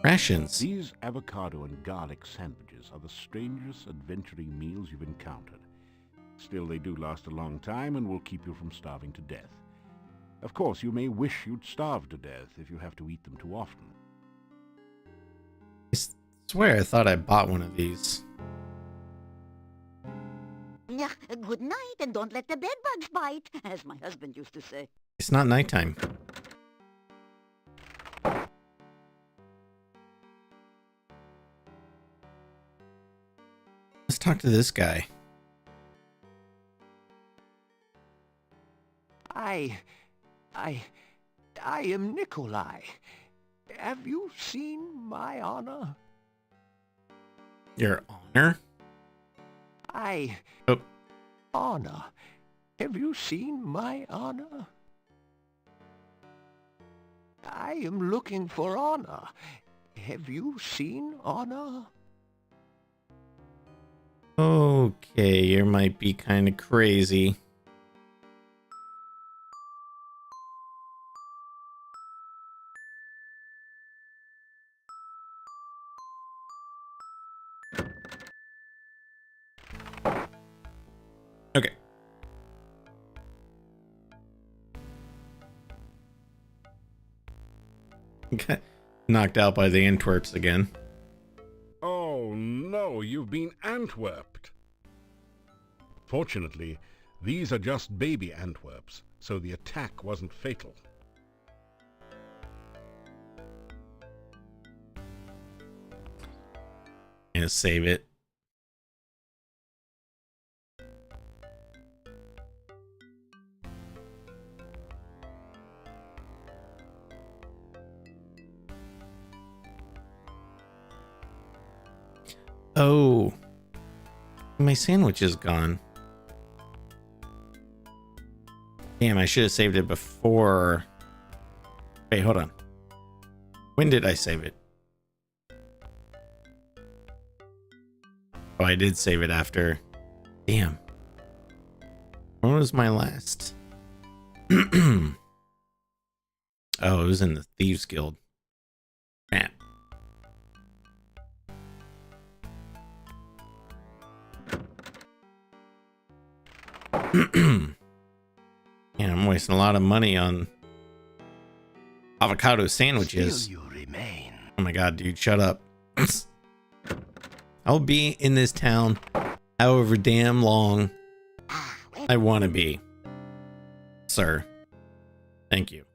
Speaker 1: Rations.
Speaker 2: These avocado and garlic sandwiches are the strangest adventuring meals you've encountered. Still, they do last a long time and will keep you from starving to death. Of course, you may wish you'd starve to death if you have to eat them too often.
Speaker 1: I swear I thought I bought one of these.
Speaker 7: Yeah, good night and don't let the bedbugs bite, as my husband used to say.
Speaker 1: It's not nighttime. Let's talk to this guy.
Speaker 17: I am Nikolai. Have you seen my honor?
Speaker 1: Your honor? Oh.
Speaker 17: Honor. Have you seen my honor? I am looking for honor. Have you seen honor?
Speaker 1: Okay, you might be kind of crazy. Okay. Got knocked out by the Antwerps again.
Speaker 2: Oh no, you've been Antwerped. Fortunately, these are just baby Antwerps, so the attack wasn't fatal.
Speaker 1: Gonna save it. Oh, my sandwich is gone. Damn, I should have saved it before. Wait, hold on. When did I save it? Oh, I did save it after. Damn. When was my last? Oh, it was in the Thieves Guild. Crap. Yeah, I'm wasting a lot of money on avocado sandwiches.
Speaker 6: Still you remain.
Speaker 1: Oh my god, dude, shut up. I'll be in this town however damn long I want to be, sir. Thank you.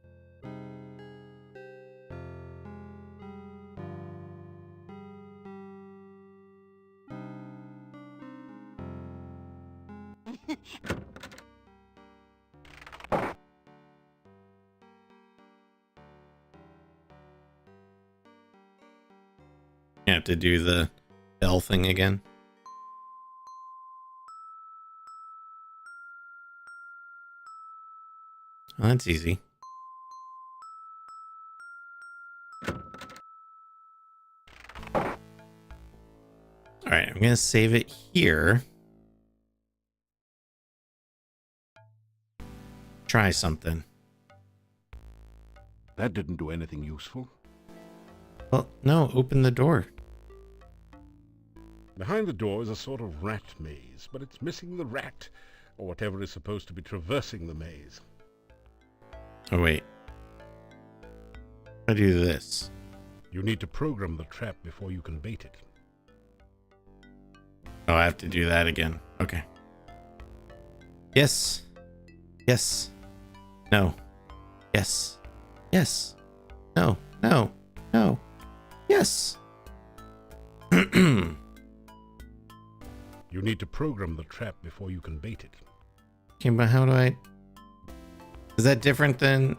Speaker 1: You have to do the bell thing again. Oh, that's easy. All right, I'm going to save it here. Try something.
Speaker 2: That didn't do anything useful.
Speaker 1: Well, no, open the door.
Speaker 2: Behind the door is a sort of rat maze, but it's missing the rat, or whatever is supposed to be traversing the maze.
Speaker 1: Oh, wait. I do this.
Speaker 2: You need to program the trap before you can bait it.
Speaker 1: Oh, I have to do that again. Okay. Yes. Yes. No. Yes. Yes. No. No. No. Yes.
Speaker 2: You need to program the trap before you can bait it.
Speaker 1: Okay, but how do I... Is that different than...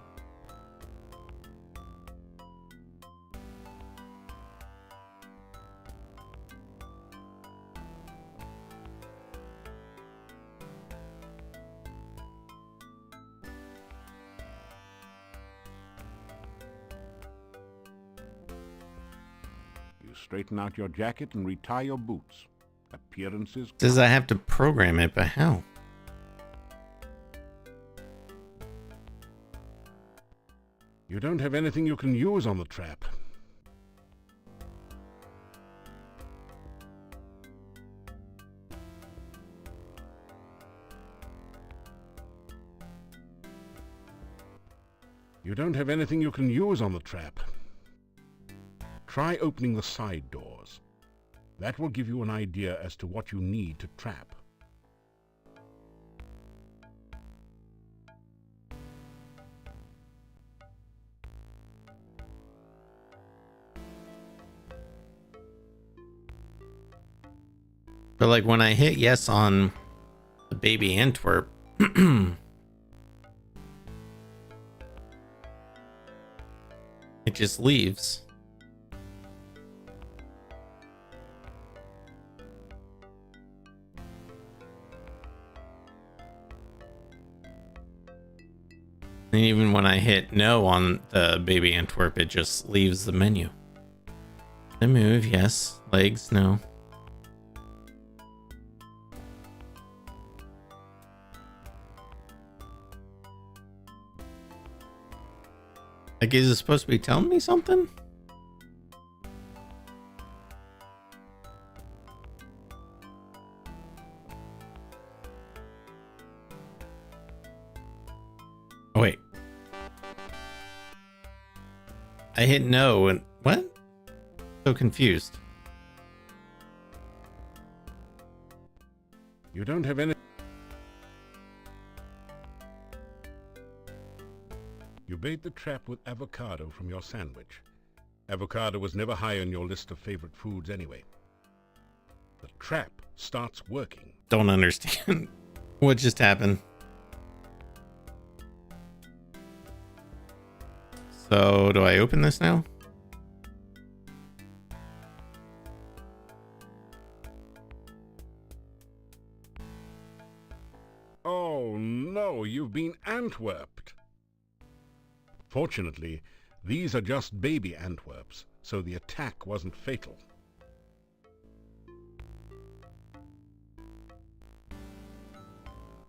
Speaker 2: You straighten out your jacket and retie your boots. Appearances...
Speaker 1: Says I have to program it, but how?
Speaker 2: You don't have anything you can use on the trap. You don't have anything you can use on the trap. Try opening the side doors. That will give you an idea as to what you need to trap.
Speaker 1: But like when I hit yes on the baby Antwerp, it just leaves. And even when I hit no on the baby Antwerp, it just leaves the menu. The move, yes. Legs, no. Like, is it supposed to be telling me something? Oh, wait. I hit no and what? So confused.
Speaker 2: You don't have any... You bait the trap with avocado from your sandwich. Avocado was never high on your list of favorite foods anyway. The trap starts working.
Speaker 1: Don't understand. What just happened? So, do I open this now?
Speaker 2: Oh no, you've been Antwerped. Fortunately, these are just baby Antwerps, so the attack wasn't fatal.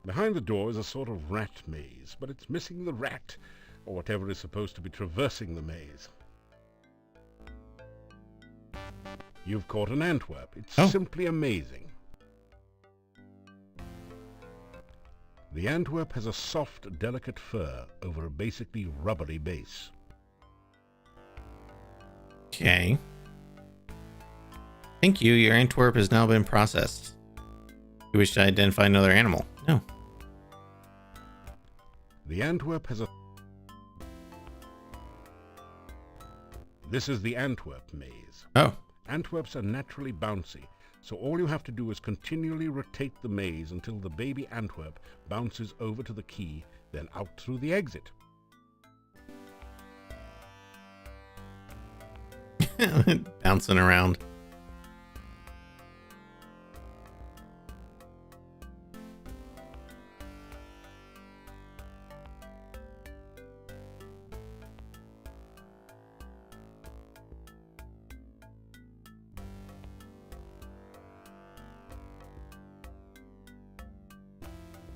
Speaker 2: Behind the door is a sort of rat maze, but it's missing the rat, or whatever is supposed to be traversing the maze. You've caught an Antwerp. It's simply amazing. The Antwerp has a soft, delicate fur over a basically rubbery base.
Speaker 1: Okay. Thank you. Your Antwerp has now been processed. You wish to identify another animal? No.
Speaker 2: The Antwerp has a... This is the Antwerp maze.
Speaker 1: Oh.
Speaker 2: Antwerps are naturally bouncy, so all you have to do is continually rotate the maze until the baby Antwerp bounces over to the key, then out through the exit.
Speaker 1: Bouncing around.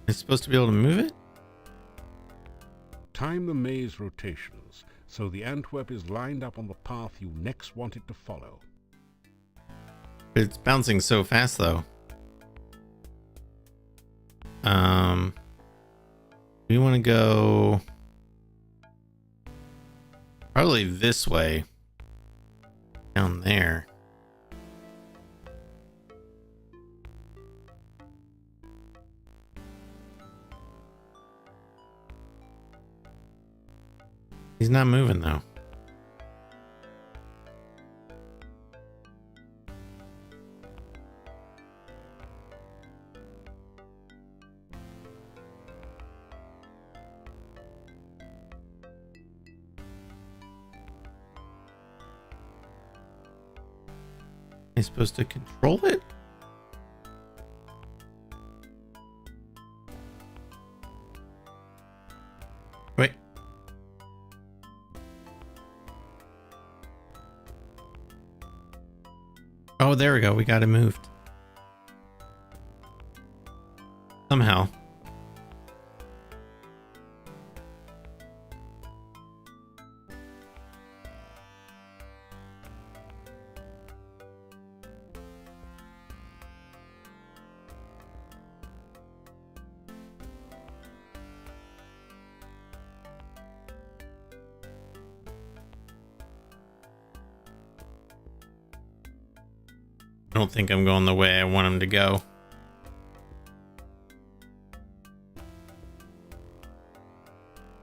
Speaker 1: It's supposed to be able to move it?
Speaker 2: Time the maze rotations, so the Antwerp is lined up on the path you next want it to follow.
Speaker 1: It's bouncing so fast, though. We want to go probably this way. Down there. He's not moving, though. Am I supposed to control it? Wait. Oh, there we go. We got it moved. Somehow. I don't think I'm going the way I want him to go. I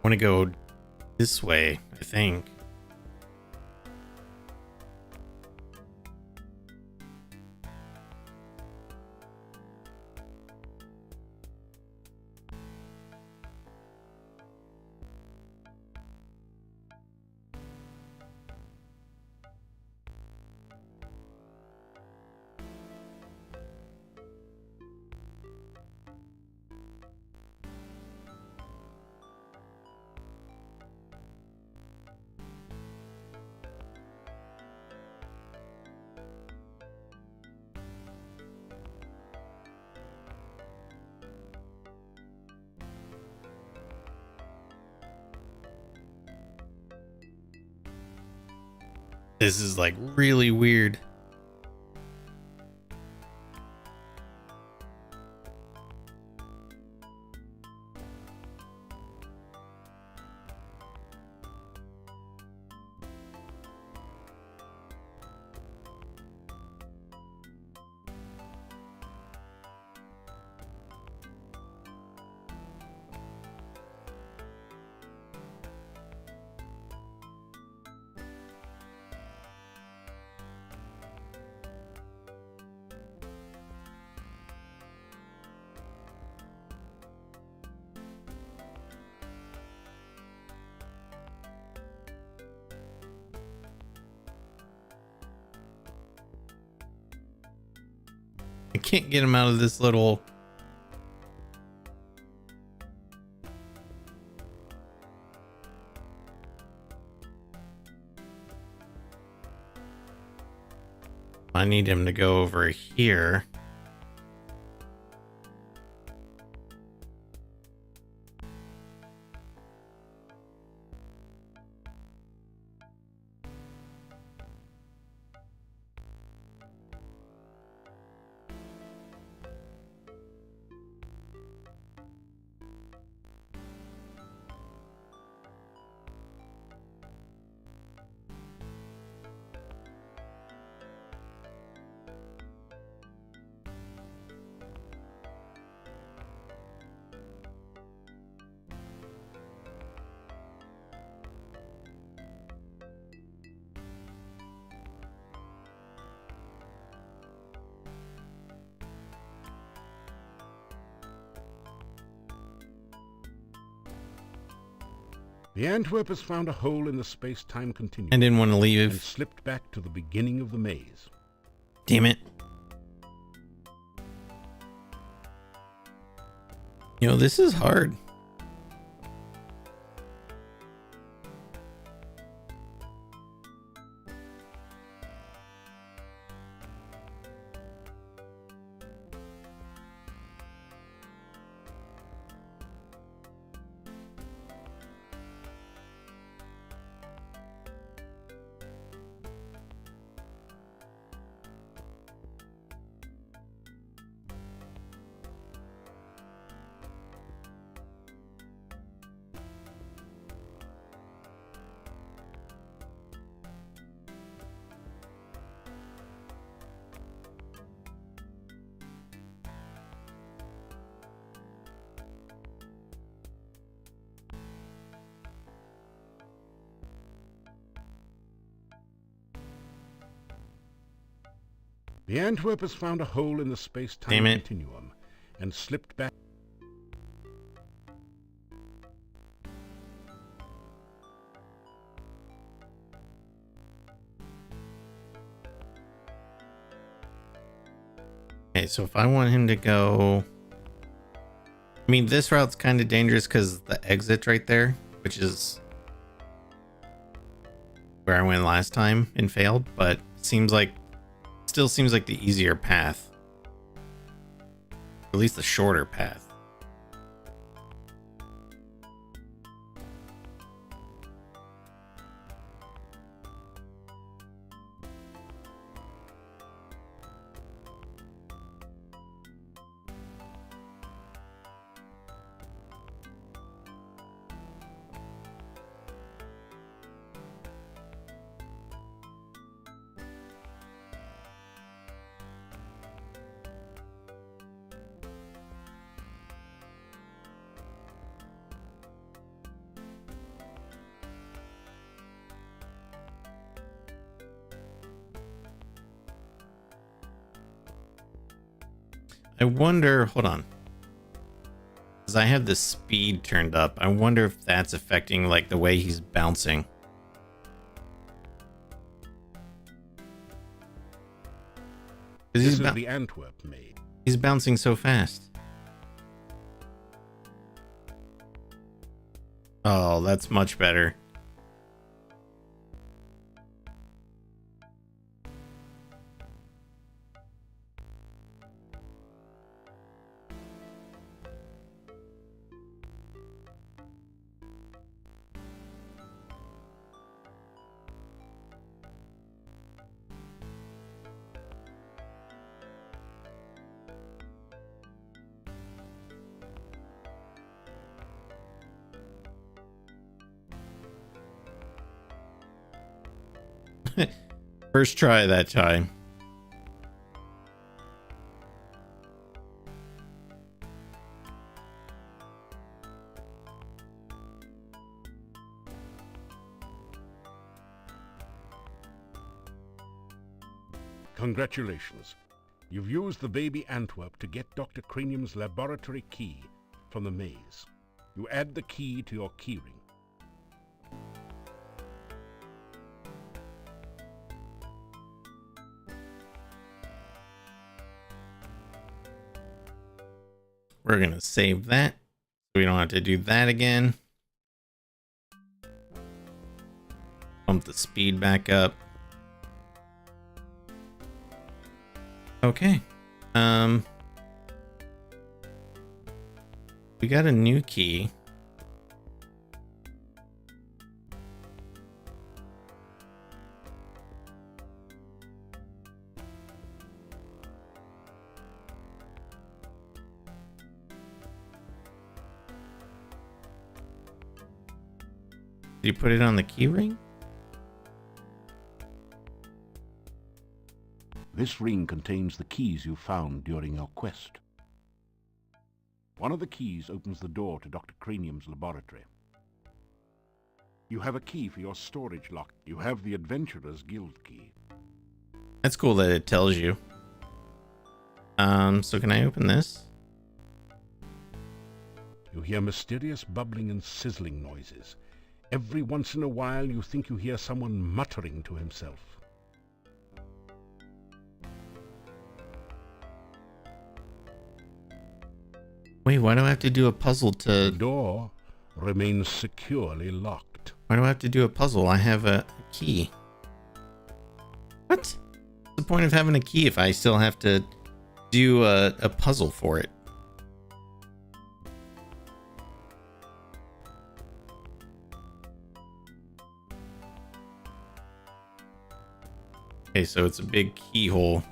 Speaker 1: want to go this way, I think. This is like really weird. I can't get him out of this little... I need him to go over here.
Speaker 2: The Antwerp has found a hole in the space-time continuum.
Speaker 1: I didn't want to leave.
Speaker 2: And slipped back to the beginning of the maze.
Speaker 1: Damn it. You know, this is hard.
Speaker 2: The Antwerp has found a hole in the space-time continuum and slipped back.
Speaker 1: Okay, so if I want him to go... I mean, this route's kind of dangerous because the exit's right there, which is where I went last time and failed, but still seems like the easier path. At least the shorter path. I wonder, hold on. Because I have the speed turned up. I wonder if that's affecting like the way he's bouncing.
Speaker 2: This is the Antwerp maze.
Speaker 1: He's bouncing so fast. Oh, that's much better. First try that time.
Speaker 2: Congratulations. You've used the baby Antwerp to get Dr. Cranium's laboratory key from the maze. You add the key to your keyring.
Speaker 1: We're going to save that. We don't have to do that again. Bump the speed back up. Okay. We got a new key. Did you put it on the key ring?
Speaker 2: This ring contains the keys you found during your quest. One of the keys opens the door to Dr. Cranium's laboratory. You have a key for your storage lock. You have the Adventurer's Guild key.
Speaker 1: That's cool that it tells you. So can I open this?
Speaker 2: You hear mysterious bubbling and sizzling noises. Every once in a while you think you hear someone muttering to himself.
Speaker 1: Wait, why do I have to do a puzzle to...
Speaker 2: The door remains securely locked.
Speaker 1: Why do I have to do a puzzle? I have a key. What? What's the point of having a key if I still have to do a puzzle for it? Okay, so it's a big keyhole.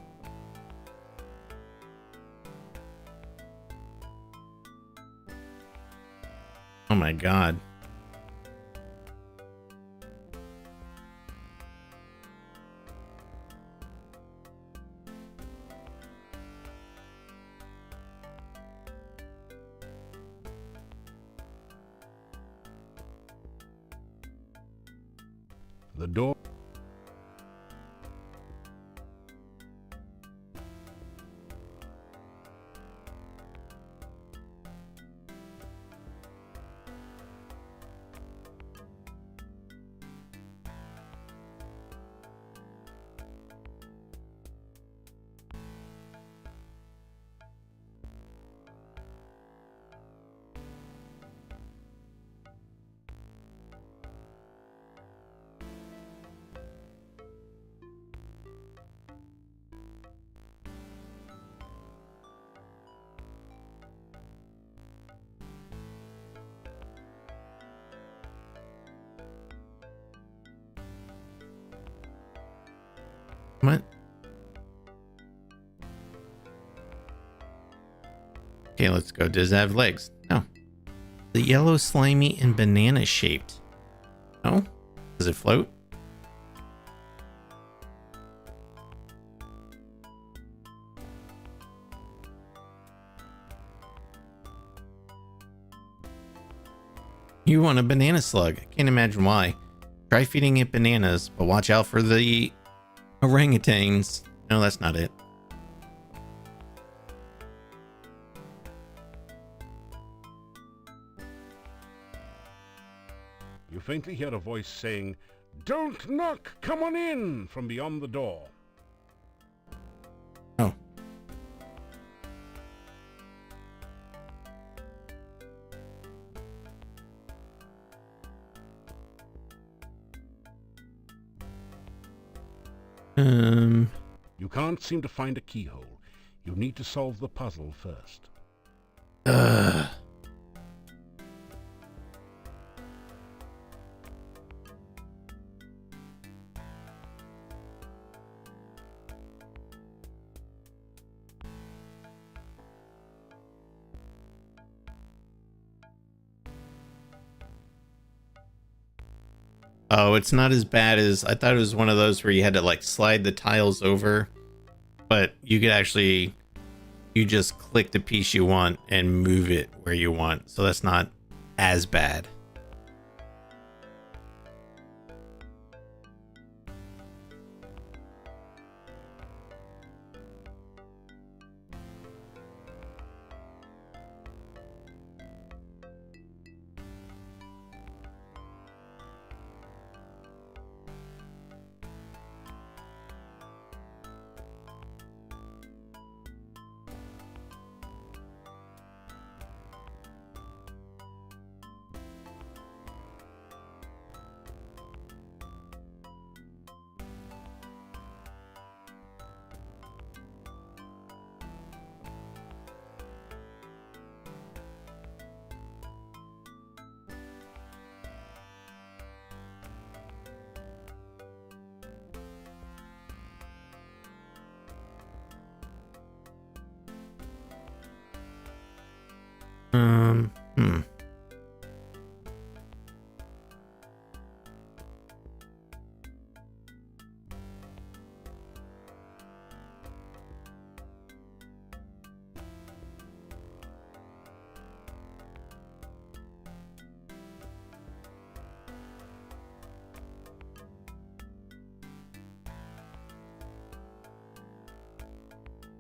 Speaker 1: Oh my god.
Speaker 2: The door...
Speaker 1: What? Okay, let's go. Does it have legs? No. The yellow, slimy, and banana shaped. No? Does it float? You want a banana slug. I can't imagine why. Try feeding it bananas, but watch out for the orangutans. No, that's not it.
Speaker 2: You faintly hear a voice saying, "Don't knock! Come on in!" from beyond the door.
Speaker 1: Oh.
Speaker 2: You can't seem to find a keyhole. You need to solve the puzzle first.
Speaker 1: Oh, it's not as bad as I thought. It was one of those where you had to like slide the tiles over, but you could actually, you just click the piece you want and move it where you want. So that's not as bad. Hmm.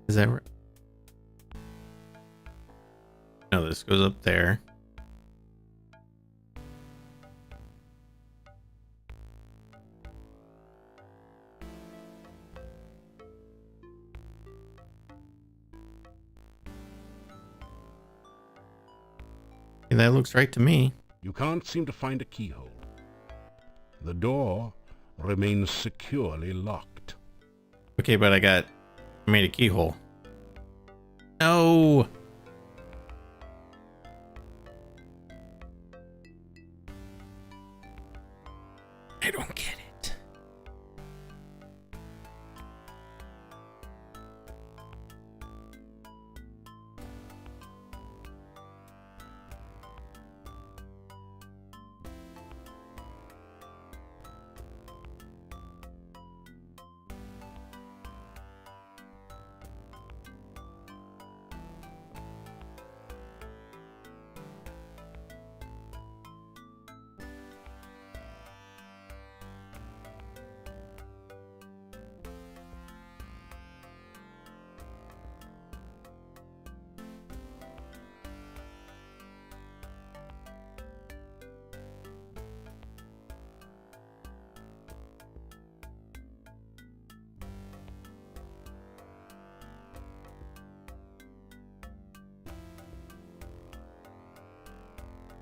Speaker 1: Is that right? No, this goes up there. That looks right to me.
Speaker 2: You can't seem to find a keyhole. The door remains securely locked.
Speaker 1: Okay, but I made a keyhole. No! I don't get it.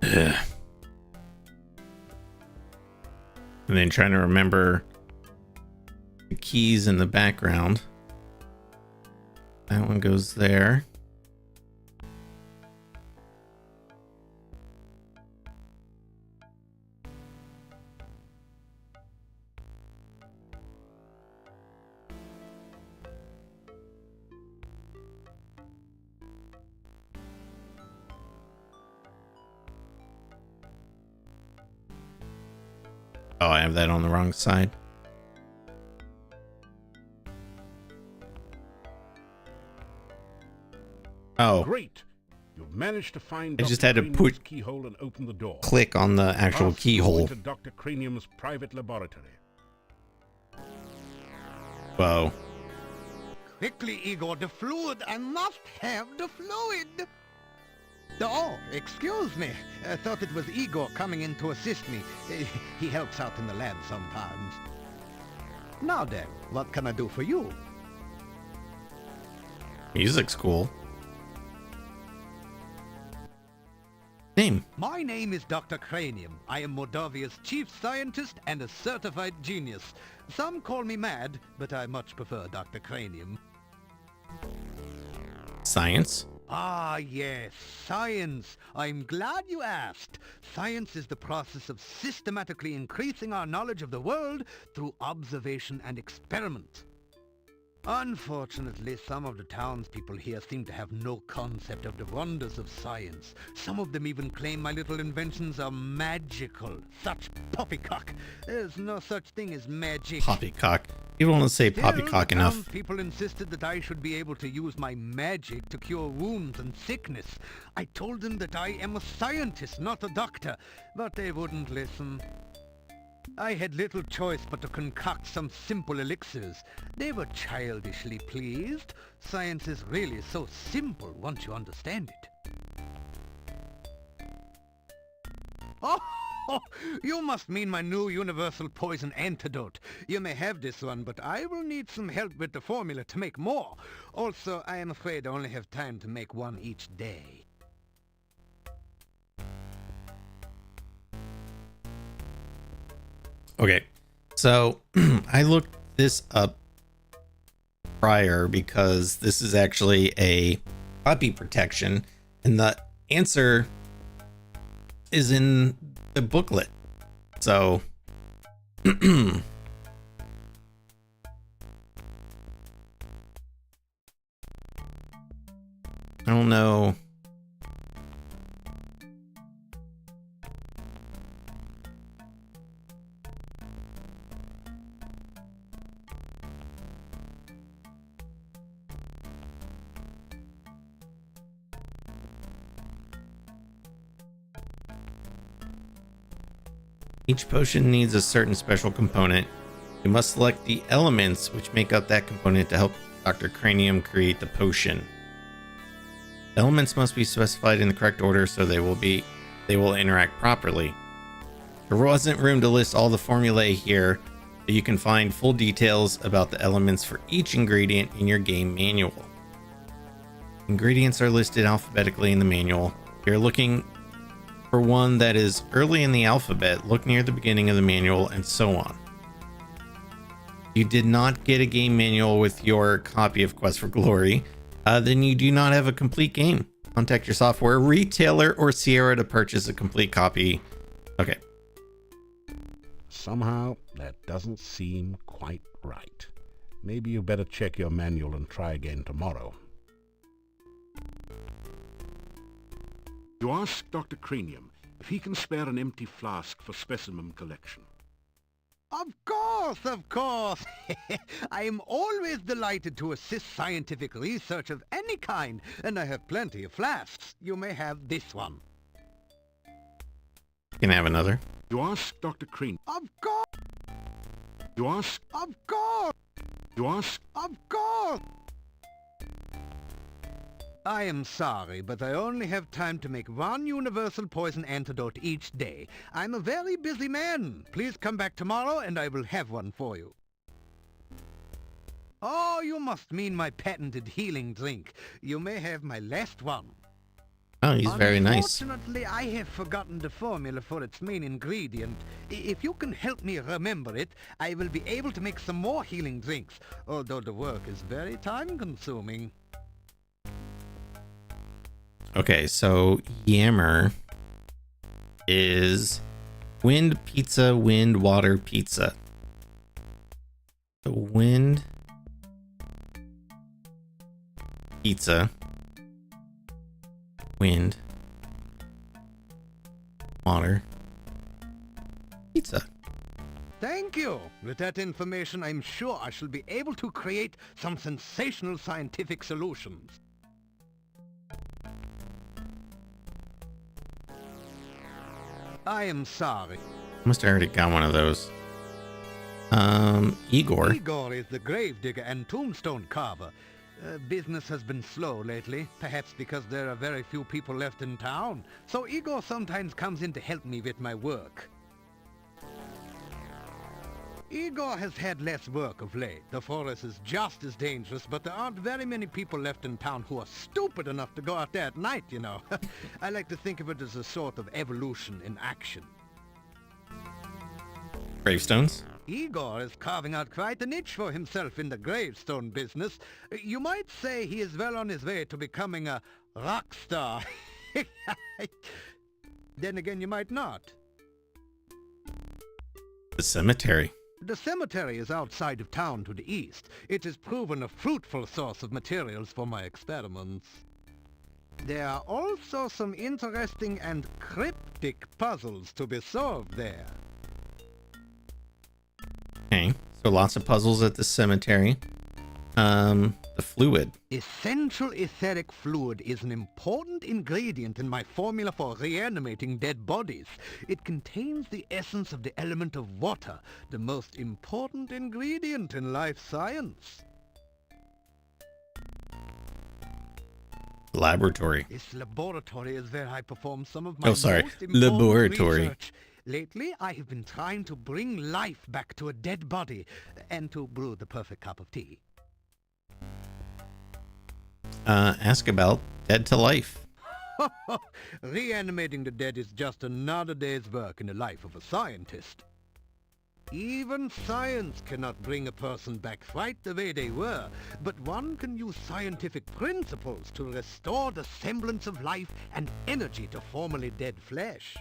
Speaker 1: Ugh. And then trying to remember the keys in the background. That one goes there. Oh, I have that on the wrong side. Oh.
Speaker 2: Great. You've managed to find
Speaker 1: I just had to put
Speaker 2: keyhole and open the door.
Speaker 1: Click on the actual keyhole.
Speaker 2: To Dr. Cranium's private laboratory.
Speaker 1: Whoa.
Speaker 18: Quickly, Igor, the fluid. I must have the fluid. Oh, excuse me. I thought it was Igor coming in to assist me. He helps out in the lab sometimes. Now then, what can I do for you?
Speaker 1: Music's cool. Name?
Speaker 18: My name is Dr. Cranium. I am Moldavia's chief scientist and a certified genius. Some call me mad, but I much prefer Dr. Cranium.
Speaker 1: Science?
Speaker 18: Ah, yes, science. I'm glad you asked. Science is the process of systematically increasing our knowledge of the world through observation and experiment. Unfortunately, some of the townspeople here seem to have no concept of the wonders of science. Some of them even claim my little inventions are magical. Such poppycock. There's no such thing as magic.
Speaker 1: Poppycock. People don't say poppycock enough.
Speaker 18: People insisted that I should be able to use my magic to cure wounds and sickness. I told them that I am a scientist, not a doctor, but they wouldn't listen. I had little choice but to concoct some simple elixirs. They were childishly pleased. Science is really so simple once you understand it. Oh, you must mean my new universal poison antidote. You may have this one, but I will need some help with the formula to make more. Also, I am afraid I only have time to make one each day.
Speaker 1: Okay, so I looked this up prior because this is actually a puppy protection, and the answer is in the booklet. So I don't know. Each potion needs a certain special component. You must select the elements which make up that component to help Dr. Cranium create the potion. The elements must be specified in the correct order so they will interact properly. There wasn't room to list all the formulae here, but you can find full details about the elements for each ingredient in your game manual. Ingredients are listed alphabetically in the manual. If you're looking for one that is early in the alphabet, look near the beginning of the manual, and so on. You did not get a game manual with your copy of Quest for Glory, then you do not have a complete game. Contact your software retailer or Sierra to purchase a complete copy. Okay.
Speaker 2: Somehow, that doesn't seem quite right. Maybe you better check your manual and try again tomorrow. You ask Dr. Cranium if he can spare an empty flask for specimen collection.
Speaker 18: Of course, of course. I am always delighted to assist scientific research of any kind, and I have plenty of flasks. You may have this one.
Speaker 1: You can have another.
Speaker 2: You ask Dr. Cranium.
Speaker 18: Of course.
Speaker 2: You ask.
Speaker 18: Of course.
Speaker 2: You ask.
Speaker 18: Of course. I am sorry, but I only have time to make one universal poison antidote each day. I'm a very busy man. Please come back tomorrow and I will have one for you. Oh, you must mean my patented healing drink. You may have my last one.
Speaker 1: Oh, he's very nice.
Speaker 18: Unfortunately, I have forgotten the formula for its main ingredient. If you can help me remember it, I will be able to make some more healing drinks, although the work is very time-consuming.
Speaker 1: Okay, so Yammer is wind pizza, wind water pizza. So wind pizza, wind water pizza.
Speaker 18: Thank you. With that information, I'm sure I shall be able to create some sensational scientific solutions. I am sorry.
Speaker 1: Must have already got one of those. Igor.
Speaker 18: Igor is the gravedigger and tombstone carver. Business has been slow lately, perhaps because there are very few people left in town. So Igor sometimes comes in to help me with my work. Igor has had less work of late. The forest is just as dangerous, but there aren't very many people left in town who are stupid enough to go out there at night, you know. I like to think of it as a sort of evolution in action.
Speaker 1: Gravestones?
Speaker 18: Igor is carving out quite a niche for himself in the gravestone business. You might say he is well on his way to becoming a rock star. Then again, you might not.
Speaker 1: The cemetery.
Speaker 18: The cemetery is outside of town to the east. It has proven a fruitful source of materials for my experiments. There are also some interesting and cryptic puzzles to be solved there.
Speaker 1: Okay, so lots of puzzles at the cemetery. The fluid.
Speaker 18: Essential etheric fluid is an important ingredient in my formula for reanimating dead bodies. It contains the essence of the element of water, the most important ingredient in life science.
Speaker 1: Laboratory.
Speaker 18: This laboratory is where I perform some of my most important
Speaker 1: laboratory.
Speaker 18: research. Lately, I have been trying to bring life back to a dead body and to brew the perfect cup of tea.
Speaker 1: Ask about Dead to Life.
Speaker 18: Reanimating the dead is just another day's work in the life of a scientist. Even science cannot bring a person back right the way they were, but one can use scientific principles to restore the semblance of life and energy to formerly dead flesh.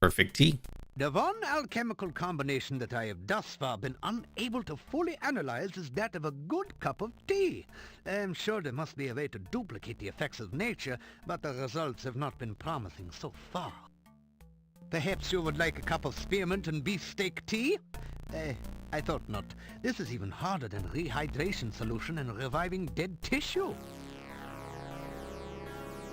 Speaker 1: Perfect tea.
Speaker 18: The one alchemical combination that I have thus far been unable to fully analyze is that of a good cup of tea. I'm sure there must be a way to duplicate the effects of nature, but the results have not been promising so far. Perhaps you would like a cup of spearmint and beefsteak tea? I thought not. This is even harder than rehydration solution and reviving dead tissue.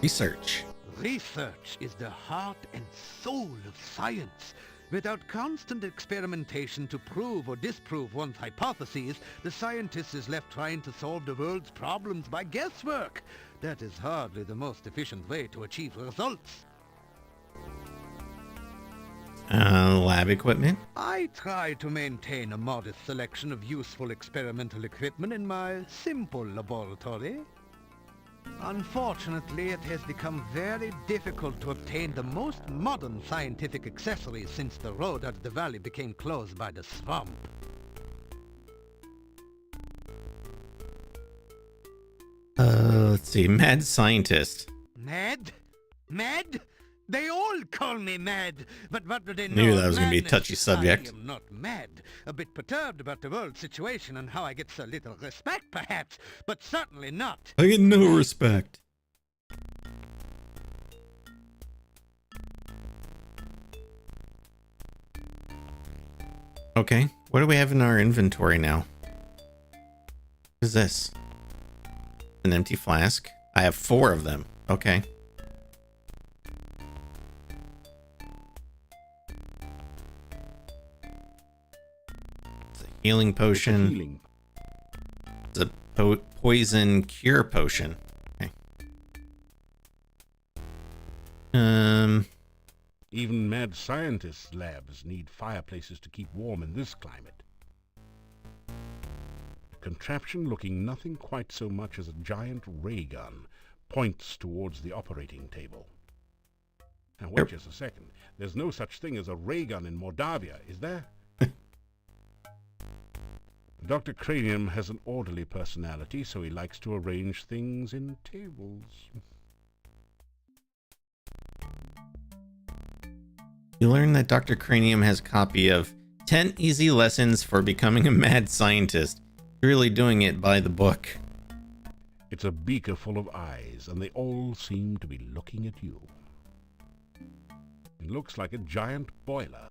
Speaker 1: Research.
Speaker 18: Research is the heart and soul of science. Without constant experimentation to prove or disprove one's hypotheses, the scientist is left trying to solve the world's problems by guesswork. That is hardly the most efficient way to achieve results.
Speaker 1: Lab equipment.
Speaker 18: I try to maintain a modest selection of useful experimental equipment in my simple laboratory. Unfortunately, it has become very difficult to obtain the most modern scientific accessories since the road out of the valley became closed by the swamp.
Speaker 1: Let's see. Mad scientist.
Speaker 18: Mad? Mad? They all call me mad, but what do they know?
Speaker 1: Knew
Speaker 18: of
Speaker 1: that was going to be a
Speaker 18: madness?
Speaker 1: touchy subject.
Speaker 18: I am not mad. A bit perturbed about the world situation and how I get so little respect, perhaps, but certainly not.
Speaker 1: I get no respect. Okay, what do we have in our inventory now? What is this? An empty flask. I have 4 of them. Okay. It's a healing potion. It's a poison cure potion. Okay.
Speaker 2: Even mad scientists' labs need fireplaces to keep warm in this climate. A contraption looking nothing quite so much as a giant ray gun points towards the operating table. Now wait just a second. There's no such thing as a ray gun in Mordavia, is there? Dr. Cranium has an orderly personality, so he likes to arrange things in tables.
Speaker 1: You learn that Dr. Cranium has a copy of 10 Easy Lessons for Becoming a Mad Scientist. Really doing it by the book.
Speaker 2: It's a beaker full of eyes, and they all seem to be looking at you. It looks like a giant boiler.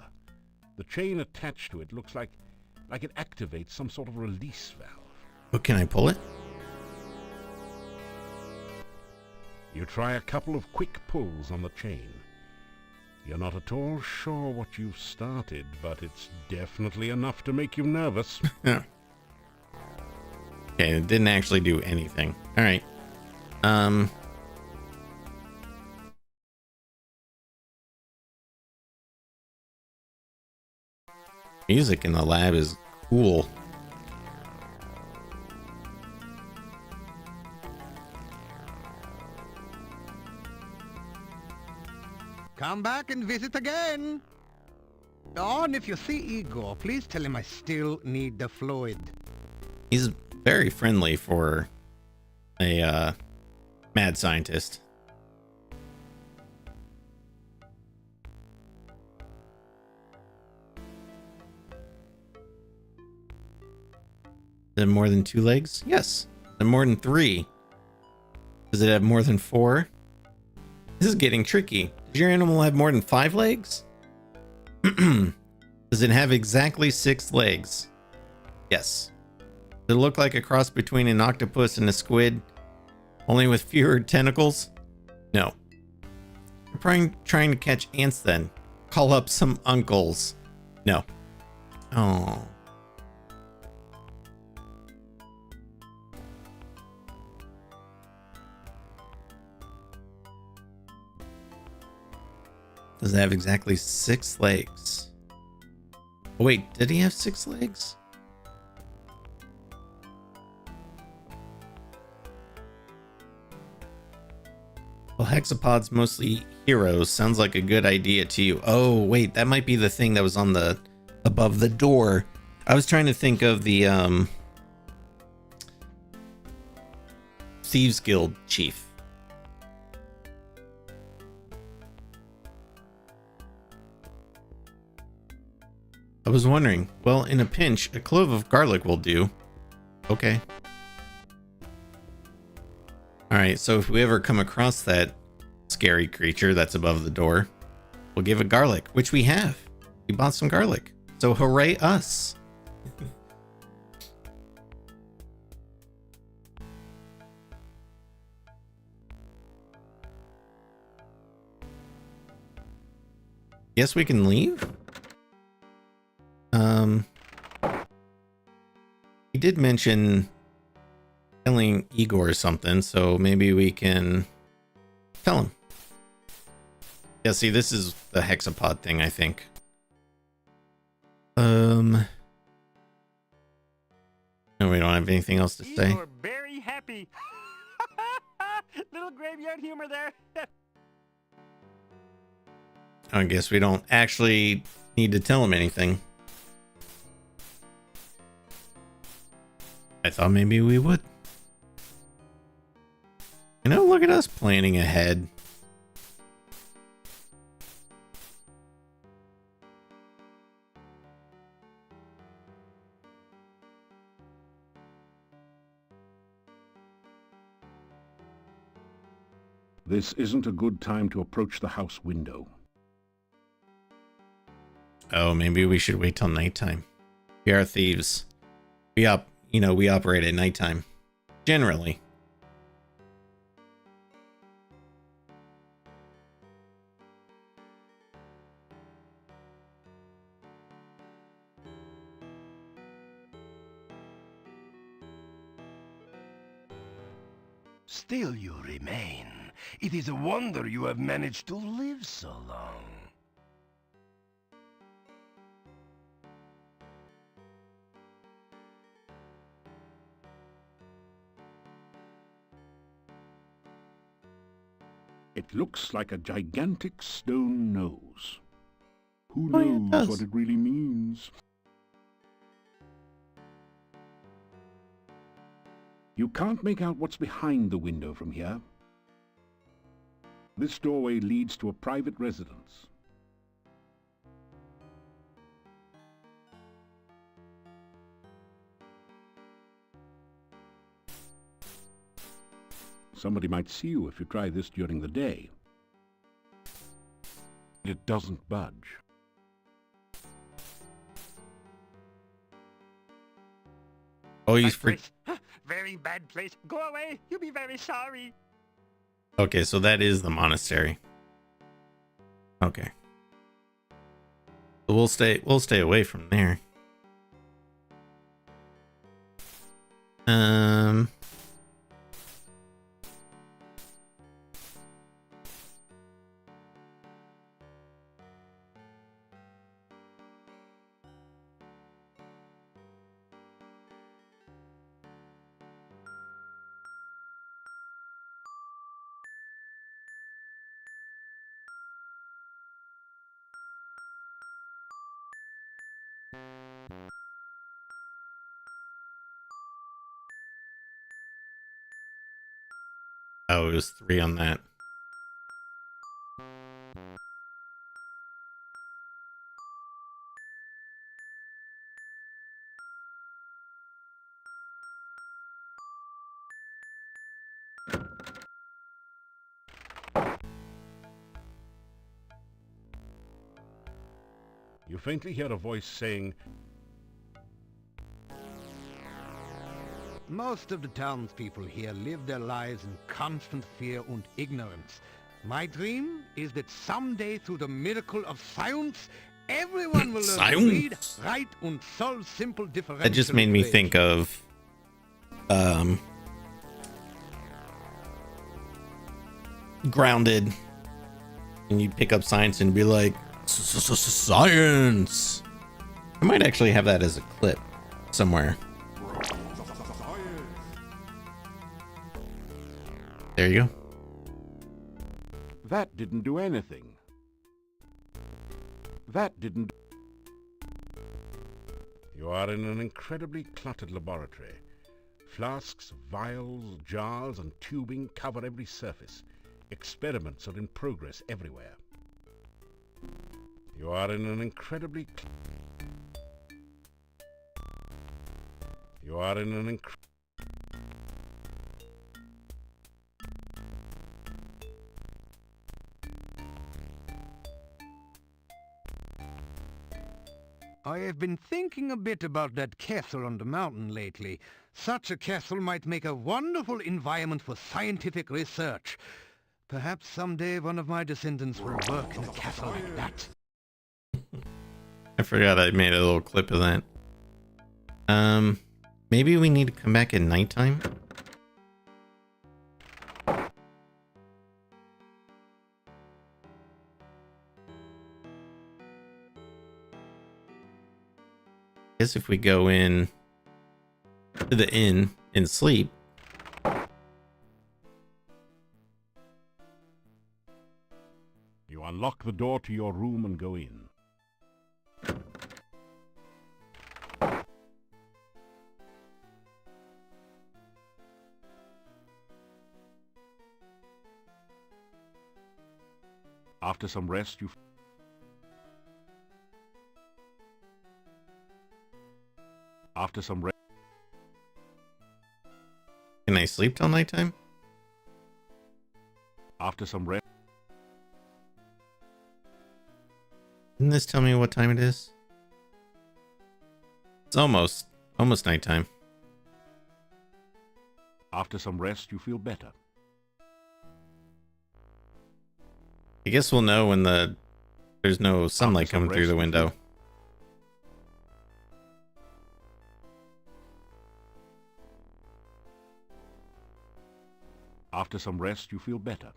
Speaker 2: The chain attached to it looks like it activates some sort of release valve.
Speaker 1: But can I pull it?
Speaker 2: You try a couple of quick pulls on the chain. You're not at all sure what you've started, but it's definitely enough to make you nervous.
Speaker 1: Okay, it didn't actually do anything. All right. Music in the lab is cool.
Speaker 18: Come back and visit again. Oh, and if you see Igor, please tell him I still need the fluid.
Speaker 1: He's very friendly for a mad scientist. Does it have more than 2 legs? Yes. Does it have more than 3? Does it have more than 4? This is getting tricky. Does your animal have more than 5 legs? Does it have exactly 6 legs? Yes. Does it look like a cross between an octopus and a squid, only with fewer tentacles? No. You're probably trying to catch ants then. Call up some uncles. No. Oh. Does it have exactly 6 legs? Oh wait, did he have 6 legs? Well, hexapods mostly heroes. Sounds like a good idea to you. Oh wait, that might be the thing that was on the above the door. I was trying to think of the Thieves Guild chief. I was wondering, well, in a pinch, a clove of garlic will do. Okay. Alright, so if we ever come across that scary creature that's above the door, we'll give it garlic, which we have. We bought some garlic. So hooray us. Yes, we can leave? He did mention telling Igor or something, so maybe we can tell him. Yeah, see, this is the hexapod thing, I think. No, we don't have anything else to say.
Speaker 9: You're very happy. Little graveyard humor there.
Speaker 1: I guess we don't actually need to tell him anything. I thought maybe we would. You know, look at us planning ahead.
Speaker 2: This isn't a good time to approach the house window.
Speaker 1: Oh, maybe we should wait till nighttime. We are thieves. We operate at nighttime. Generally.
Speaker 6: Still you remain. It is a wonder you have managed to live so long.
Speaker 2: It looks like a gigantic stone nose. Who
Speaker 1: Oh, yeah, it
Speaker 2: knows
Speaker 1: does.
Speaker 2: what it really means? You can't make out what's behind the window from here. This doorway leads to a private residence. Somebody might see you if you try this during the day. It doesn't budge.
Speaker 1: Oh, he's
Speaker 9: Bad place. Very bad place. Go away. You'll be very sorry.
Speaker 1: Okay, so that is the monastery. Okay. We'll stay away from there. Oh, it was 3 on that.
Speaker 2: You faintly hear a voice saying,
Speaker 18: Most of the townspeople here live their lives in constant fear and ignorance. My dream is that someday, through the miracle of science, everyone will learn to read, write, and solve simple differential
Speaker 1: That just made me
Speaker 18: equations.
Speaker 1: think of Grounded. And you'd pick up science and be like, science. I might actually have that as a clip somewhere. There you go.
Speaker 2: that didn't do anything. That didn't... You are in an incredibly cluttered laboratory. Flasks, vials, jars, and tubing cover every surface. Experiments are in progress everywhere. You are in an incredibly... You are in an
Speaker 18: I have been thinking a bit about that castle on the mountain lately. Such a castle might make a wonderful environment for scientific research. Perhaps someday one of my descendants will work in a castle like that.
Speaker 1: I forgot I made a little clip of that. Maybe we need to come back at nighttime? I guess if we go in to the inn and sleep.
Speaker 2: Unlock the door to your room and go in. After some rest,
Speaker 1: Can I sleep till nighttime?
Speaker 2: After some rest.
Speaker 1: Didn't this tell me what time it is? It's almost nighttime.
Speaker 2: After some rest, you feel better.
Speaker 1: I guess we'll know when there's no sunlight coming through the window.
Speaker 2: After some rest, you feel better.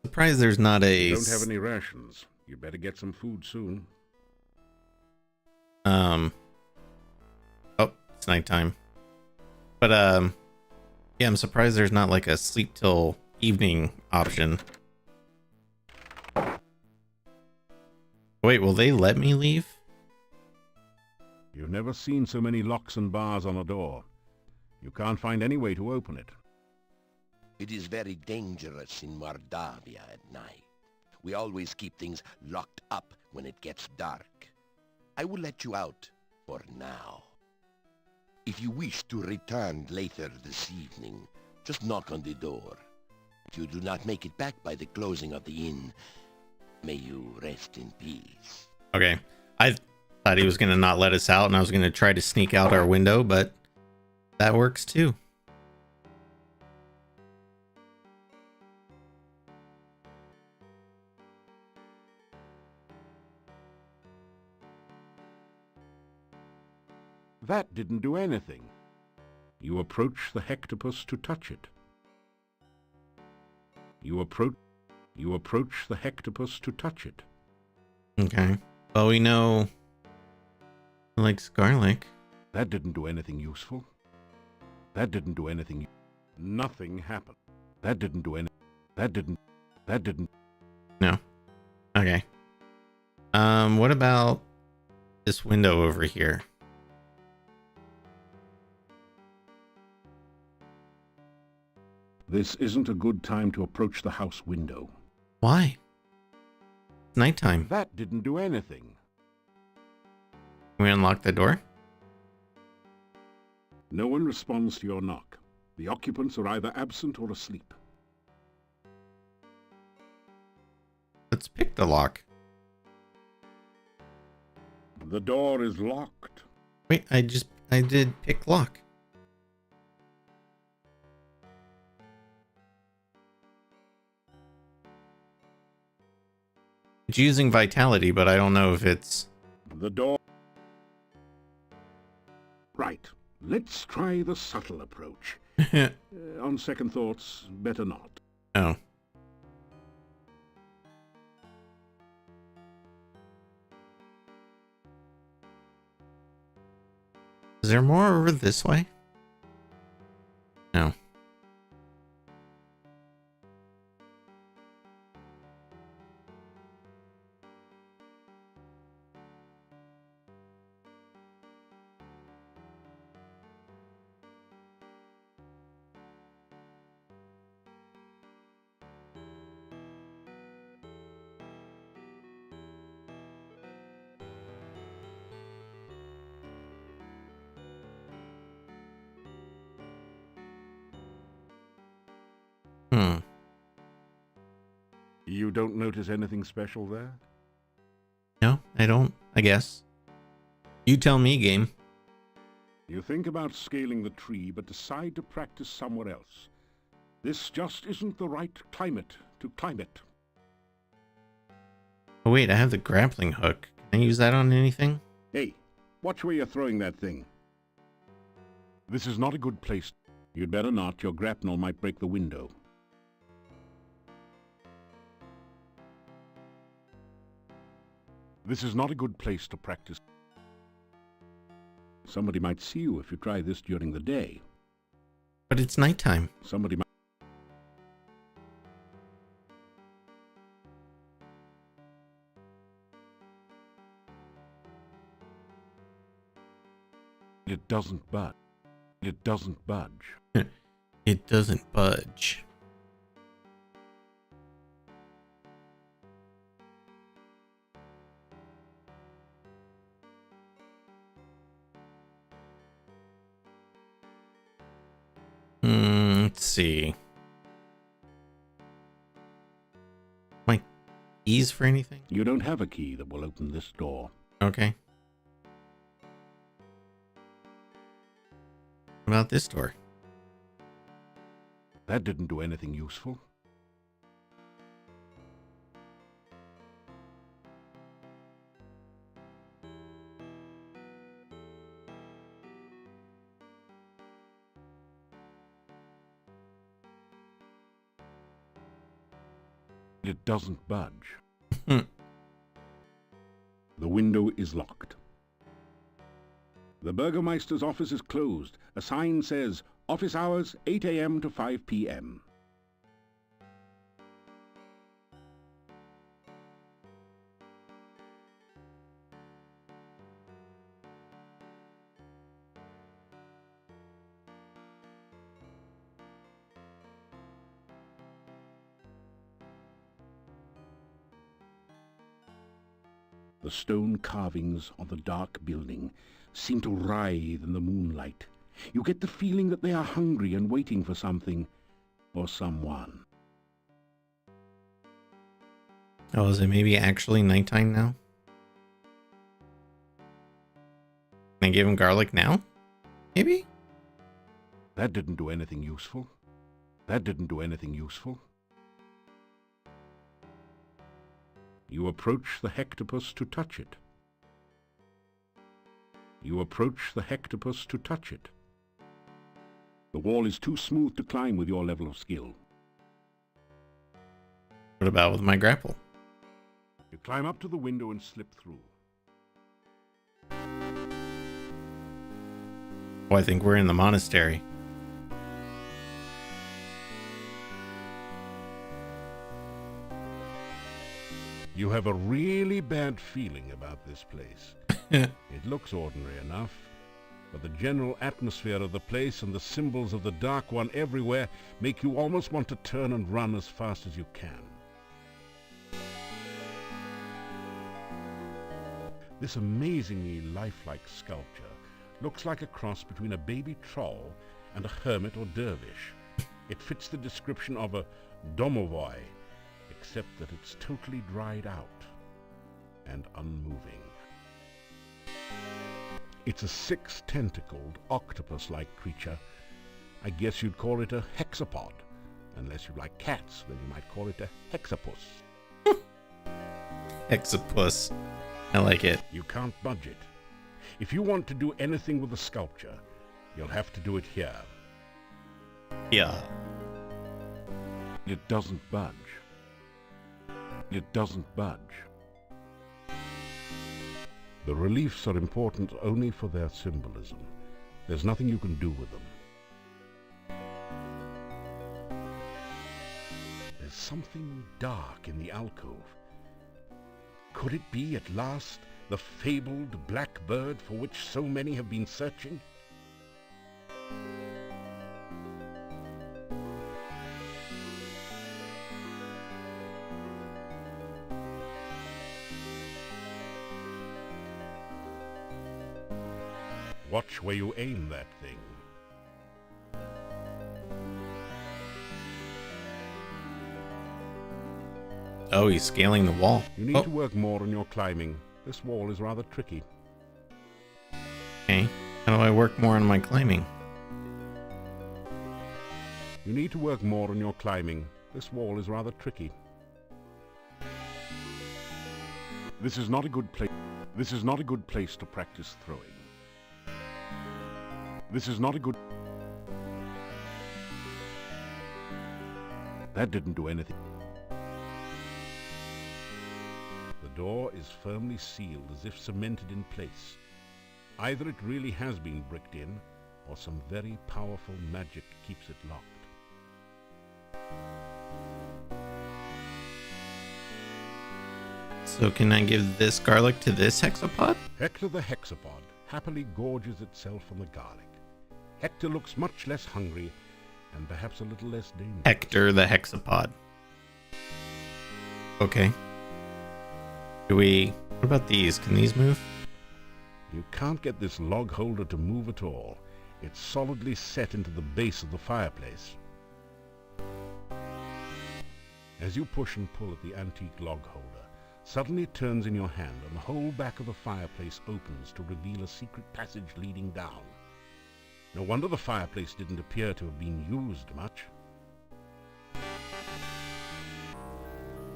Speaker 1: Surprised there's not a...
Speaker 2: You don't have any rations. You better get some food soon.
Speaker 1: Oh, it's nighttime. But, yeah, I'm surprised there's not like a sleep till evening option. Wait, will they let me leave?
Speaker 2: You've never seen so many locks and bars on a door. You can't find any way to open it.
Speaker 8: It is very dangerous in Mordavia at night. We always keep things locked up when it gets dark. I will let you out for now. If you wish to return later this evening, just knock on the door. If you do not make it back by the closing of the inn, may you rest in peace.
Speaker 1: Okay. I thought he was going to not let us out, and I was going to try to sneak out our window, but that works too.
Speaker 2: That didn't do anything. You approach the hectopus to touch it. You approach the hectopus to touch it.
Speaker 1: Okay. Well, we know it likes garlic.
Speaker 2: That didn't do anything useful. That didn't do anything. Nothing happened. That didn't do anything. That didn't.
Speaker 1: No. Okay. What about this window over here?
Speaker 2: This isn't a good time to approach the house window.
Speaker 1: Why? It's nighttime.
Speaker 2: That didn't do anything.
Speaker 1: Can we unlock the door?
Speaker 2: No one responds to your knock. The occupants are either absent or asleep.
Speaker 1: Let's pick the lock.
Speaker 2: The door is locked.
Speaker 1: Wait, I did pick lock. It's using vitality, but I don't know if it's...
Speaker 2: The door... Right. Let's try the subtle approach. On second thoughts, better not.
Speaker 1: Oh. Is there more over this way? No.
Speaker 2: You don't notice anything special there?
Speaker 1: No, I don't, I guess. You tell me, game.
Speaker 2: You think about scaling the tree, but decide to practice somewhere else. This just isn't the right climate to climb it.
Speaker 1: Oh wait, I have the grappling hook. Can I use that on anything?
Speaker 2: Hey, watch where you're throwing that thing. This is not a good place. You'd better not. Your grapnel might break the window. This is not a good place to practice. Somebody might see you if you try this during the day.
Speaker 1: But it's nighttime.
Speaker 2: Somebody might... It doesn't budge. It doesn't budge.
Speaker 1: It doesn't budge. Let's see. My keys for anything?
Speaker 2: You don't have a key that will open this door.
Speaker 1: Okay. What about this door?
Speaker 2: That didn't do anything useful. It doesn't budge. The window is locked. The Burgermeister's office is closed. A sign says, office hours 8 a.m. to 5 p.m. The stone carvings on the dark building seem to writhe in the moonlight. You get the feeling that they are hungry and waiting for something or someone.
Speaker 1: Oh, is it maybe actually nighttime now? Can I give him garlic now? Maybe?
Speaker 2: That didn't do anything useful. That didn't do anything useful. You approach the hectopus to touch it. You approach the hectopus to touch it. The wall is too smooth to climb with your level of skill.
Speaker 1: What about with my grapple?
Speaker 2: You climb up to the window and slip through.
Speaker 1: Oh, I think we're in the monastery.
Speaker 2: You have a really bad feeling about this place. It looks ordinary enough, but the general atmosphere of the place and the symbols of the Dark One everywhere make you almost want to turn and run as fast as you can. This amazingly lifelike sculpture looks like a cross between a baby troll and a hermit or dervish. It fits the description of a domovoi, except that it's totally dried out and unmoving. It's a six-tentacled, octopus-like creature. I guess you'd call it a hexapod. Unless you like cats, then you might call it a hexapus.
Speaker 1: Hexapus. I like it.
Speaker 2: You can't budge it. If you want to do anything with the sculpture, you'll have to do it here.
Speaker 1: Yeah.
Speaker 2: It doesn't budge. It doesn't budge. The reliefs are important only for their symbolism. There's nothing you can do with them. There's something dark in the alcove. Could it be at last the fabled black bird for which so many have been searching? Watch where you aim that thing.
Speaker 1: Oh, he's scaling the wall.
Speaker 2: You need to work more on your climbing. This wall is rather tricky.
Speaker 1: Okay. How do I work more on my climbing?
Speaker 2: You need to work more on your climbing. This wall is rather tricky. This is not a good place. This is not a good place to practice throwing. This is not a good... That didn't do anything. The door is firmly sealed as if cemented in place. Either it really has been bricked in, or some very powerful magic keeps it locked.
Speaker 1: So can I give this garlic to this hexapod?
Speaker 2: Hector the hexapod happily gorges itself on the garlic. Hector looks much less hungry and perhaps a little less dangerous.
Speaker 1: Hector the hexapod. Okay. What about these? Can these move?
Speaker 2: You can't get this log holder to move at all. It's solidly set into the base of the fireplace. As you push and pull at the antique log holder, suddenly it turns in your hand and the whole back of the fireplace opens to reveal a secret passage leading down. No wonder the fireplace didn't appear to have been used much.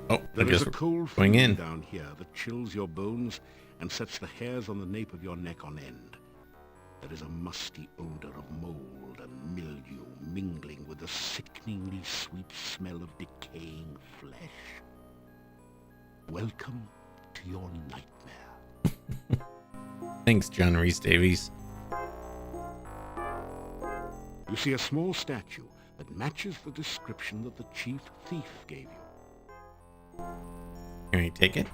Speaker 1: Oh,
Speaker 2: there
Speaker 1: I guess
Speaker 2: is a cold
Speaker 1: going
Speaker 2: feeling
Speaker 1: in
Speaker 2: down here that chills your bones and sets the hairs on the nape of your neck on end. There is a musty odor of mold and mildew mingling with the sickeningly sweet smell of decaying flesh. Welcome to your nightmare.
Speaker 1: Thanks, John Rhys Davies.
Speaker 2: You see a small statue that matches the description that the chief thief gave you.
Speaker 1: Can we take it?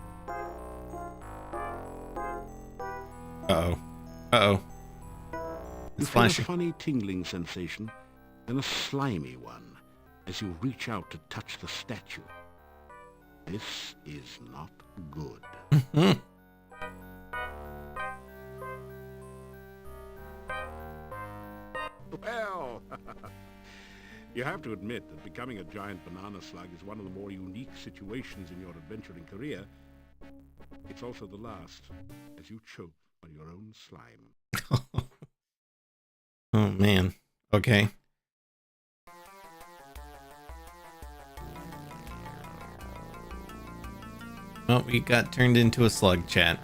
Speaker 1: Uh-oh. Uh-oh.
Speaker 2: You
Speaker 1: It's
Speaker 2: feel
Speaker 1: flashing.
Speaker 2: a funny tingling sensation, then a slimy one, as you reach out to touch the statue. This is not good. Well, you have to admit that becoming a giant banana slug is one of the more unique situations in your adventuring career. It's also the last, as you choke on your own slime.
Speaker 1: Oh, man. Okay. Well, we got turned into a slug, chat.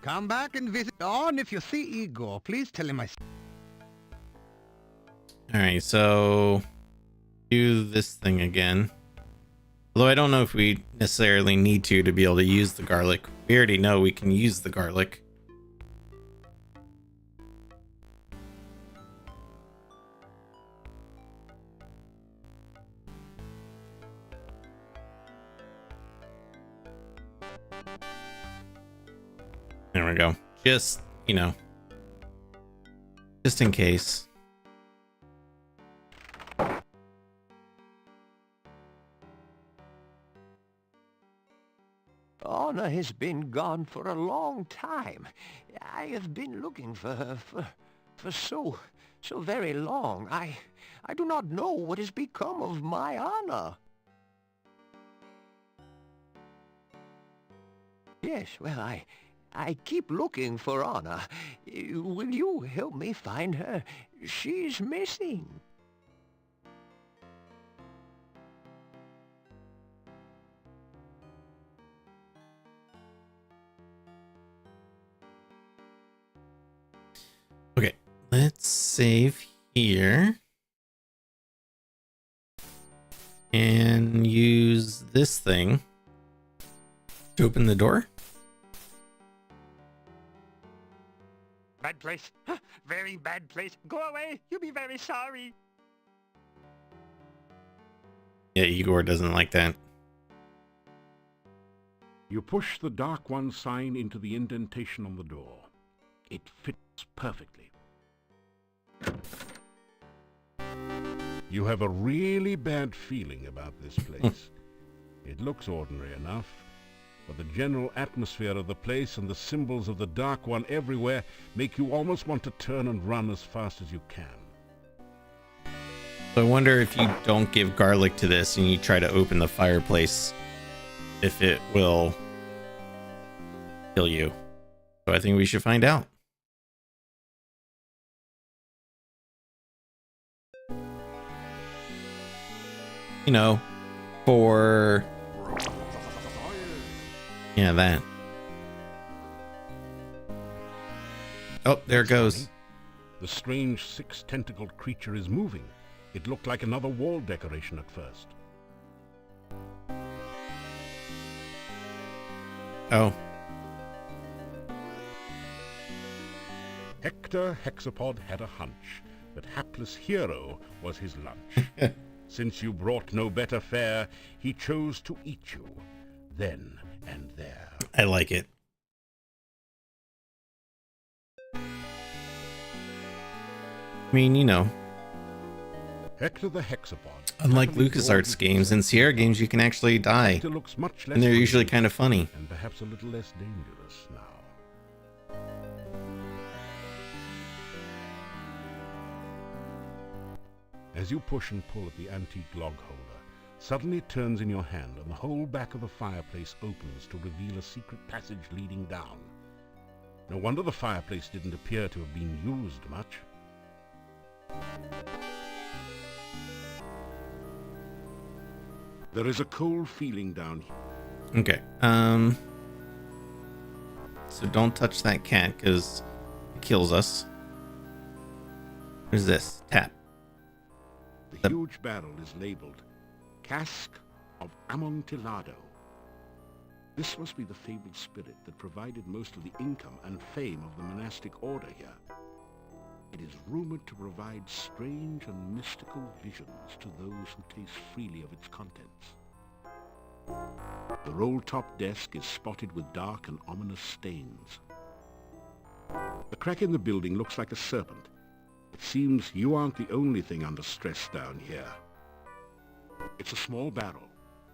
Speaker 18: Come back and visit on. If you see Igor, please tell him I...
Speaker 1: Alright, so... do this thing again. Although I don't know if we necessarily need to be able to use the garlic. We already know we can use the garlic. There we go. Just, you know, just in case.
Speaker 17: Anna has been gone for a long time. I have been looking for her for so very long. I do not know what has become of my Anna. Yes, well, I keep looking for Anna. Will you help me find her? She's missing.
Speaker 1: Okay, let's save here. And use this thing to open the door.
Speaker 9: Bad place. Very bad place. Go away. You'll be very sorry.
Speaker 1: Yeah, Igor doesn't like that.
Speaker 2: You push the Dark One sign into the indentation on the door. It fits perfectly. You have a really bad feeling about this place. It looks ordinary enough, but the general atmosphere of the place and the symbols of the Dark One everywhere make you almost want to turn and run as fast as you can.
Speaker 1: So I wonder if you don't give garlic to this and you try to open the fireplace, if it will kill you. So I think we should find out. You know, for... yeah, that. Oh, there it goes.
Speaker 2: The strange six-tentacled creature is moving. It looked like another wall decoration at first.
Speaker 1: Oh.
Speaker 2: Hector Hexapod had a hunch that hapless hero was his lunch. Since you brought no better fare, he chose to eat you, then and there.
Speaker 1: I like it. I mean, you know,
Speaker 2: Hector the Hexapod.
Speaker 1: unlike LucasArts games and Sierra games, you can actually die.
Speaker 2: Hector looks much less
Speaker 1: And they're usually kind of funny.
Speaker 2: and perhaps a little less dangerous now. As you push and pull at the antique log holder, suddenly it turns in your hand and the whole back of the fireplace opens to reveal a secret passage leading down. No wonder the fireplace didn't appear to have been used much. There is a cold feeling down here.
Speaker 1: Okay. So don't touch that cat because it kills us. What is this? Tap.
Speaker 2: The huge barrel is labeled Cask of Amontillado. This must be the fabled spirit that provided most of the income and fame of the monastic order here. It is rumored to provide strange and mystical visions to those who taste freely of its contents. The roll-top desk is spotted with dark and ominous stains. The crack in the building looks like a serpent. It seems you aren't the only thing under stress down here. It's a small barrel,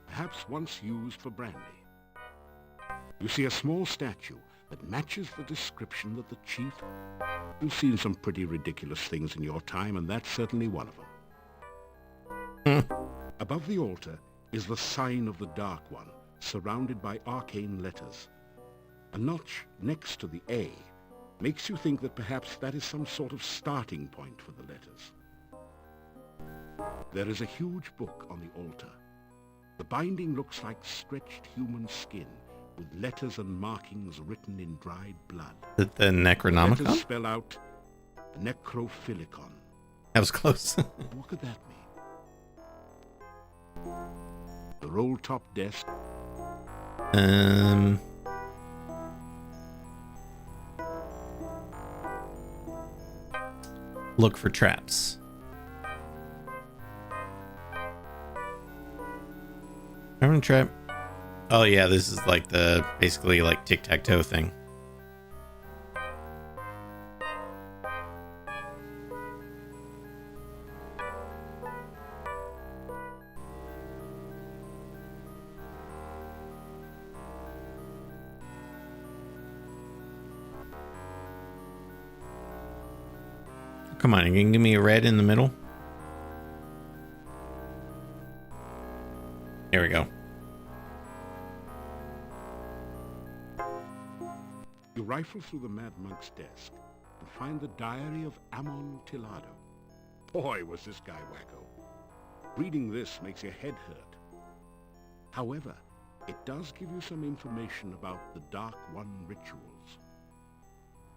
Speaker 2: perhaps once used for brandy. You see a small statue that matches the description that the chief... You've seen some pretty ridiculous things in your time, and that's certainly one of them. Above the altar is the sign of the Dark One, surrounded by arcane letters. A notch next to the A makes you think that perhaps that is some sort of starting point for the letters. There is a huge book on the altar. The binding looks like stretched human skin, with letters and markings written in dried blood.
Speaker 1: Is it the Necronomicon?
Speaker 2: Letters spell out Necrophilicon.
Speaker 1: That was close.
Speaker 2: What could that mean? The roll-top desk.
Speaker 1: Look for traps. Remember the trap? Oh yeah, this is like the basically like tic-tac-toe thing. Come on, you can give me a red in the middle. There we go.
Speaker 2: You rifle through the Mad Monk's desk and find the diary of Amontillado. Boy, was this guy wacko. Reading this makes your head hurt. However, it does give you some information about the Dark One rituals.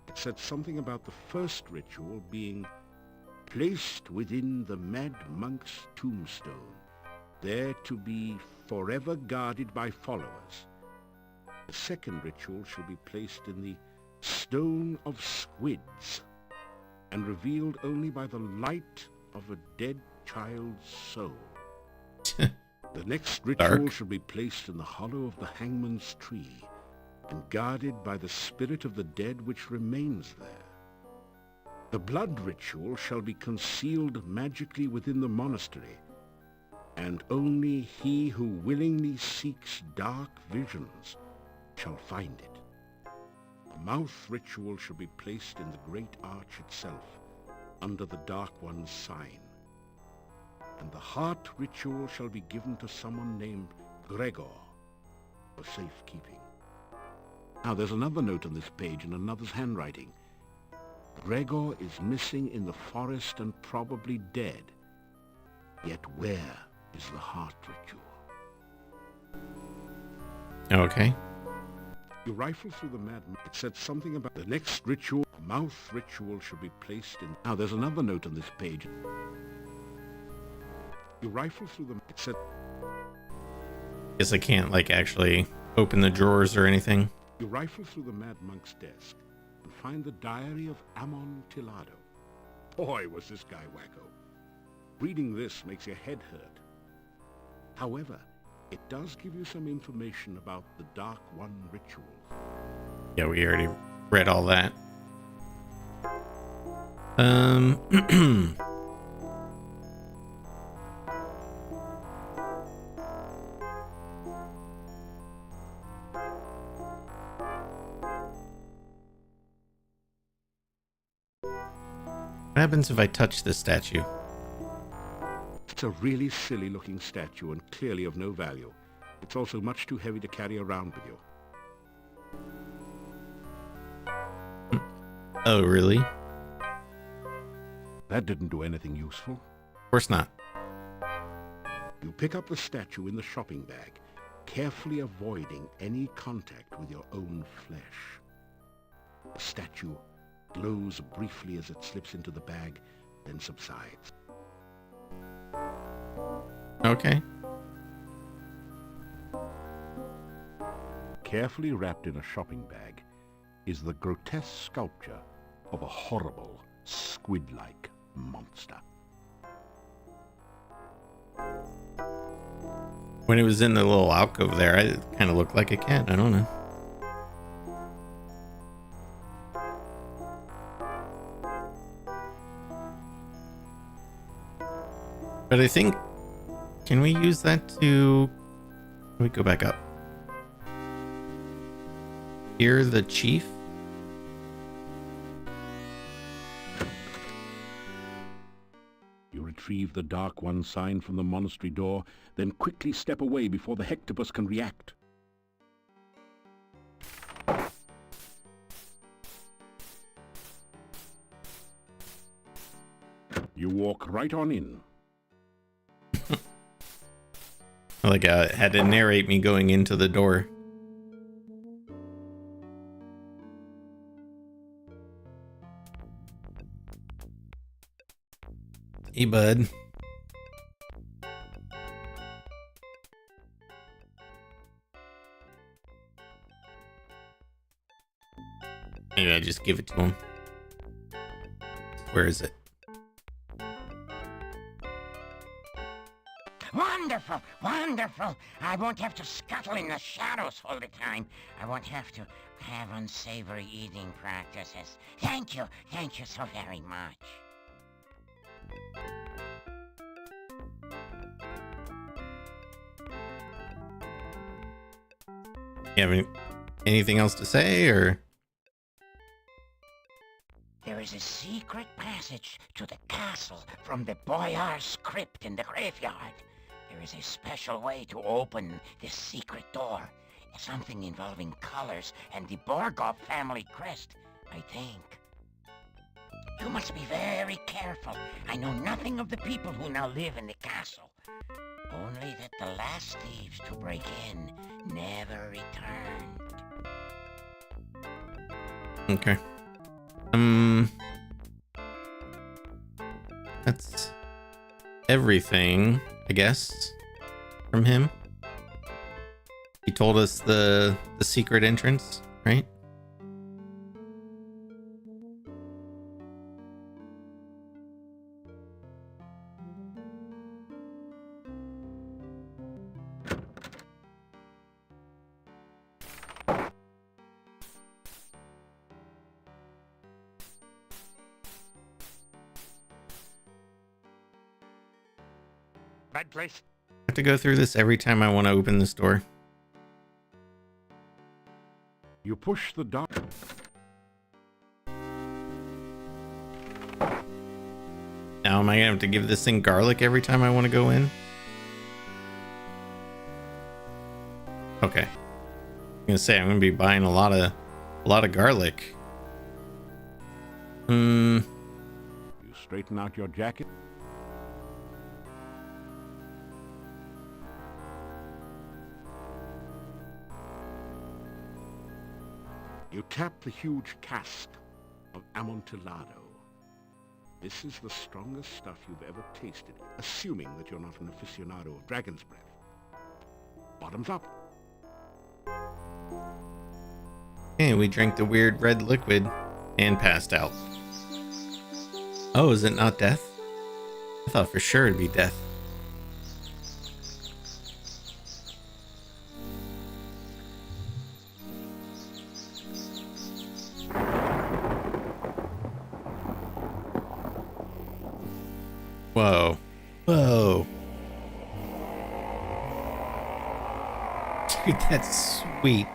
Speaker 2: It said something about the first ritual being placed within the Mad Monk's tombstone, there to be forever guarded by followers. The second ritual shall be placed in the Stone of Squids, and revealed only by the light of a dead child's soul. The next ritual shall be placed in the hollow of the hangman's tree, and guarded by the spirit of the dead which remains there. The blood ritual shall be concealed magically within the monastery, and only he who willingly seeks dark visions shall find it. The mouth ritual shall be placed in the great arch itself, under the Dark One's sign. And the heart ritual shall be given to someone named Gregor for safekeeping. Now there's another note on this page in another's handwriting. Gregor is missing in the forest and probably dead. Yet where is the heart ritual?
Speaker 1: Okay.
Speaker 2: You rifle through the Mad Monk. It said something about the next ritual. The mouth ritual should be placed in... Now there's another note on this page. You rifle through the... It said...
Speaker 1: Guess I can't like actually open the drawers or anything.
Speaker 2: You rifle through the Mad Monk's desk and find the diary of Amontillado. Boy, was this guy wacko. Reading this makes your head hurt. However, it does give you some information about the Dark One rituals.
Speaker 1: Yeah, we already read all that. What happens if I touch this statue?
Speaker 2: It's a really silly-looking statue and clearly of no value. It's also much too heavy to carry around with you.
Speaker 1: Oh, really?
Speaker 2: That didn't do anything useful.
Speaker 1: Of course not.
Speaker 2: You pick up the statue in the shopping bag, carefully avoiding any contact with your own flesh. The statue glows briefly as it slips into the bag, then subsides.
Speaker 1: Okay.
Speaker 2: Carefully wrapped in a shopping bag is the grotesque sculpture of a horrible, squid-like monster.
Speaker 1: When it was in the little alcove there, it kind of looked like a cat. I don't know. But I think, can we use that to, let me go back up. Hear the chief?
Speaker 2: You retrieve the Dark One sign from the monastery door, then quickly step away before the Hectopus can react. You walk right on in.
Speaker 1: Like it had to narrate me going into the door. Hey, bud. Maybe I just give it to him. Where is it?
Speaker 10: Wonderful, wonderful. I won't have to scuttle in the shadows all the time. I won't have to have unsavory eating practices. Thank you so very much.
Speaker 1: You have anything else to say, or?
Speaker 10: There is a secret passage to the castle from the Boyar's crypt in the graveyard. There is a special way to open this secret door. Something involving colors and the Borgov family crest, I think. You must be very careful. I know nothing of the people who now live in the castle. Only that the last thieves to break in never returned.
Speaker 1: Okay. That's everything, I guess, from him. He told us the secret entrance, right?
Speaker 9: Bad place.
Speaker 1: I have to go through this every time I want to open this door.
Speaker 2: You push the door.
Speaker 1: Now am I gonna have to give this thing garlic every time I want to go in? Okay. I'm gonna say I'm gonna be buying a lot of garlic.
Speaker 2: You straighten out your jacket. You tap the huge cask of Amontillado. This is the strongest stuff you've ever tasted, assuming that you're not an aficionado of dragon's breath. Bottoms up.
Speaker 1: Okay, we drank the weird red liquid and passed out. Oh, is it not death? I thought for sure it'd be death. Oh. Dude, that's sweet.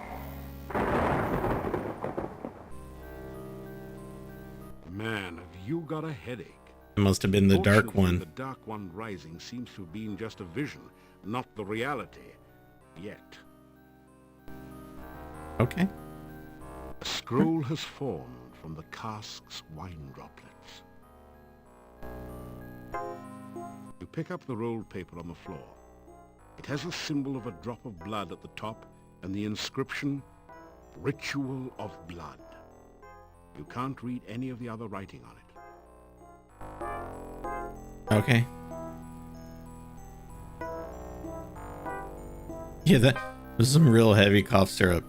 Speaker 2: Man, have you got a headache?
Speaker 1: It must have been the dark
Speaker 2: Fortunately,
Speaker 1: one.
Speaker 2: The Dark One rising seems to have been just a vision, not the reality. Yet.
Speaker 1: Okay.
Speaker 2: A scroll has formed from the cask's wine droplets. You pick up the rolled paper on the floor. It has a symbol of a drop of blood at the top and the inscription, Ritual of Blood. You can't read any of the other writing on it.
Speaker 1: Okay. Yeah, that was some real heavy cough syrup.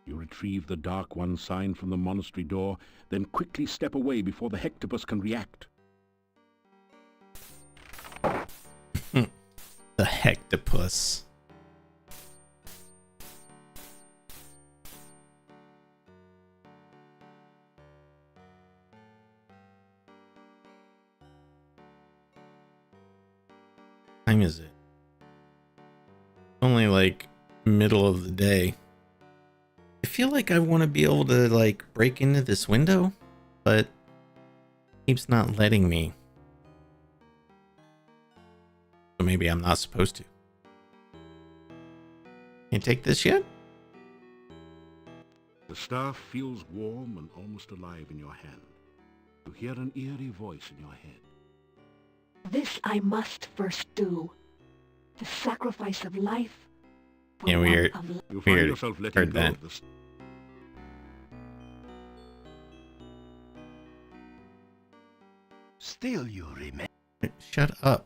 Speaker 2: You retrieve the Dark One sign from the monastery door, then quickly step away before the Hectopus can react.
Speaker 1: The Hectopus. What time is it? Only like middle of the day. I feel like I want to be able to like break into this window, but it keeps not letting me. So maybe I'm not supposed to. Can't take this yet?
Speaker 2: The staff feels warm and almost alive in your hand. You hear an eerie voice in your head.
Speaker 5: This I must first do. The sacrifice of life. For
Speaker 1: Yeah,
Speaker 5: one
Speaker 1: we
Speaker 5: of life.
Speaker 2: You find yourself letting
Speaker 1: heard
Speaker 2: go
Speaker 1: that.
Speaker 2: of the
Speaker 6: Still you remember.
Speaker 1: Shut up.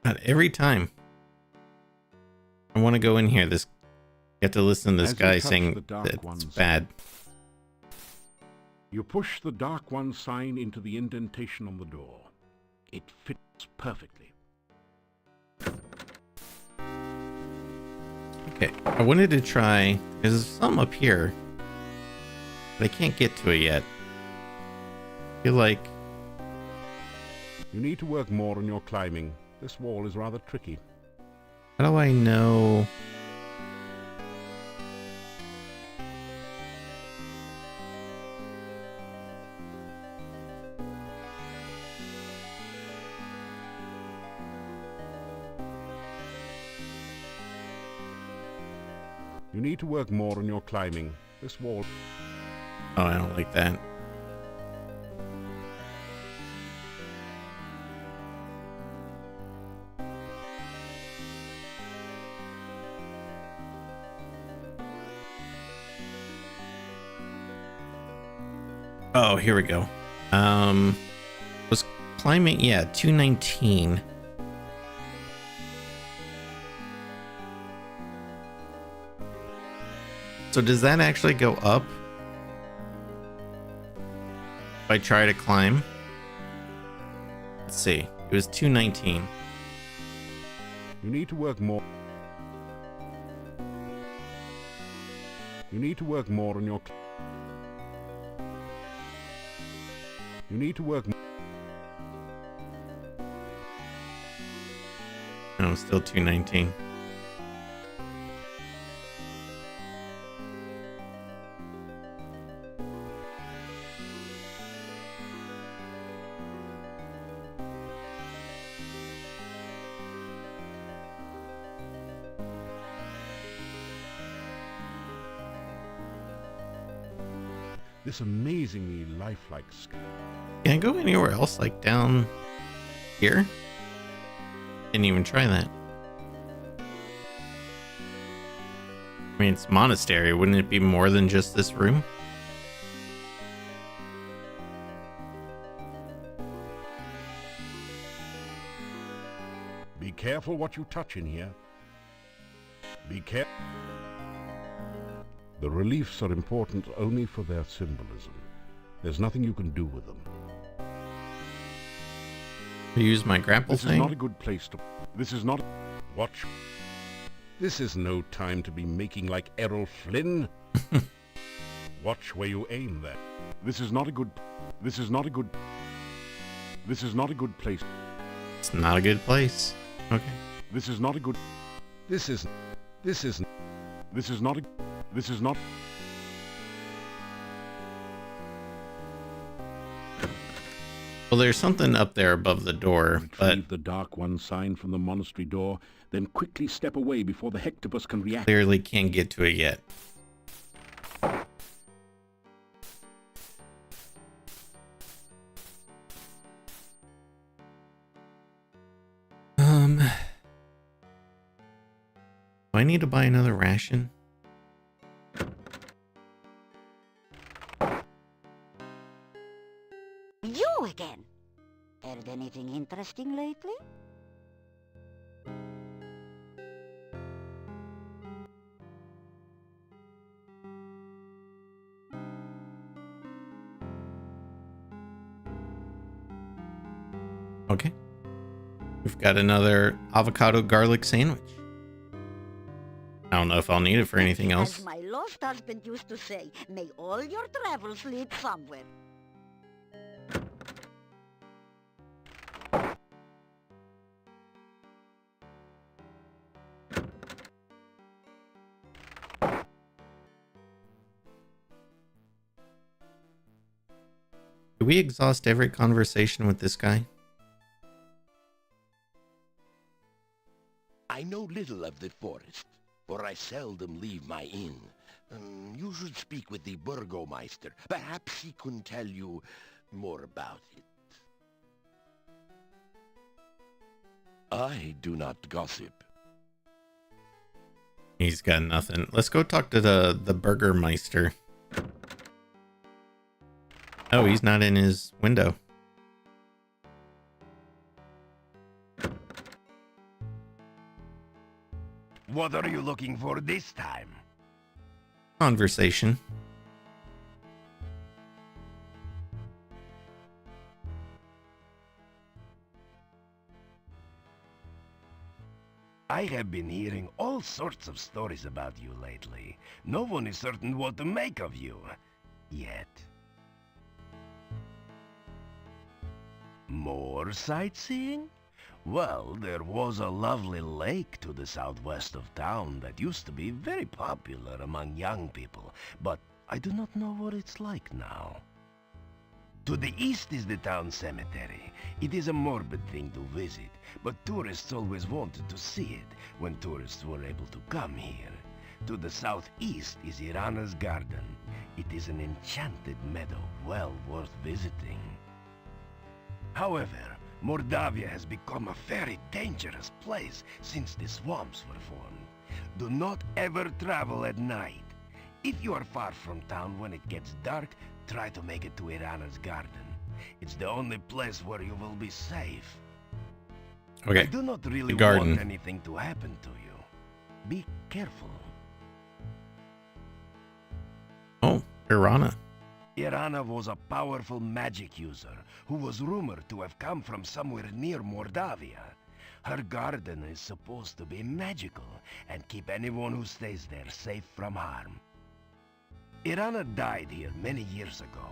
Speaker 1: God, every time I want to go in here, this get to listen to this
Speaker 2: As you
Speaker 1: guy
Speaker 2: touch
Speaker 1: saying
Speaker 2: the Dark
Speaker 1: that it's
Speaker 2: One's
Speaker 1: bad.
Speaker 2: You push the Dark One sign into the indentation on the door. It fits perfectly.
Speaker 1: Okay, I wanted to try. There's some up here, but I can't get to it yet. I feel like
Speaker 2: You need to work more on your climbing. This wall is rather tricky.
Speaker 1: how do I know?
Speaker 2: You need to work more on your climbing. This wall...
Speaker 1: Oh, I don't like that. Oh, here we go. Was climbing, yeah, 219. So does that actually go up? If I try to climb? Let's see. It was 219.
Speaker 2: You need to work more... You need to work more on your... You need to work...
Speaker 1: No, still 219.
Speaker 2: This amazingly lifelike sky.
Speaker 1: Can I go anywhere else, like down here? Didn't even try that. I mean, it's monastery. Wouldn't it be more than just this room?
Speaker 2: Be careful what you touch in here. Be careful. The reliefs are important only for their symbolism. There's nothing you can do with them.
Speaker 1: Use my grapple
Speaker 2: thing? This is not a good place to... This is not... Watch. This is no time to be making like Errol Flynn. Watch where you aim there. This is not a good... This is not a good... This is not a good place.
Speaker 1: It's not a good place. Okay.
Speaker 2: This is not a good... This is not a... This is not...
Speaker 1: Well, there's something up there above the door,
Speaker 2: Retrieve the Dark One sign from the monastery door, then quickly step away before the Hectopus can react.
Speaker 1: Clearly can't get to it yet. Do I need to buy another ration?
Speaker 7: You again. Heard anything interesting lately?
Speaker 1: Okay. We've got another avocado garlic sandwich. I don't know if I'll need it for anything else.
Speaker 7: As my lost husband used to say, may all your travels lead somewhere.
Speaker 1: Do we exhaust every conversation with this guy?
Speaker 8: I know little of the forest, for I seldom leave my inn. You should speak with the Burgomeister. Perhaps he can tell you more about it. I do not gossip.
Speaker 1: He's got nothing. Let's go talk to the Burgermeister. Oh, he's not in his window.
Speaker 6: What are you looking for this time?
Speaker 1: Conversation.
Speaker 6: I have been hearing all sorts of stories about you lately. No one is certain what to make of you. Yet. More sightseeing? Well, there was a lovely lake to the southwest of town that used to be very popular among young people, but I do not know what it's like now. To the east is the town cemetery. It is a morbid thing to visit, but tourists always wanted to see it when tourists were able to come here. To the southeast is Irana's garden. It is an enchanted meadow well worth visiting. However, Mordavia has become a very dangerous place since the swamps were formed. Do not ever travel at night. If you are far from town when it gets dark, try to make it to Irana's garden. It's the only place where you will be safe.
Speaker 1: Okay.
Speaker 6: I do not really
Speaker 1: garden.
Speaker 6: want anything to happen to you. Be careful.
Speaker 1: Oh, Irana.
Speaker 6: Irana was a powerful magic user who was rumored to have come from somewhere near Mordavia. Her garden is supposed to be magical and keep anyone who stays there safe from harm. Irana died here many years ago.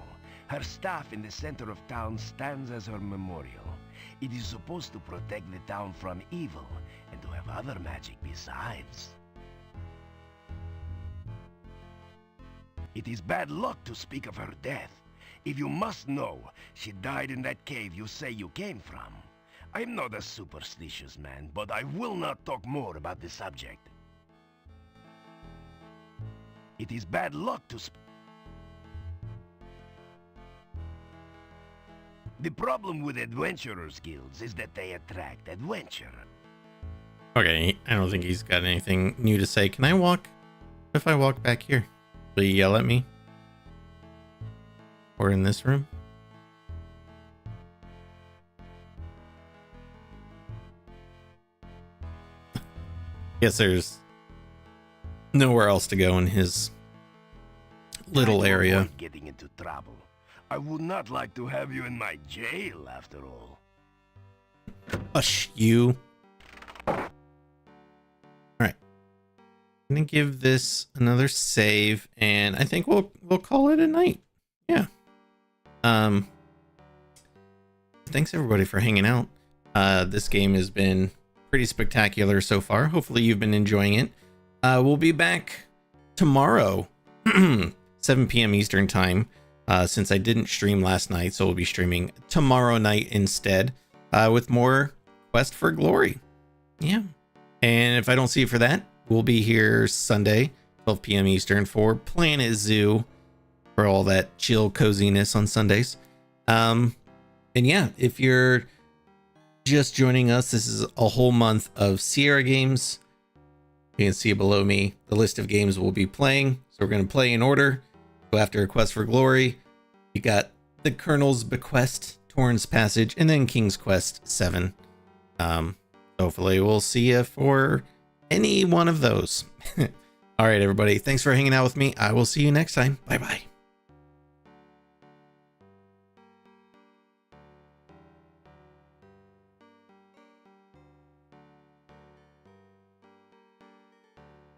Speaker 6: Her staff in the center of town stands as her memorial. It is supposed to protect the town from evil and to have other magic besides. It is bad luck to speak of her death. If you must know, she died in that cave you say you came from. I am not a superstitious man, but I will not talk more about the subject. It is bad luck to The problem with adventurers' guilds is that they attract adventure.
Speaker 1: Okay, I don't think he's got anything new to say. Can I walk? If I walk back here, will you yell at me? Or in this room? Guess there's nowhere else to go in his little area.
Speaker 6: Getting into trouble. I would not like to have you in my jail, after all.
Speaker 1: Hush, you. Alright. I'm gonna give this another save, and I think we'll call it a night. Yeah. Thanks everybody for hanging out. This game has been pretty spectacular so far. Hopefully you've been enjoying it. We'll be back tomorrow, 7 p.m. Eastern time, since I didn't stream last night, so we'll be streaming tomorrow night instead, with more Quest for Glory. Yeah. And if I don't see you for that, we'll be here Sunday, 12 p.m. Eastern for Planet Zoo, for all that chill coziness on Sundays. And yeah, if you're just joining us, this is a whole month of Sierra games. You can see below me the list of games we'll be playing. So we're going to play in order. Go after Quest for Glory. You got the Colonel's Bequest, Torrens Passage, and then King's Quest 7. Hopefully we'll see you for any one of those. All right, everybody. Thanks for hanging out with me. I will see you next time. Bye-bye.